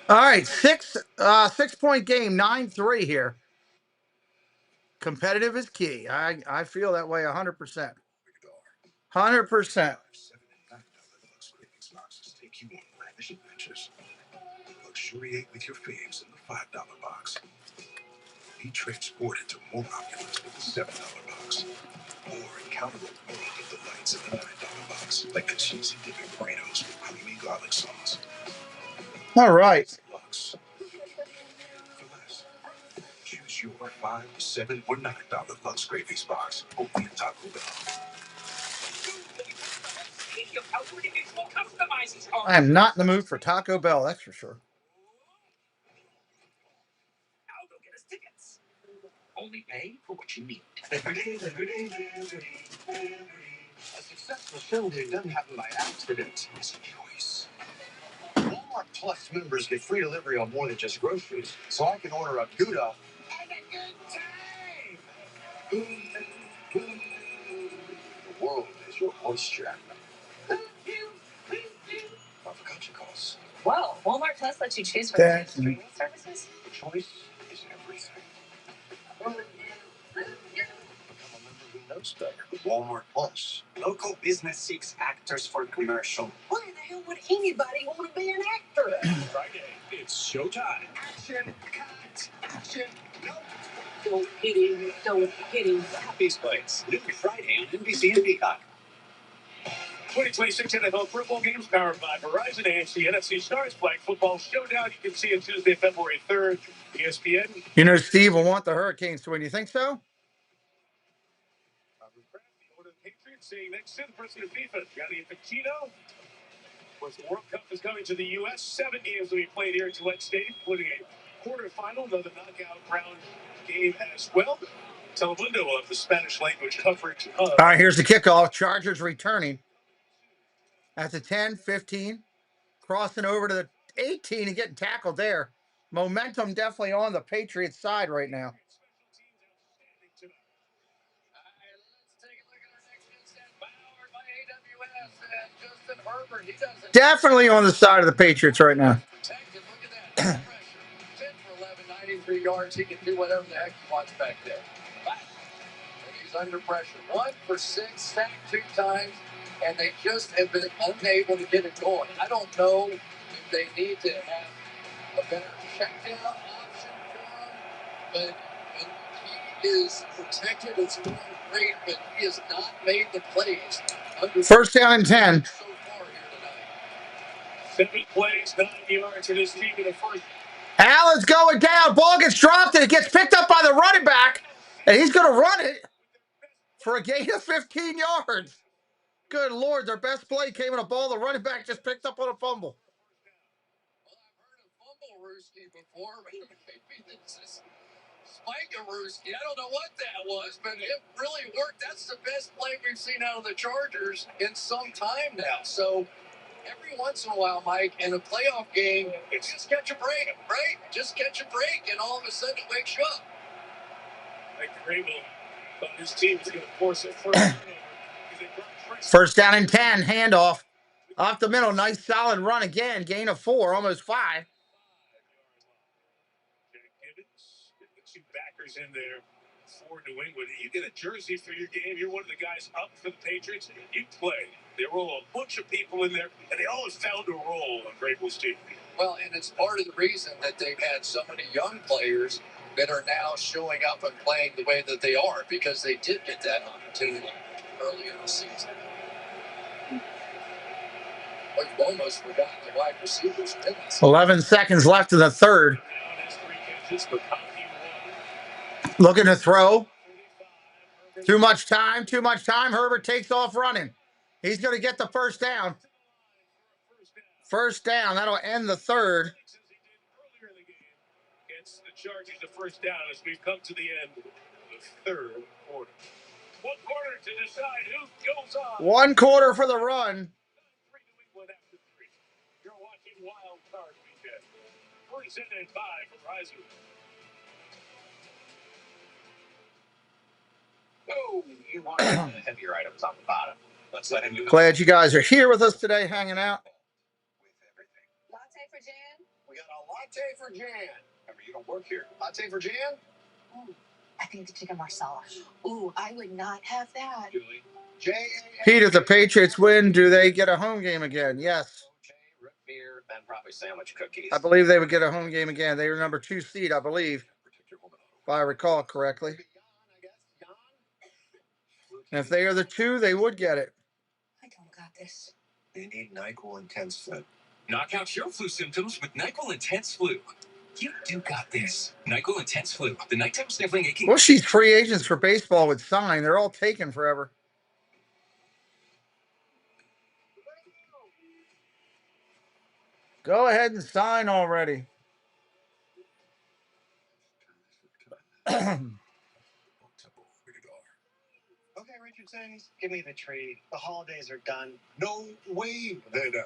All right, 6-point game, 9-3 here. Competitive is key. I feel that way 100%. 100%. Take you on lavish adventures. Luxuriate with your faves in the $5 box. Be transported to more opulence with the $7 box. Or encounter a world of delights in the $9 box, like the cheesy dipping burritos with creamy garlic sauce. All right. Lux. For less. Choose your $5, $7, or $9 Lux Gravies box. Only at Taco Bell. I am not in the mood for Taco Bell, that's for sure. I'll go get us tickets. Only pay for what you need. A successful show day doesn't happen by accident. It's a choice. Walmart Plus members get free delivery on more than just groceries, so I can order a Gouda and a good time. The world is your oyster. I forgot your calls. Whoa, Walmart Plus lets you choose from streaming services? Choice is everything. Become a member who knows better. Walmart Plus. Local business seeks actors for commercial. Why the hell would anybody want to be an actor? Friday, it's showtime. Action, cut, action, no. Don't hit him, don't hit him. These plays, new Friday on NBC and Peacock. 2026 NFL football games powered by Verizon AFC NFC Stars Flag Football Showdown. You can see it Tuesday, February 3rd, ESPN. You know, Steve will want the Hurricanes to win. You think so? The Patriots saying next to the president of FIFA, Gianni Infantino. Of course, the World Cup is coming to the U.S. 7 games will be played here at Gillette Stadium, including a quarterfinal, another knockout round game as well. Telemundo will have the Spanish language coverage of. All right, here's the kickoff. Chargers returning at the 10, 15, crossing over to the 18 and getting tackled there. Momentum definitely on the Patriots side right now. Definitely on the side of the Patriots right now. Look at that. 10 for 11, 93 yards. He can do whatever the heck he wants back there. But he's under pressure. 1 for 6, sacked 2 times, and they just have been unable to get it going. I don't know if they need to have a better check-down option for him, but he is protected. It's going great, but he has not made the plays. First down and 10. So far here tonight. 7 plays, 9 yards for this team in the first. Allen's going down. Ball gets dropped, and it gets picked up by the running back, and he's going to run it for a gain of 15 yards. Good Lord, their best play came in a ball the running back just picked up on a fumble. Well, I've heard of fumble-rooski before, but maybe this is spike-a-rooski. I don't know what that was, but it really worked. That's the best play we've seen out of the Chargers in some time now. So every once in a while, Mike, in a playoff game, it's just catch a break, right? Just catch a break, and all of a sudden it wakes you up. Like Pregame, but his team is going to force it first. First down and 10, handoff. Off the middle, nice solid run again. Gain of 4, almost 5. markers in there for New England. You get a jersey for your game. You're one of the guys up for the Patriots. You play. They roll a bunch of people in there, and they always found a role on Grateful Steve. Well, and it's part of the reason that they've had so many young players that are now showing up and playing the way that they are, because they did get that opportunity early in the season. We've almost forgotten the wide receivers. 11 seconds left in the third. Looking to throw. Too much time. Herbert takes off running. He's going to get the first down. First down. That'll end the third. Gets the Chargers a first down as we've come to the end of the third quarter. 1 quarter to decide who goes on. 1 quarter for the run. You're watching WildCard Weekend. Presented by Verizon. Oh, you want heavier items on the bottom. Let's let him do it. Glad you guys are here with us today, hanging out. Latte for Jan? We got a latte for Jan. Remember, you don't work here. Latte for Jan? Ooh, I think the chicken marsala. Ooh, I would not have that. Julie. Pete, if the Patriots win, do they get a home game again? Yes. Root beer, and probably sandwich cookies. I believe they would get a home game again. They were number 2 seed, I believe, if I recall correctly. And if they are the 2, they would get it. I don't got this. They need NyQuil Intense Flu. Knock out your flu symptoms with NyQuil Intense Flu. You do got this. NyQuil Intense Flu. The nighttime sniffling, aching. Well, she's free agents for baseball would sign. They're all taken forever. Go ahead and sign already. Okay, Richardson, give me the trade. The holidays are done. No way they're done.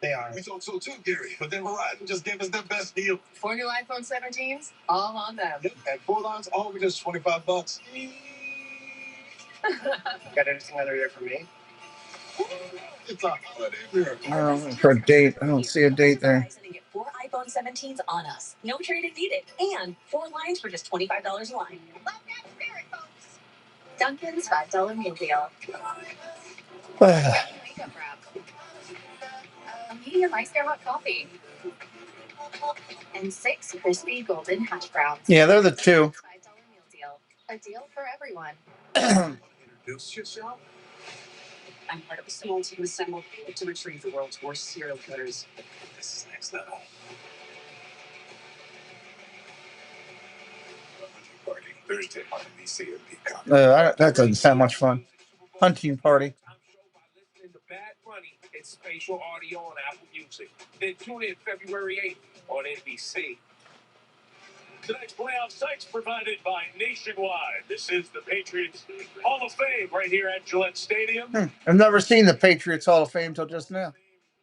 They are. We thought so too, Gary. But then Verizon just gave us their best deal. 4 new iPhone 17s, all on them. Yep. And 4 lines, all just $25. Got anything under there for me? It's a holiday mirror. For a date. I don't see a date there. And get 4 iPhone 17s on us. No trade-in needed. And 4 lines for just $25 a line. Love that spirit, folks. Dunkin's $5 meal deal. Makeup wrap. A medium iced hot coffee. And 6 crispy golden hash browns. Yeah, they're the 2. $5 meal deal. A deal for everyone. Introduce yourself. I'm part of a small team assembled to retrieve the world's worst serial killers. This is next level. Party Thursday on NBC and Peacock. That doesn't sound much fun. Hunting party. The Bad Bunny and spatial audio on Apple Music. Then tune in February 8th on NBC. Tonight's playoff sites provided by Nationwide. This is the Patriots Hall of Fame right here at Gillette Stadium. I've never seen the Patriots Hall of Fame till just now.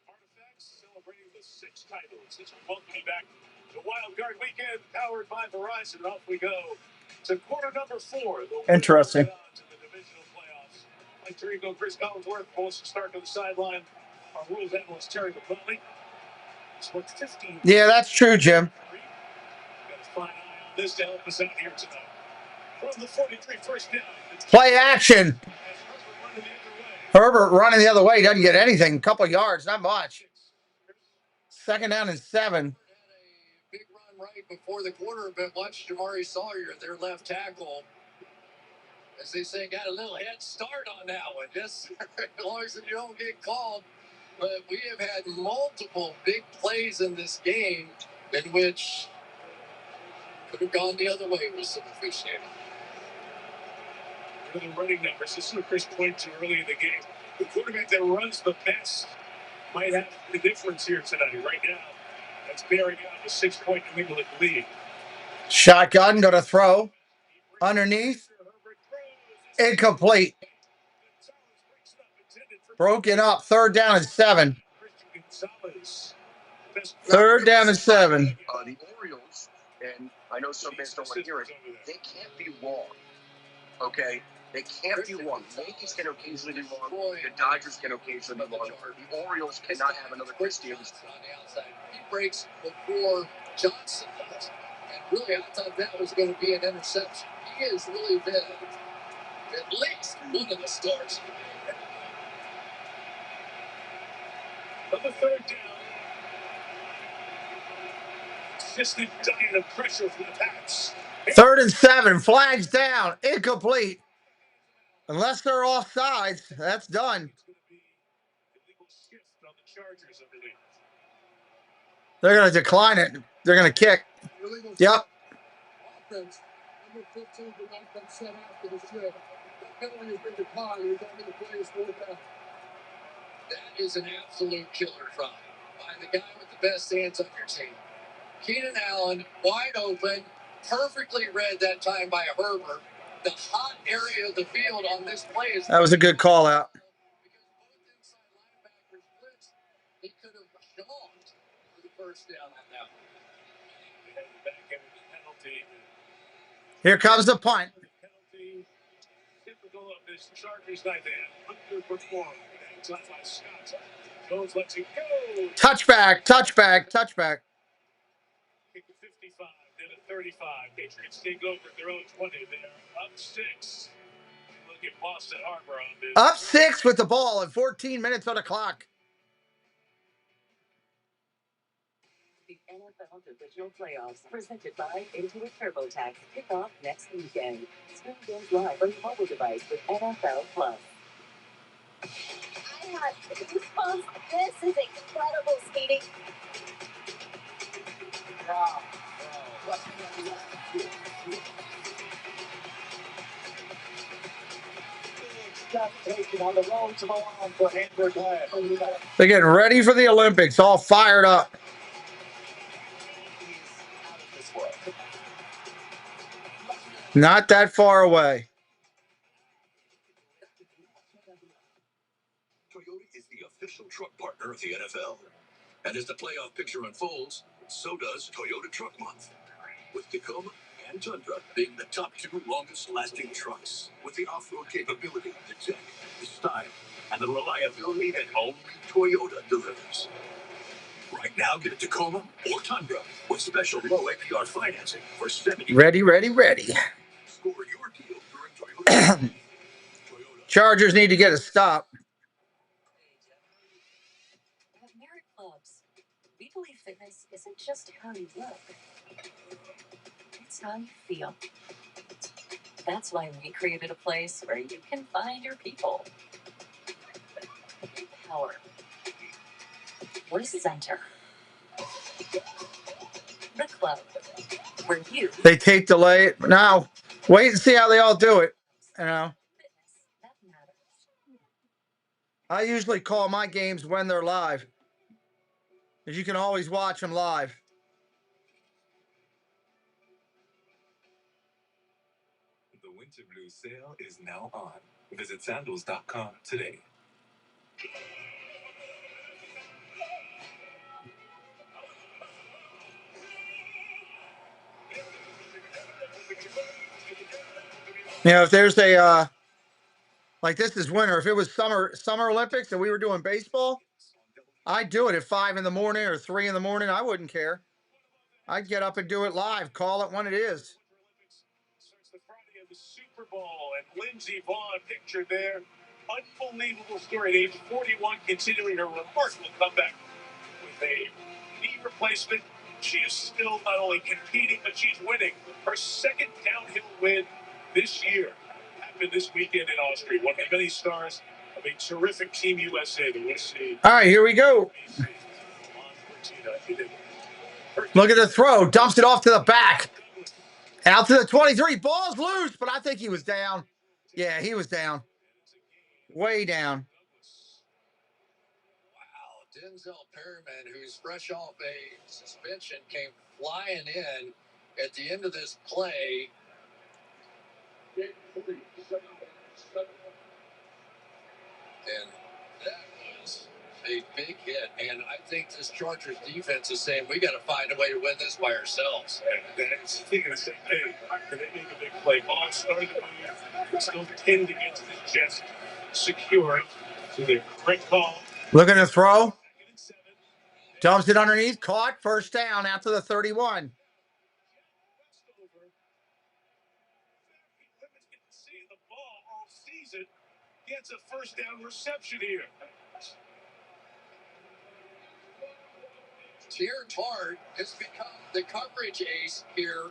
Artifacts celebrating the 6 titles. It's welcoming back the WildCard Weekend, powered by Verizon. Off we go to quarter number 4. Interesting. To the divisional playoffs. Like Tirico, Chris Collinsworth, pulls to start to the sideline. Our rules analyst Terry McClellan. Sports 15. Yeah, that's true, Jim. Got to find this to help us out here tonight. From the 43 first down. Play action. Herbert running the other way. Doesn't get anything. A couple yards, not much. 2nd down and 7. Big run right before the quarter, but watch Jamari Sawyer, their left tackle. As they say, got a little head start on that one. Just as long as you don't get called. But we have had multiple big plays in this game in which could have gone the other way with some officiating. The running numbers. This is what Chris pointed to early in the game. The quarterback that runs the best might have the difference here tonight. Right now, that's bearing out the 6-point New England lead. Shotgun, go to throw. Underneath. Incomplete. Broken up. 3rd down and 7. 3rd down and 7. The Orioles, and I know some fans don't want to hear it, they can't be wrong. Okay? They can't be wrong. The Yankees can occasionally be wrong. The Dodgers can occasionally be wrong. The Orioles cannot have another Christians. He breaks before Johnson does. And really, I thought that was going to be an interception. He has really been at least one of the stars. On the third down, consistent diet of pressure from the Pats. 3rd and 7, flags down, incomplete. Unless they're offsides, that's done. They're going to decline it. They're going to kick. Yep. Offense, number 15 did not come set after the shift. The penalty has been declined. We're going to play his fourth down. That is an absolute killer try by the guy with the best hands on your team. Keenan Allen, wide open, perfectly read that time by Herbert. The hot area of the field on this play is... That was a good call out. Because both inside linebackers blitzed, he could have jogged for the first down on that one. They had the back end of the penalty. Here comes the punt. Penalty, typical of this Chargers night. They have underperformed. Hangs on by Scott. Jones lets it go. Touchback, touchback, touchback. Kick to 55, then at 35. Patriots take over at their own 20. They're up 6. Look at Boston Harbor on this. Up 6 with the ball and 14 minutes on the clock. The NFL Divisional Playoffs presented by Intuit TurboTax kickoff next weekend. Stream games live on your mobile device with NFL Plus. I have goosebumps. This is incredible skating. They're getting ready for the Olympics, all fired up. Not that far away. Toyota is the official truck partner of the NFL. And as the playoff picture unfolds, so does Toyota Truck Month. With Tacoma and Tundra being the top 2 longest-lasting trucks, with the off-road capability, the tech, the style, and the reliability that only Toyota delivers. Right now, get a Tacoma or Tundra with special low APR financing for 70. Ready. Score your deal during Toyota. Chargers need to get a stop. At Merit Clubs, we believe fitness isn't just how you look, it's how you feel. That's why we created a place where you can find your people. Power. We're Center. The club where you... They tape delay it. Now, wait and see how they all do it. You know, Fitness that matters. I usually call my games when they're live, because you can always watch them live. The Winter Blue sale is now on. Visit sandals.com today. You know, if there's a like this is winter. If it was summer Olympics and we were doing baseball, I'd do it at 5 in the morning or 3 in the morning. I wouldn't care. I'd get up and do it live. Call it when it is. Starts the Friday of the Super Bowl, and Lindsey Vaughn pictured there. Unbelievable story at age 41, continuing her remarkable comeback with a knee replacement. She is still not only competing, but she's winning. Her second downhill win this year happened this weekend in Austria. One of the many stars of a terrific Team USA that we'll see. All right, here we go. Look at the throw. Dumps it off to the back. Out to the 23. Ball's loose, but I think he was down. Yeah, he was down. Way down. Wow, Denzel Perryman, who's fresh off a suspension, came flying in at the end of this play. And that was a big hit. And I think this Chargers defense is saying, we got to find a way to win this by ourselves. And it's thinking the same thing. Can they make a big play? Ball started to move. Still pinned against the chest. Secure. So the great call. Looking to throw. Dumps it underneath. Caught. First down out to the 31. gets a first down reception here. Tier Tart has become the coverage ace here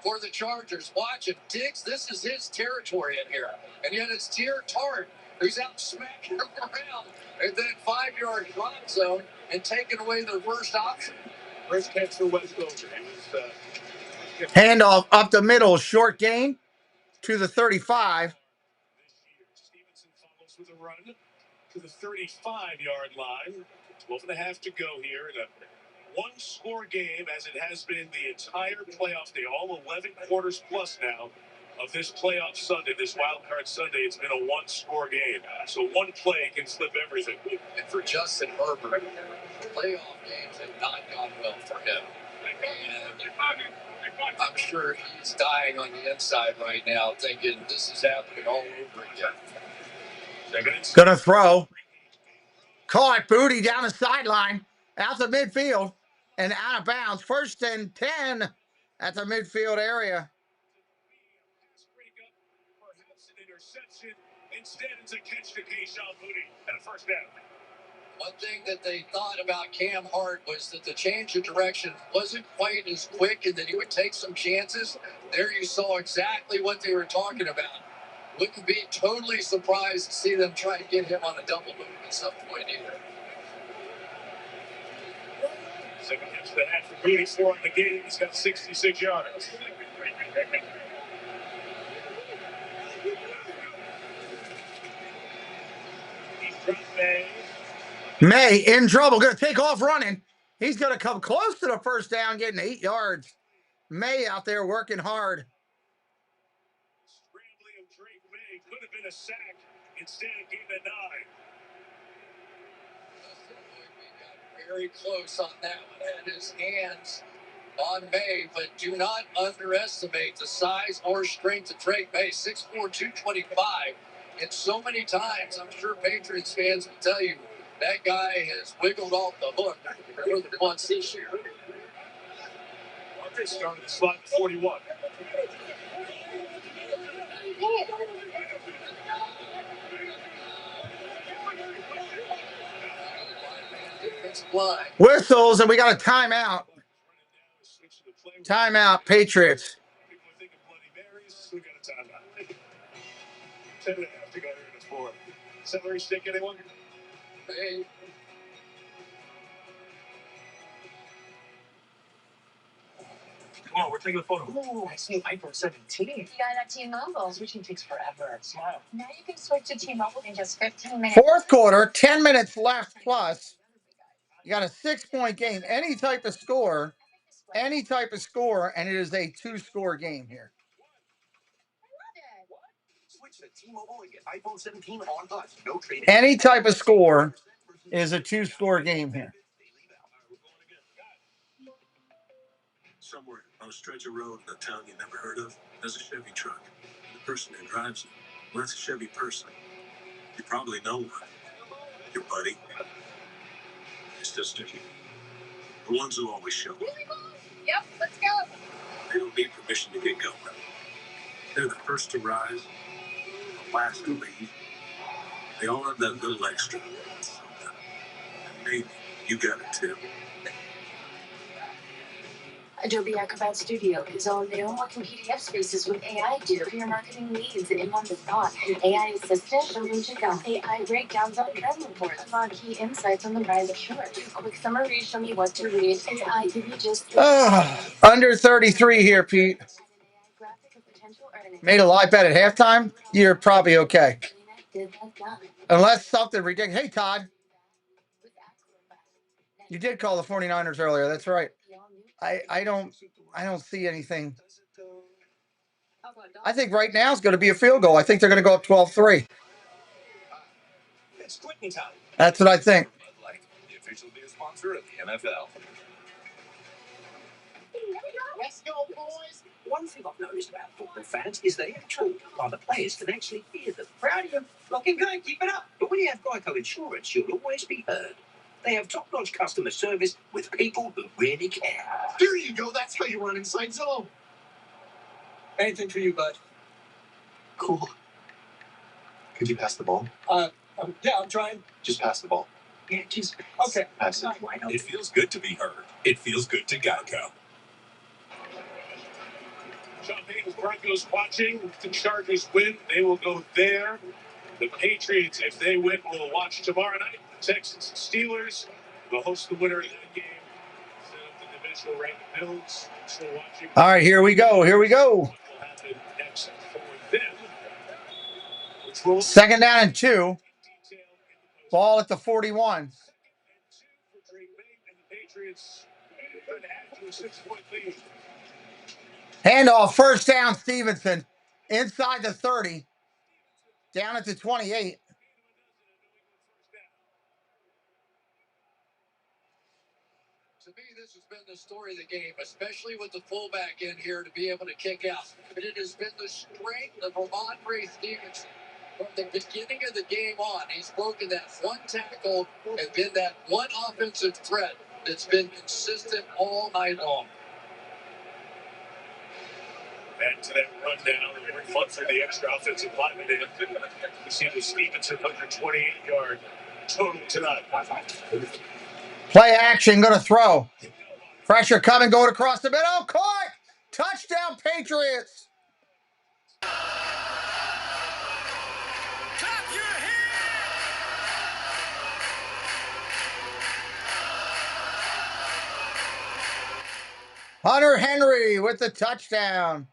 for the Chargers. Watch him. Diggs, this is his territory in here. And yet it's Tier Tart who's out smacking him around and then 5-yard drop zone and taking away their worst option. First catch for West Coast. Handoff up the middle, short gain to the 35. Stevenson follows with a run to the 35-yard line. 12.5 to go here in a one-score game, as it has been the entire playoffs day, all 11 quarters plus now of this playoff Sunday, this WildCard Sunday. It's been a one-score game, so one play can flip everything. And for Justin Herbert, playoff games have not gone well for him. And I'm sure he's dying on the inside right now, thinking this is happening all over again. Gonna throw. Caught booty down the sideline, out the midfield, and out of bounds. First and 10 at the midfield area. Perhaps an interception. Instead, it's a catch to Keyshawn Booty and a first down. One thing that they thought about Cam Hart was that the change of direction wasn't quite as quick and that he would take some chances. There you saw exactly what they were talking about. Wouldn't be totally surprised to see them try to get him on a double move at some point either. Second catch the hat for Booty, 4 on the game. He's got 66 yards. He's dropped May in trouble, gonna take off running. He's gonna come close to the first down, getting 8 yards. May out there working hard. Scrambling of Drake May could have been a sack. Instead, it gave a 9. We got very close on that one. Had his hands on May, but do not underestimate the size or strength of Drake May. 6'4", 225. And so many times, I'm sure Patriots fans will tell you, that guy has wiggled off the hook more than once this year. Marcus started the slot at 41. Whistles, and we got a timeout. Timeout, Patriots. People are thinking Bloody Marys. We got a timeout. 10.5 to go here in the fourth. Celery stick, anyone? Hey. Come on, we're taking a photo. Ooh, I see iPhone 17. You got that T-Mobile. Switching takes forever. Smile. Now you can switch to T-Mobile in just 15 minutes. Fourth quarter, 10 minutes left plus. You got a 6-point game. Any type of score, and it is a 2-score game here. Switch to T-Mobile and get iPhone 17 on us. No trade. Any type of score is a 2-score game here. Somewhere on a stretch of road in a town you never heard of, there's a Chevy truck. The person who drives it, well, that's a Chevy person. You probably know one. Your buddy. It's just Sticky. The ones who always show up. Yep, let's go. They don't need permission to get going. They're the first to rise, the last to leave. They all have that little extra. And maybe you got it too. Adobe Acrobat Studio is all new, working PDF spaces with AI do for your marketing needs in one thought. An AI assistant from Luchica. AI breakdowns on trend reports. Log key insights on the rise of short. Quick summary, show me what to read. AI give you just Under 33 here, Pete. Made a live bet at halftime. You're probably okay. Unless something ridiculous. Hey, Todd. You did call the 49ers earlier. That's right. I don't see anything. I think right now is going to be a field goal. I think they're going to go up 12-3. It's quitting time. That's what I think. The official beer sponsor of the NFL. Let's go, boys. One thing I've noticed about football fans is they have talk while the players can actually hear them. Proud of you. Looking good. Keep it up. But when you have Geico Insurance, you'll always be heard. They have top-notch customer service with people who really care. There you go. That's how you run Inside Zone. Anything for you, bud. Cool. Could you pass the ball? Yeah, I'm trying. Just pass the ball. Yeah, just okay. Pass it. It feels good to be heard. It feels good to Geico. Sean Payton's Broncos watching. If the Chargers win, they will go there. The Patriots, if they win, will watch tomorrow night. The Texans and Steelers will host the winner of that game. Instead of the divisional ranked Bills, still watching. All right, here we go. Here we go. What will happen next for them? Which will 2nd down and 2. Ball at the 41. Handoff, 1st down, Stevenson. Inside the 30. Down at the 28. To me, this has been the story of the game, especially with the fullback in here to be able to kick out. But it has been the strength of Ramondre Stevenson from the beginning of the game on. He's broken that one tackle and been that one offensive threat that's been consistent all night long. Back to that rundown. Very fun for the extra offensive lineman. You see the Stevenson 128-yard total tonight. Play action, going to throw. Pressure coming, going across the middle. Caught! Touchdown, Patriots! Hunter Henry with the touchdown.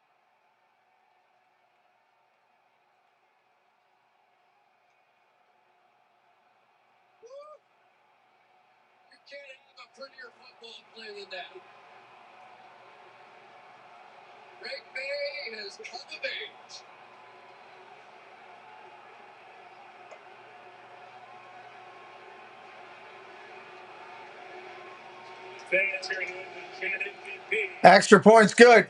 You can't have a prettier football play than that. Pregame has come of age. Extra point's good.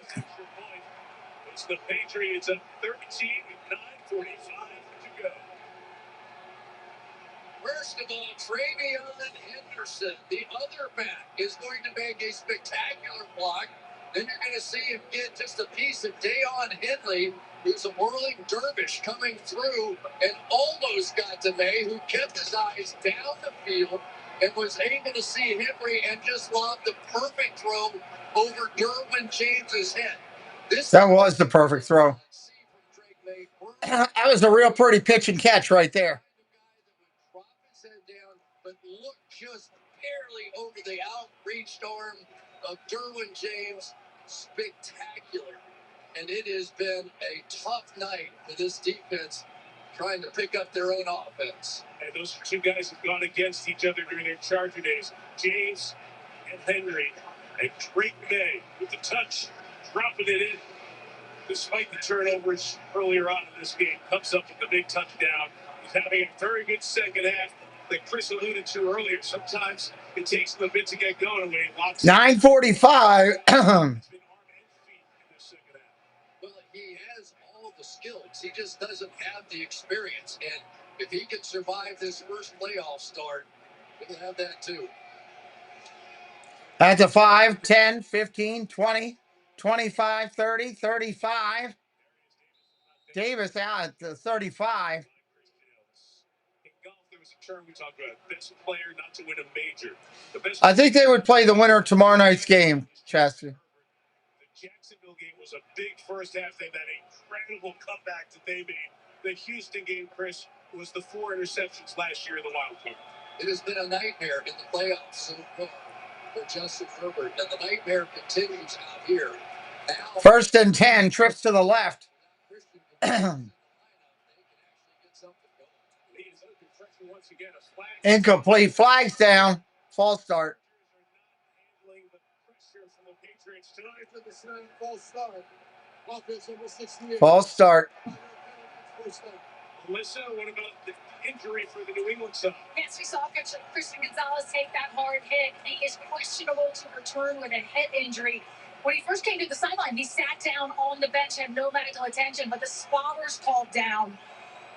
It's the Patriots up 13 with 9:45 to go. First of all, Travion Henderson, the other back, is going to make a spectacular block. Then you're going to see him get just a piece of Dayon Henley, who's a whirling dervish coming through and almost got to May, who kept his eyes down the field and was able to see Henry and just lobbed the perfect throw over Derwin James's head. That was the perfect throw. That was a real pretty pitch and catch right there. Drop his head down, but look just barely over the outreached arm of Derwin James. Spectacular. And it has been a tough night for this defense trying to pick up their own offense. And those two guys have gone against each other during their Charger days. James and Henry. And Drake May with the touch, dropping it in. Despite the turnovers earlier on in this game, comes up with the big touchdown. He's having a very good second half that Chris alluded to earlier. Sometimes it takes him a bit to get going when he locks 9:45. Well, he has all the skills. He just doesn't have the experience. And if he can survive this first playoff start, he'll have that too. That's a 5, 10, 15, 20, 25, 30, 35. Davis out at the 35. In golf, there was a term we talked about, best player not to win a major. I think they would play the winner of tomorrow night's game, Chester. The Jacksonville game was a big first half. They had that incredible comeback that they made. The Houston game, Chris, was the 4 interceptions last year in the WildCard. It has been a nightmare in the playoffs so far for Justin Herbert, and the nightmare continues out here. Now, 1st and 10, trips to the left. Incomplete, flags down. False start. False start. Melissa, what about the injury for the New England side? Yes, we saw Christian Gonzalez take that hard hit. He is questionable to return with a head injury. When he first came to the sideline, he sat down on the bench, had no medical attention, but the spotters called down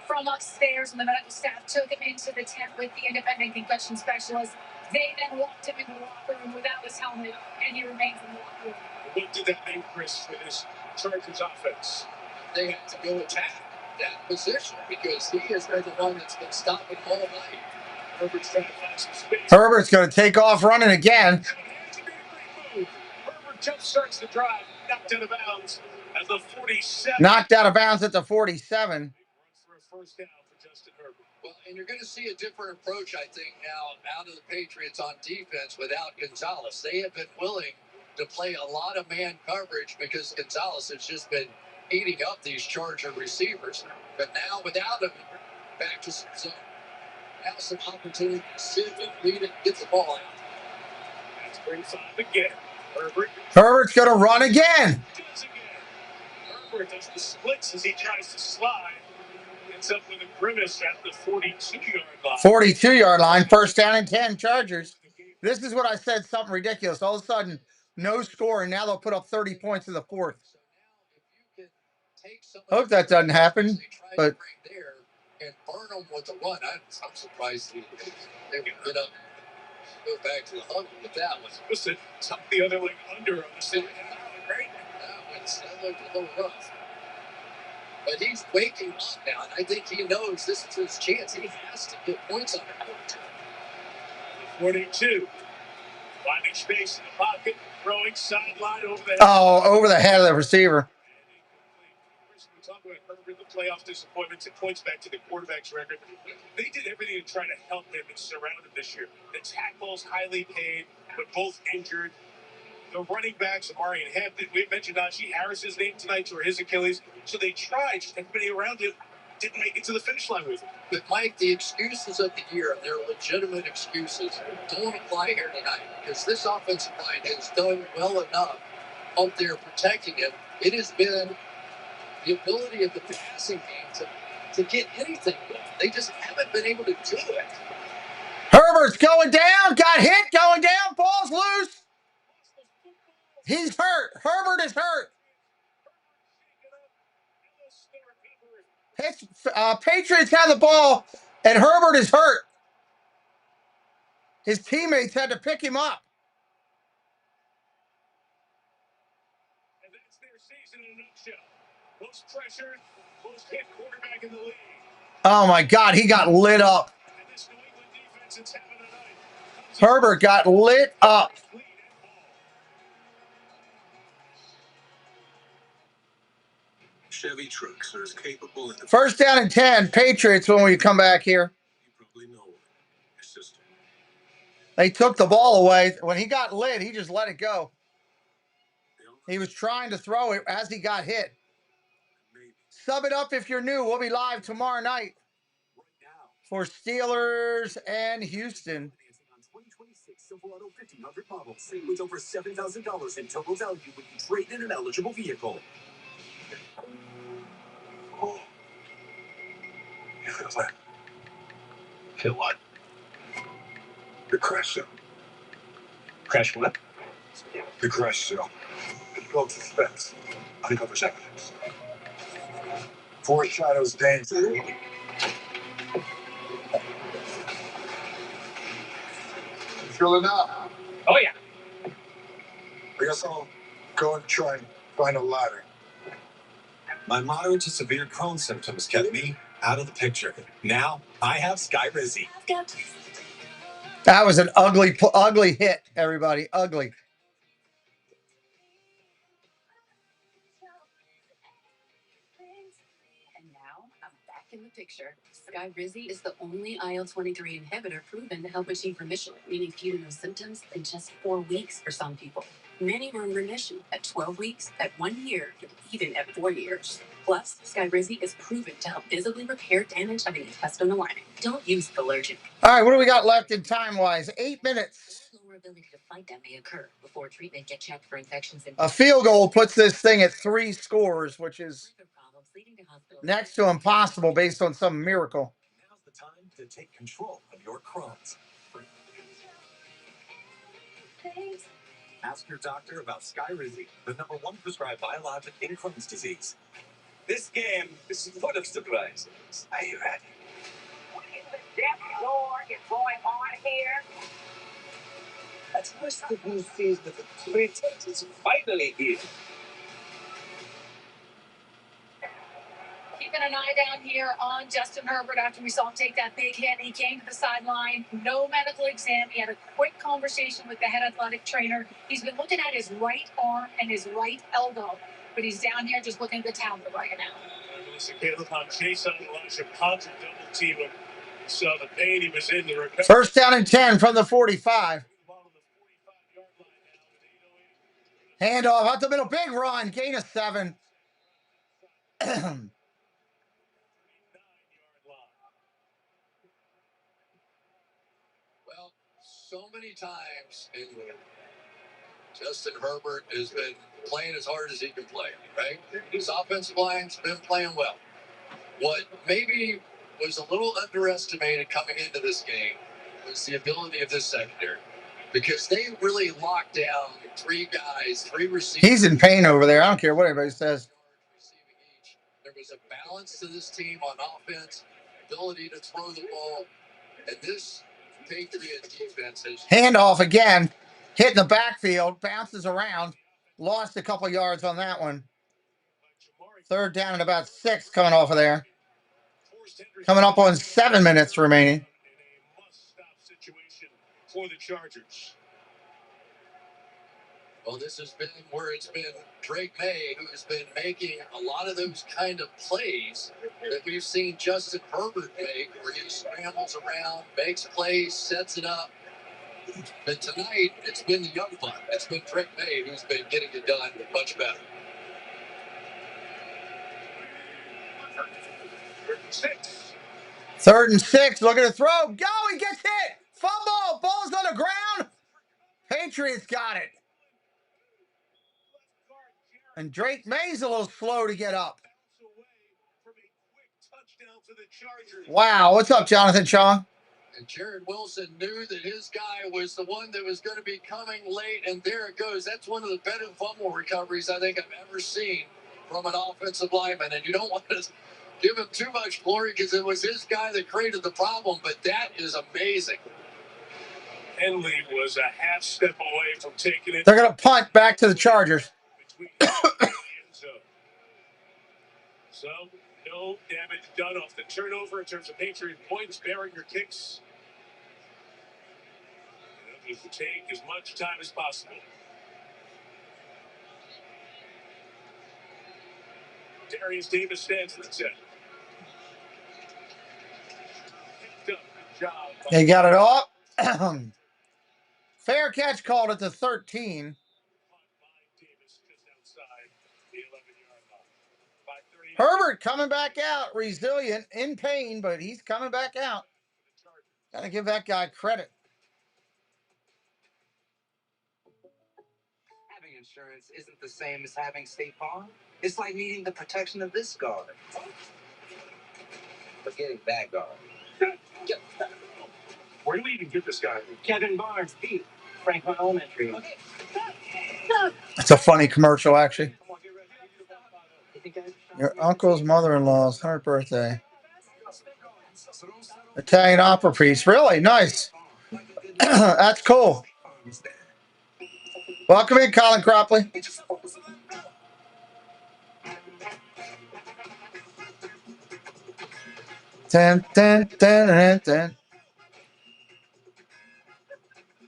from upstairs, and the medical staff took him into the tent with the independent concussion specialist. They then walked him in the locker room without his helmet, and he remains in the locker room. What did that mean, Chris, for this Chargers offense? They had to go attack. that position because he has been the one that's been stopping all night. Herbert's trying to find some space. Herbert's going to take off running again. Herbert jump starts the drive, knocked out of bounds at the 47. Knocked out of bounds at the 47. For a first down for Justin Herbert. Well, and you're going to see a different approach, I think, now out of the Patriots on defense without Gonzalez. They have been willing to play a lot of man coverage because Gonzalez has just been eating up these Charger receivers. But now without him, back to some zone. Now some opportunity to sit and lead it, get the ball out. That's brings on again. Herbert's going to run again. Herbert does the splits as he tries to slide. Ends up with a grimace at the 42-yard line. 42-yard line, first down and 10, Chargers. This is what I said, something ridiculous. All of a sudden, no score, and now they'll put up 30 points in the fourth. Hope that doesn't happen, but there and burn them with the run. I'm surprised they would get up, go back to the huddle with that one. Listen, tuck the other leg under on the side. Right? That looked a little rough. But he's waking up now, and I think he knows this is his chance. He has to get points on it. 42. Finding space in the pocket, throwing sideline over the head. Oh, over the head of the receiver. We talk about Herbert, the playoff disappointments. It points back to the quarterback's record. They did everything to try to help him and surround him this year. The tackles highly paid, but both injured. The running backs, Amari and Hampton. We mentioned Najee Harris's name tonight for his Achilles. So they tried. Just everybody around him didn't make it to the finish line with him. But, Mike, the excuses of the year, they're legitimate excuses, don't apply here tonight because this offensive line has done well enough up there protecting him. It has been the ability of the passing game to get anything done. They just haven't been able to do it. Herbert's going down, got hit, going down, ball's loose. He's hurt. Herbert is hurt. Patriots have the ball, and Herbert is hurt. His teammates had to pick him up. And that's their season in a nutshell. Most pressured, most hit quarterback in the league. Oh, my God, he got lit up. And this New England defense is having a night. Herbert got lit up. Chevy trucks are as capable in the First down and 10, Patriots when we come back here. You probably know your sister. They took the ball away. When he got lit, he just let it go. He was trying to throw it as he got hit. Sub it up if you're new. We'll be live tomorrow night for Steelers and Houston. 2026 Silverado 1500 model. Save with over $7,000 in total value when you trade in an eligible vehicle. Oh. You feel that? Feel what? The crash zone. Crash what? The crash zone. It builds suspense. Uncovers evidence. Foreshadows danger. You feeling that? Oh, yeah. I guess I'll go and try and find a ladder. My moderate to severe Crohn's symptoms kept me out of the picture. Now I have Skyrizi. That was an ugly hit, everybody. Ugly. And now I'm back in the picture. Skyrizi is the only IL-23 inhibitor proven to help achieve remission, meaning fewer no symptoms in just 4 weeks for some people. Many were in remission at 12 weeks, at 1 year, and even at 4 years. Plus, Skyrizi is proven to help visibly repair damage of the intestinal lining. Don't use the allergic. All right, what do we got left in time-wise? 8 minutes. Lower ability to fight them may occur before treatment. Get checked for infections. A field goal puts this thing at 3 scores, which is next to impossible based on some miracle. Now's the time to take control of your Crohn's. Ask your doctor about Skyrizi, the #1 prescribed biologic in Crohn's disease. This game is full of surprises. Are you ready? What in the death door is going on here? A twisted new season of the Patriots is finally here. Keeping an an eye down here on Justin Herbert after we saw him take that big hit. He came to the sideline, no medical exam. He had a quick conversation with the head athletic trainer. He's been looking at his right arm and his right elbow, but he's down here just looking at the tablet right now. Melissa Caleb on chase on Elijah Potter, double team him. Saw the pain he was in the recovery. First down and 10 from the 45. Handoff out the middle, big run, gain of 7. Well, so many times Justin Herbert has been playing as hard as he can play, right? His offensive line's been playing well. What maybe was a little underestimated coming into this game was the ability of this secondary, because they really locked down 3 guys, 3 receivers. He's in pain over there. I don't care what anybody says. There was a balance to this team on offense, ability to throw the ball, and this Patriot defense has Handoff again, hitting the backfield, bounces around, lost a couple yards on that one. Third down and about 6 coming off of there. Coming up on 7 minutes remaining. For the Chargers. Well, this has been where it's been Drake May who has been making a lot of those kind of plays that we've seen Justin Herbert make, where he scrambles around, makes plays, sets it up. But tonight, it's been the young buck. It's been Drake May who's been getting it done much better. 3rd and 6, looking to throw. Go, he gets hit. Fumble, ball's on the ground. Patriots got it. And Drake May's a little slow to get up. Wow, what's up, Jonathan Shaw? And Jared Wilson knew that his guy was the one that was going to be coming late, and there it goes. That's one of the better fumble recoveries I think I've ever seen from an offensive lineman. And you don't want to give him too much glory because it was his guy that created the problem, but that is amazing. Henley was a half step away from taking it. They're going to punt back to the Chargers. So, no damage done off the turnover in terms of Patriot points. Bearing your kicks. Just take as much time as possible. Darius Davis stands at the 10. They got it off. Fair catch called at the 13. Herbert coming back out, resilient, in pain, but he's coming back out. Got to give that guy credit. Having insurance isn't the same as having State Farm. It's like needing the protection of this guard. Forgetting that guard. Where do we even get this guy? Kevin Barnes, Pete, Franklin Elementary. It's a funny commercial, actually. Your uncle's mother-in-law's 100th birthday. Italian opera piece. Really nice. That's cool. Welcome in, Colin Cropley. Dun, dun, dun, dun, dun.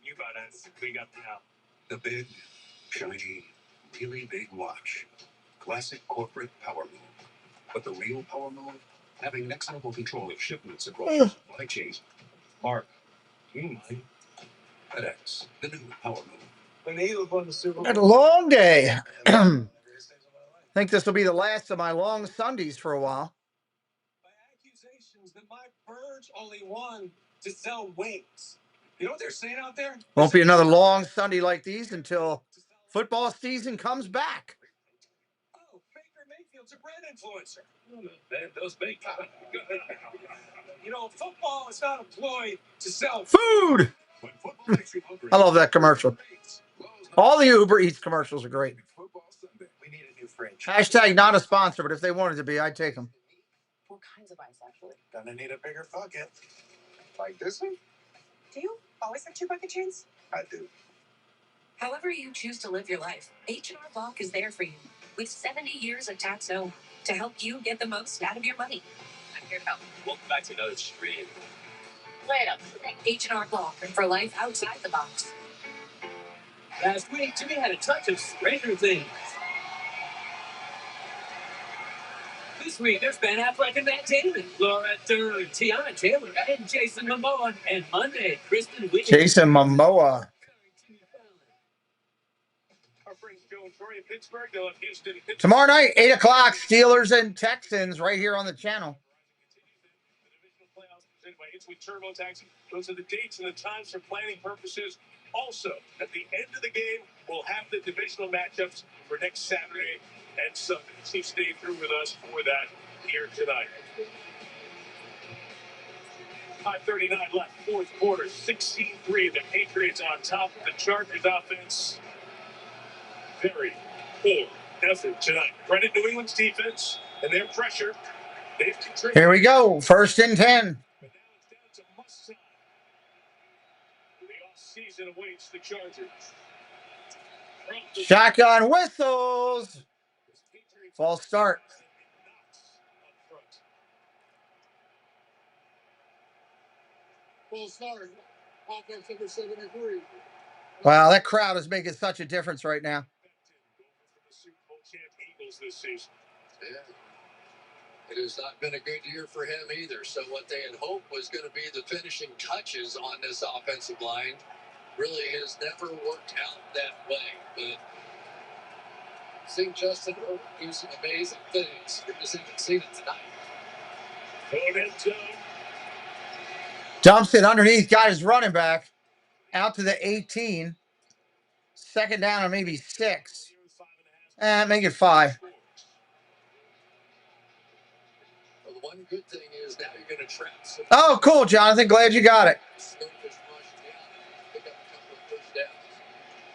You got us. We got now. The big, shiny, really big watch. Classic corporate power move. But the real power move? Having next level control of shipments across your supply chain. Mark, you mind? FedEx, the new power move. When the Eagles won the Super Bowl. Had a long day. I think this will be the last of my long Sundays for a while. By accusations that my birds only won to sell wings. You know what they're saying out there? Won't be another long Sunday like these until football season comes back. Oh, Baker Mayfield's a bread influencer. Those big. You know, football is not employed to sell Food! I love that commercial. All the Uber Eats commercials are great. We need a new fridge. Hashtag not a sponsor, but if they wanted to be, I'd take them. What kinds of ice, actually? Gonna need a bigger bucket. Like this one? Do you always have 2 bucket chains? I do. However you choose to live your life, H&R Block is there for you. With 70 years of tax no to help you get the most out of your money. I'm here to help. Welcome back to another stream. Later. H&R Block for life outside the box. Last week, Jimmy had a touch of Stranger Things. This week, there's Ben Affleck and Matt Damon, Laura Dern, Tiana Taylor, and Jason Momoa. And Monday, Kristen Wiig. Jason Momoa. Tomorrow night, 8 o'clock, Steelers and Texans right here on the channel. It's with TurboTax. Those are the dates and the times for planning purposes. Also, at the end of the game, we'll have the divisional matchups for next Saturday and Sunday. So stay through with us for that here tonight. 5:39 left, fourth quarter, 16-3. The Patriots on top of the Chargers offense. Very poor effort tonight. Credit New England's defense and their pressure. They've contributed. Here we go, 1st and 10. But now it's down to must sign. The offseason awaits the Chargers. Shotgun whistles. False start. Full start. Offense number 73. Wow, that crowd is making such a difference right now. Super Bowl champ Eagles this season. Yeah. It has not been a good year for him either. So what they had hoped was going to be the finishing touches on this offensive line really has never worked out that way. But seeing Justin Herbert do some amazing things. We just haven't seen it tonight. Going end zone. Dumps it underneath, got his running back out to the 18. 2nd down or maybe 6. Make it 5. Well, the one good thing is now you're going to trap some. Oh, cool, Jonathan. Glad you got it.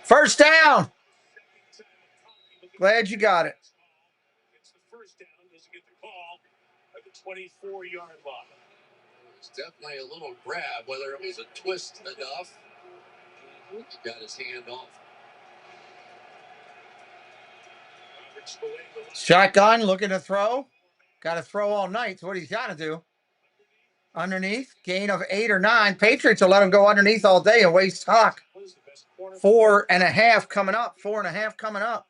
First down. Glad you got it. It's the first down. Doesn't get the call at the 24-yard line. It's definitely a little grab, whether it was a twist enough. He got his hand off. Shotgun, looking to throw. Got to throw all night. So what he's got to do. Underneath, gain of 8 or 9. Patriots will let him go underneath all day and waste clock. 4.5 coming up. 4.5 coming up.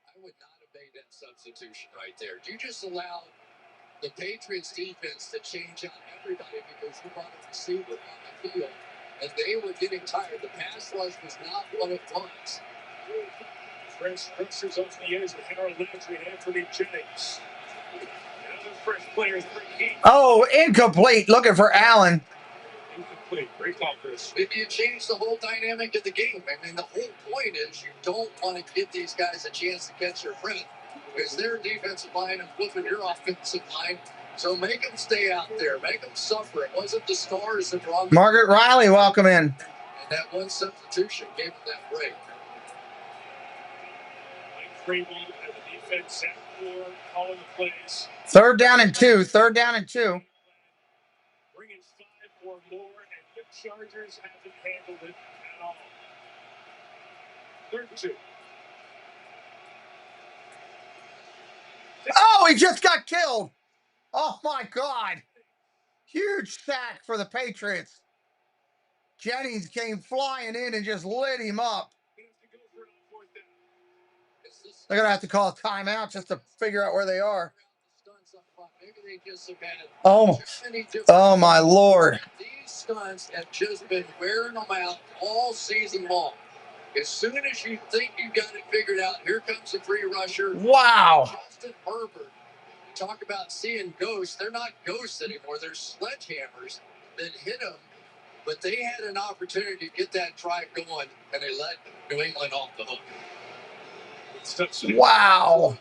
I would not have made that substitution right there. You just allowed the Patriots defense to change out everybody because you brought a receiver on the field, and they were getting tired. The pass rush was not what it was. Fresh pressures off the edge with Harold Landry and Anthony Jennings. Another fresh player is Pregame. Oh, incomplete. Looking for Allen. Incomplete. Great call, Chris. Maybe you change the whole dynamic of the game. I mean, the whole point is you don't want to give these guys a chance to catch their breath because their defensive line is flipping your offensive line. So make them stay out there. Make them suffer. It wasn't the stars that were on the Margaret Riley, welcome in. And that one substitution gave them that break. Free ball at the defense at 4, calling the plays. 3rd down and 2. 3rd down and 2. Bringing 5 or more, and the Chargers haven't handled it at all. 3rd and 2. Oh, he just got killed. Oh, my God. Huge sack for the Patriots. Jennings came flying in and just lit him up. They're going to have to call a timeout just to figure out where they are. Oh my Lord. These stunts have just been wearing them out all season long. As soon as you think you got it figured out, here comes a free rusher. Wow. Justin Herbert. Talk about seeing ghosts. They're not ghosts anymore. They're sledgehammers that hit them. But they had an opportunity to get that drive going, and they let New England off the hook. Wow.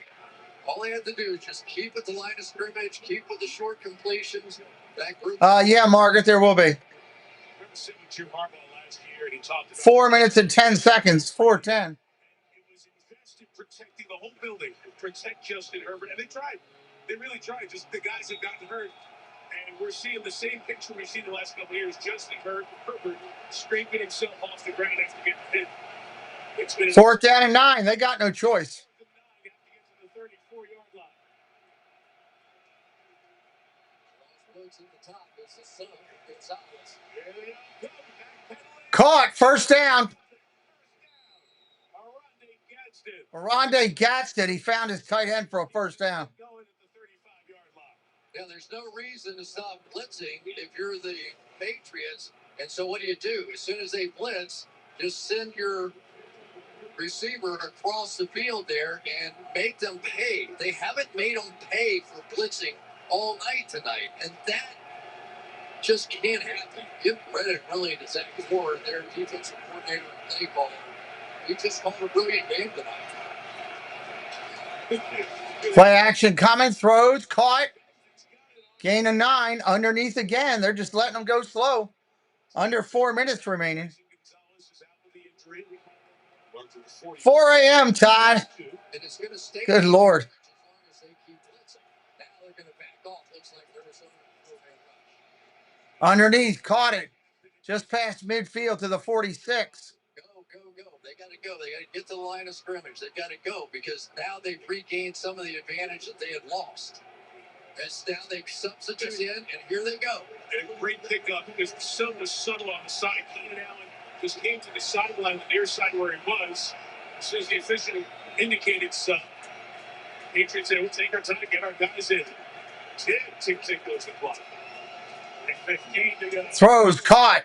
All they had to do is just keep at the line of scrimmage, keep with the short completions. That group. Yeah, Margaret, there will be. 4 minutes and 10 seconds. 4:10. It was invested protecting the whole building, protect Justin Herbert, and they tried. They really tried. Just the guys that got hurt, and we're seeing the same picture we've seen the last couple of years. Justin Herbert scraping himself off the ground after getting hit. 4th down and 9. They got no choice. Caught, first down. Aronde Gadsden, he found his tight end for a first down. Now, there's no reason to stop blitzing if you're the Patriots. And so what do? As soon as they blitz, just send your receiver across the field there and make them pay. They haven't made them pay for blitzing all night tonight, and that just can't happen. Give credit really to Zach Ford, their defensive coordinator and play caller. He just called a brilliant game tonight. Play action coming, throws, caught. Gain of 9, underneath again. They're just letting them go slow. Under 4 minutes remaining. 4 a.m., Todd. Good Lord. Underneath, caught it. Just past midfield to the 46. Go. They got to go. They got to get to the line of scrimmage. They've got to go because now they've regained some of the advantage that they had lost. As now they substitute in, and here they go. And a great pickup because the sun was subtle on the side. Keenan Allen just came to the sideline, the near side where he was. As soon as the official indicated some, Patriots said, we'll take our time to get our guys in. Tick goes the clock. And 15 to go. Throws, caught.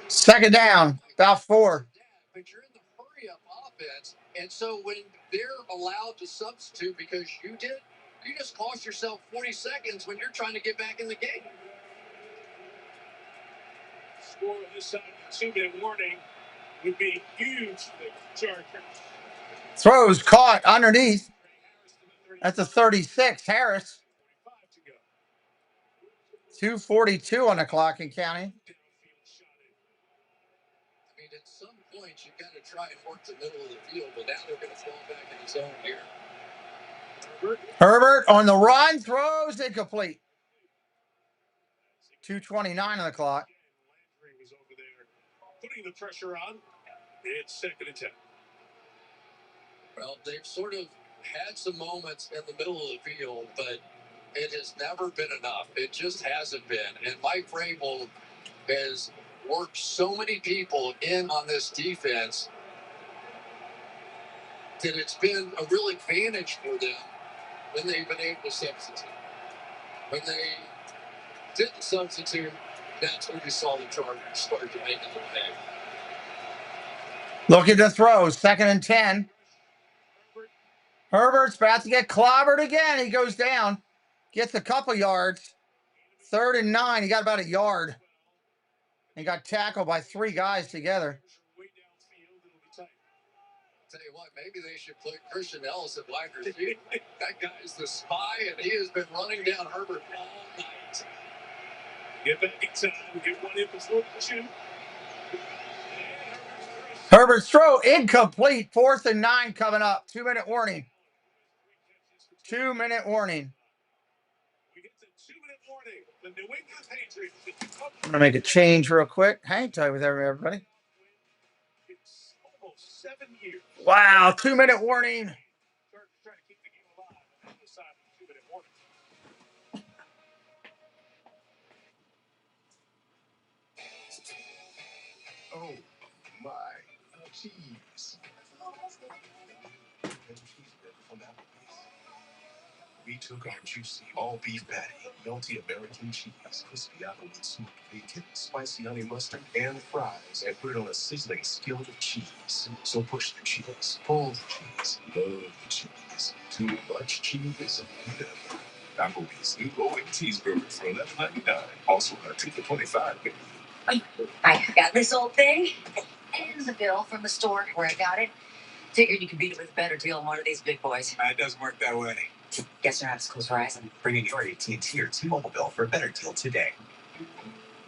Second down, about 4. But you're in the hurry-up offense, and so when they're allowed to substitute because you just cost yourself 40 seconds when you're trying to get back in the game. Score on this side, 2-minute warning would be huge for the Chargers. Throws, caught, underneath. That's a 36, Harris. 2:42 on the clock and counting. I mean, at some point, you got to try and work the middle of the field, but now they're going to fall back in the zone here. Herbert on the run, throws, incomplete. 2:29 on the clock. Landry was over there putting the pressure on. It's 2nd and 10. Well, they've sort of had some moments in the middle of the field, but it has never been enough. It just hasn't been. And Mike Vrabel has worked so many people in on this defense that it's been a real advantage for them when they've been able to substitute. When they didn't substitute, that's when you saw the Chargers start to make it the way. Look at the throws, 2nd and 10. Herbert's about to get clobbered again. He goes down, gets a couple yards. 3rd and 9, he got about a yard. He got tackled by 3 guys together. Tell you what, maybe they should put Christian Ellis at wide receiver. That guy is the spy, and he has been running down Herbert all night. Get back in time. Get one in before the 2. Herbert's throw incomplete. 4th and 9 coming up. 2-minute warning. 2-minute warning. We get the 2-minute warning. The New England Patriots. I'm going to make a change real quick. Hang tight with everybody. It's almost 7 years. Wow, 2-minute warning. Trying to keep the game alive on the side of the 2-minute warning. Oh, my cheese. We took our juicy all-beef patty, melty American cheese, crispy applewood smoked bacon, spicy honey mustard, and fries, and put it on a sizzling skillet of cheese. So push the cheese, pull the cheese, love the cheese. Too much cheese, never. Applebee's new glowing cheeseburger for $11.99. Also got 2 for $25, baby. I got this old thing and the bill from the store where I got it. Figured you could beat it with a better deal than one of these big boys. It doesn't work that way. Guess you're not as close Verizon. Bring in your AT&T or T-Mobile bill for a better deal today.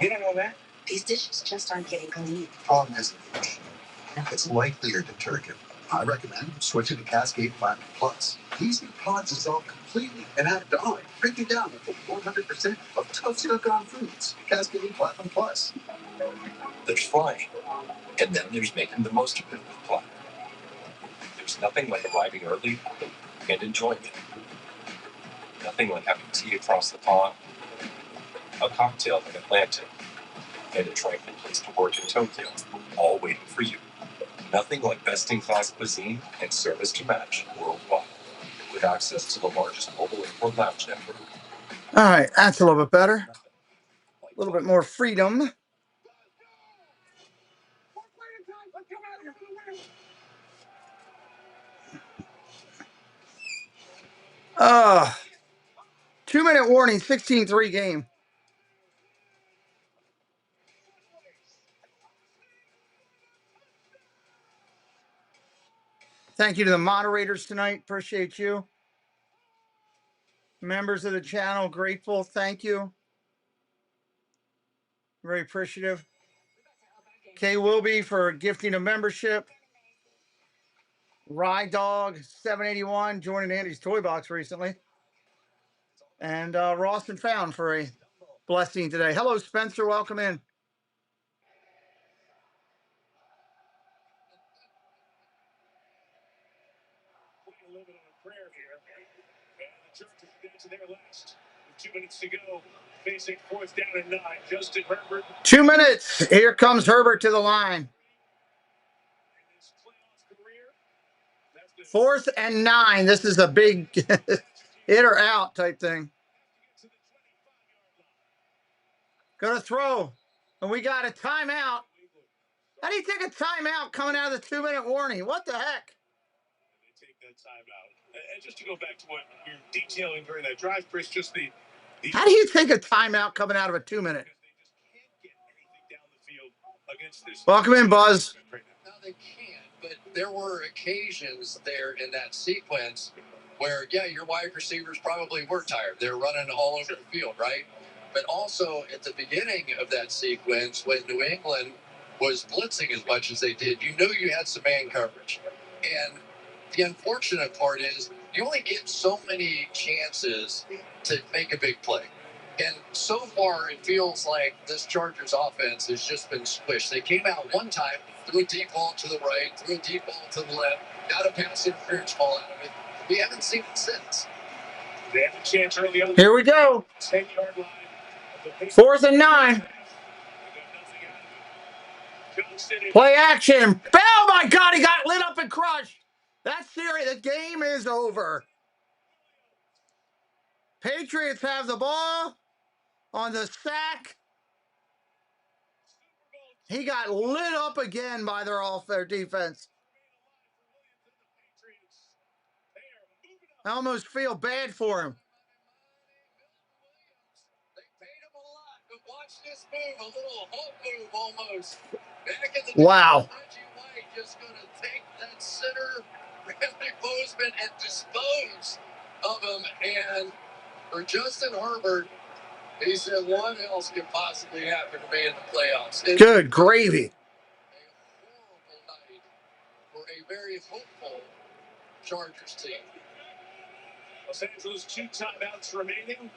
You don't know that? These dishes just aren't getting clean. Problem isn't the machine. It's likely your detergent. I recommend switching to Cascade Platinum Plus. These new pods dissolve completely and add dawn, breaking down up to 100% of tough stuck-on foods. Cascade Platinum Plus. There's flying, and then there's making the most of it with Platinum. There's nothing like arriving early and enjoying it. Nothing like having tea across the pond, a cocktail in Atlanta, and a tranquil place to work in Tokyo, all waiting for you. Nothing like best-in-class cuisine and service to match worldwide, with access to the largest mobile airport lounge network. All right, that's a little bit better. A little bit more freedom. Uh, 2-minute warning, 16-3 game. Thank you to the moderators tonight. Appreciate you. Members of the channel, grateful. Thank you. Very appreciative. K Wilby for gifting a membership. Rye Dog 781 joining Andy's Toy Box recently. And Ross and Found for a blessing today. Hello, Spencer. Welcome in. A little bit of a prayer here. And the Chargers get to their last. With 2 minutes to go. Facing 4th down and 9. Justin Herbert. 2 minutes. Here comes Herbert to the line. 4th and 9. This is a big hit or out type thing. Gonna throw. And we got a timeout. How do you take a timeout coming out of the 2-minute warning? What the heck? They take that timeout. And just to go back to what we were detailing during that drive, Chris, just the how do you take a timeout coming out of a 2-minute? Welcome in, Buzz. Now they can't, but there were occasions there in that sequence where, yeah, your wide receivers probably were tired. They're running all over the field, right? But also at the beginning of that sequence, when New England was blitzing as much as they did, you knew you had some man coverage. And the unfortunate part is you only get so many chances to make a big play. And so far, it feels like this Chargers offense has just been squished. They came out one time, threw a deep ball to the right, threw a deep ball to the left, got a pass interference ball out of it. We haven't seen it since. They had a chance early on. Here we go. 10-yard line. 4th and 9. Play action. Oh, my God. He got lit up and crushed. That's serious. The game is over. Patriots have the ball on the sack. He got lit up again by their defense. I almost feel bad for him. They paid him a lot, but watch this move, a little Hulk move almost. Back in the wow. Reggie White just going to take that center, Bradley Bozeman, and dispose of him. And for Justin Herbert, he said, what else could possibly happen to me in the playoffs? Good gravy. A horrible night for a very hopeful Chargers team. Los Angeles, 2 timeouts remaining.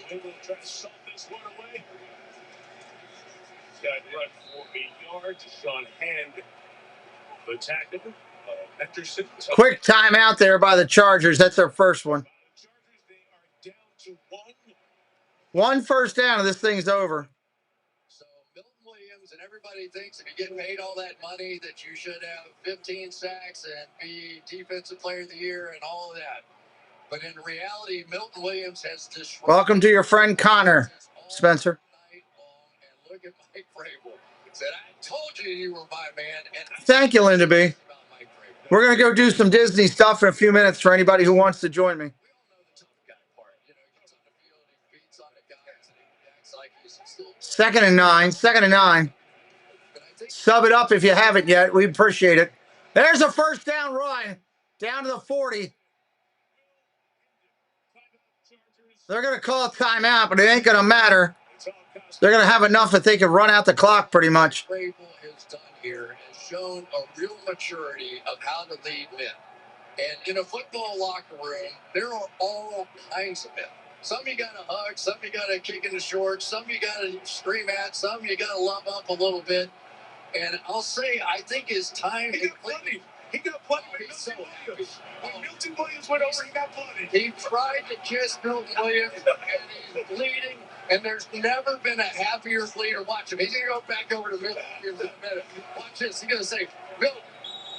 New England trying to salt this one away. Got run for a yard to Sean Hand. The tackle, Henderson. Quick timeout there by the Chargers. That's their first one. They are down to 1 first down and this thing's over. So Milton Williams and everybody thinks if you get paid all that money that you should have 15 sacks and be defensive player of the year and all of that. But in reality, Milton Williams has disrupted. Welcome to your friend Connor, Spencer. And look at Mike Vrabel. Said, I told you were my man. And thank you, Linda B. We're going to go do some Disney stuff in a few minutes for anybody who wants to join me. Second and 9. Sub it up if you haven't yet. We appreciate it. There's a first down run down to the 40. They're going to call a timeout, but it ain't going to matter. They're going to have enough that they can run out the clock pretty much. Vrabel has done here has shown a real maturity of how to lead men. And in a football locker room, there are all kinds of men. Some you got to hug, some you got to kick in the shorts, some you got to scream at, some you got to love up a little bit. And I'll say, I think his time is clean. He got blooded with Milton Williams. When Milton Williams went over, he got blooded. He tried to kiss Milton Williams, and he's bleeding. And there's never been a happier bleeder. Watch him. He's going to go back over to Milton Williams in a minute. Watch this. He's going to say, Milton,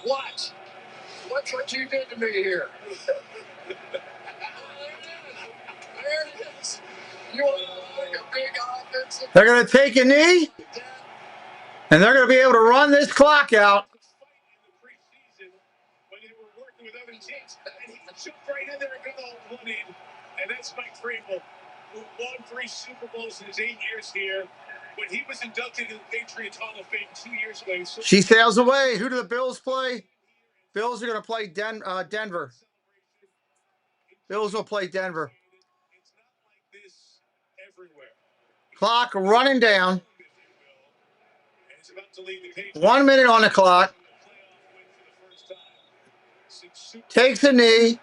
watch. Watch what you did to me here. There it is. You want to like a big offensive? They're going to take a knee, and they're going to be able to run this clock out. When they were working with other teams, and he jumped right in there and got all one in. And that's Mike Vrabel, who won 3 Super Bowls in his 8 years here. When he was inducted in the Patriots Hall of Fame 2 years ago. She sails away. Who do the Bills play? Bills are going to play Denver. Bills will play Denver. It's not like this everywhere. Clock running down. And it's about to lead the Patriots. 1 minute on the clock. Takes a knee.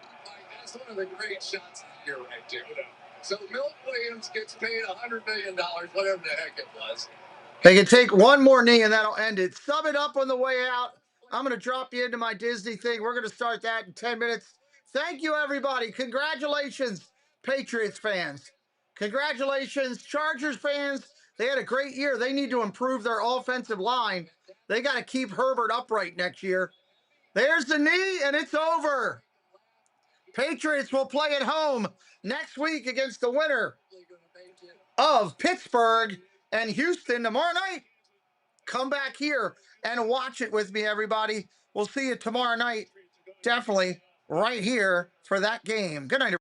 That's one of the great shots of the year right there. So Milton Williams gets paid $100 million, whatever the heck it was. They can take one more knee and that'll end it. Sum it up on the way out. I'm going to drop you into my Disney thing. We're going to start that in 10 minutes. Thank you, everybody. Congratulations, Patriots fans. Congratulations, Chargers fans. They had a great year. They need to improve their offensive line. They got to keep Herbert upright next year. There's the knee, and it's over. Patriots will play at home next week against the winner of Pittsburgh and Houston tomorrow night. Come back here and watch it with me, everybody. We'll see you tomorrow night. Definitely right here for that game. Good night, everybody.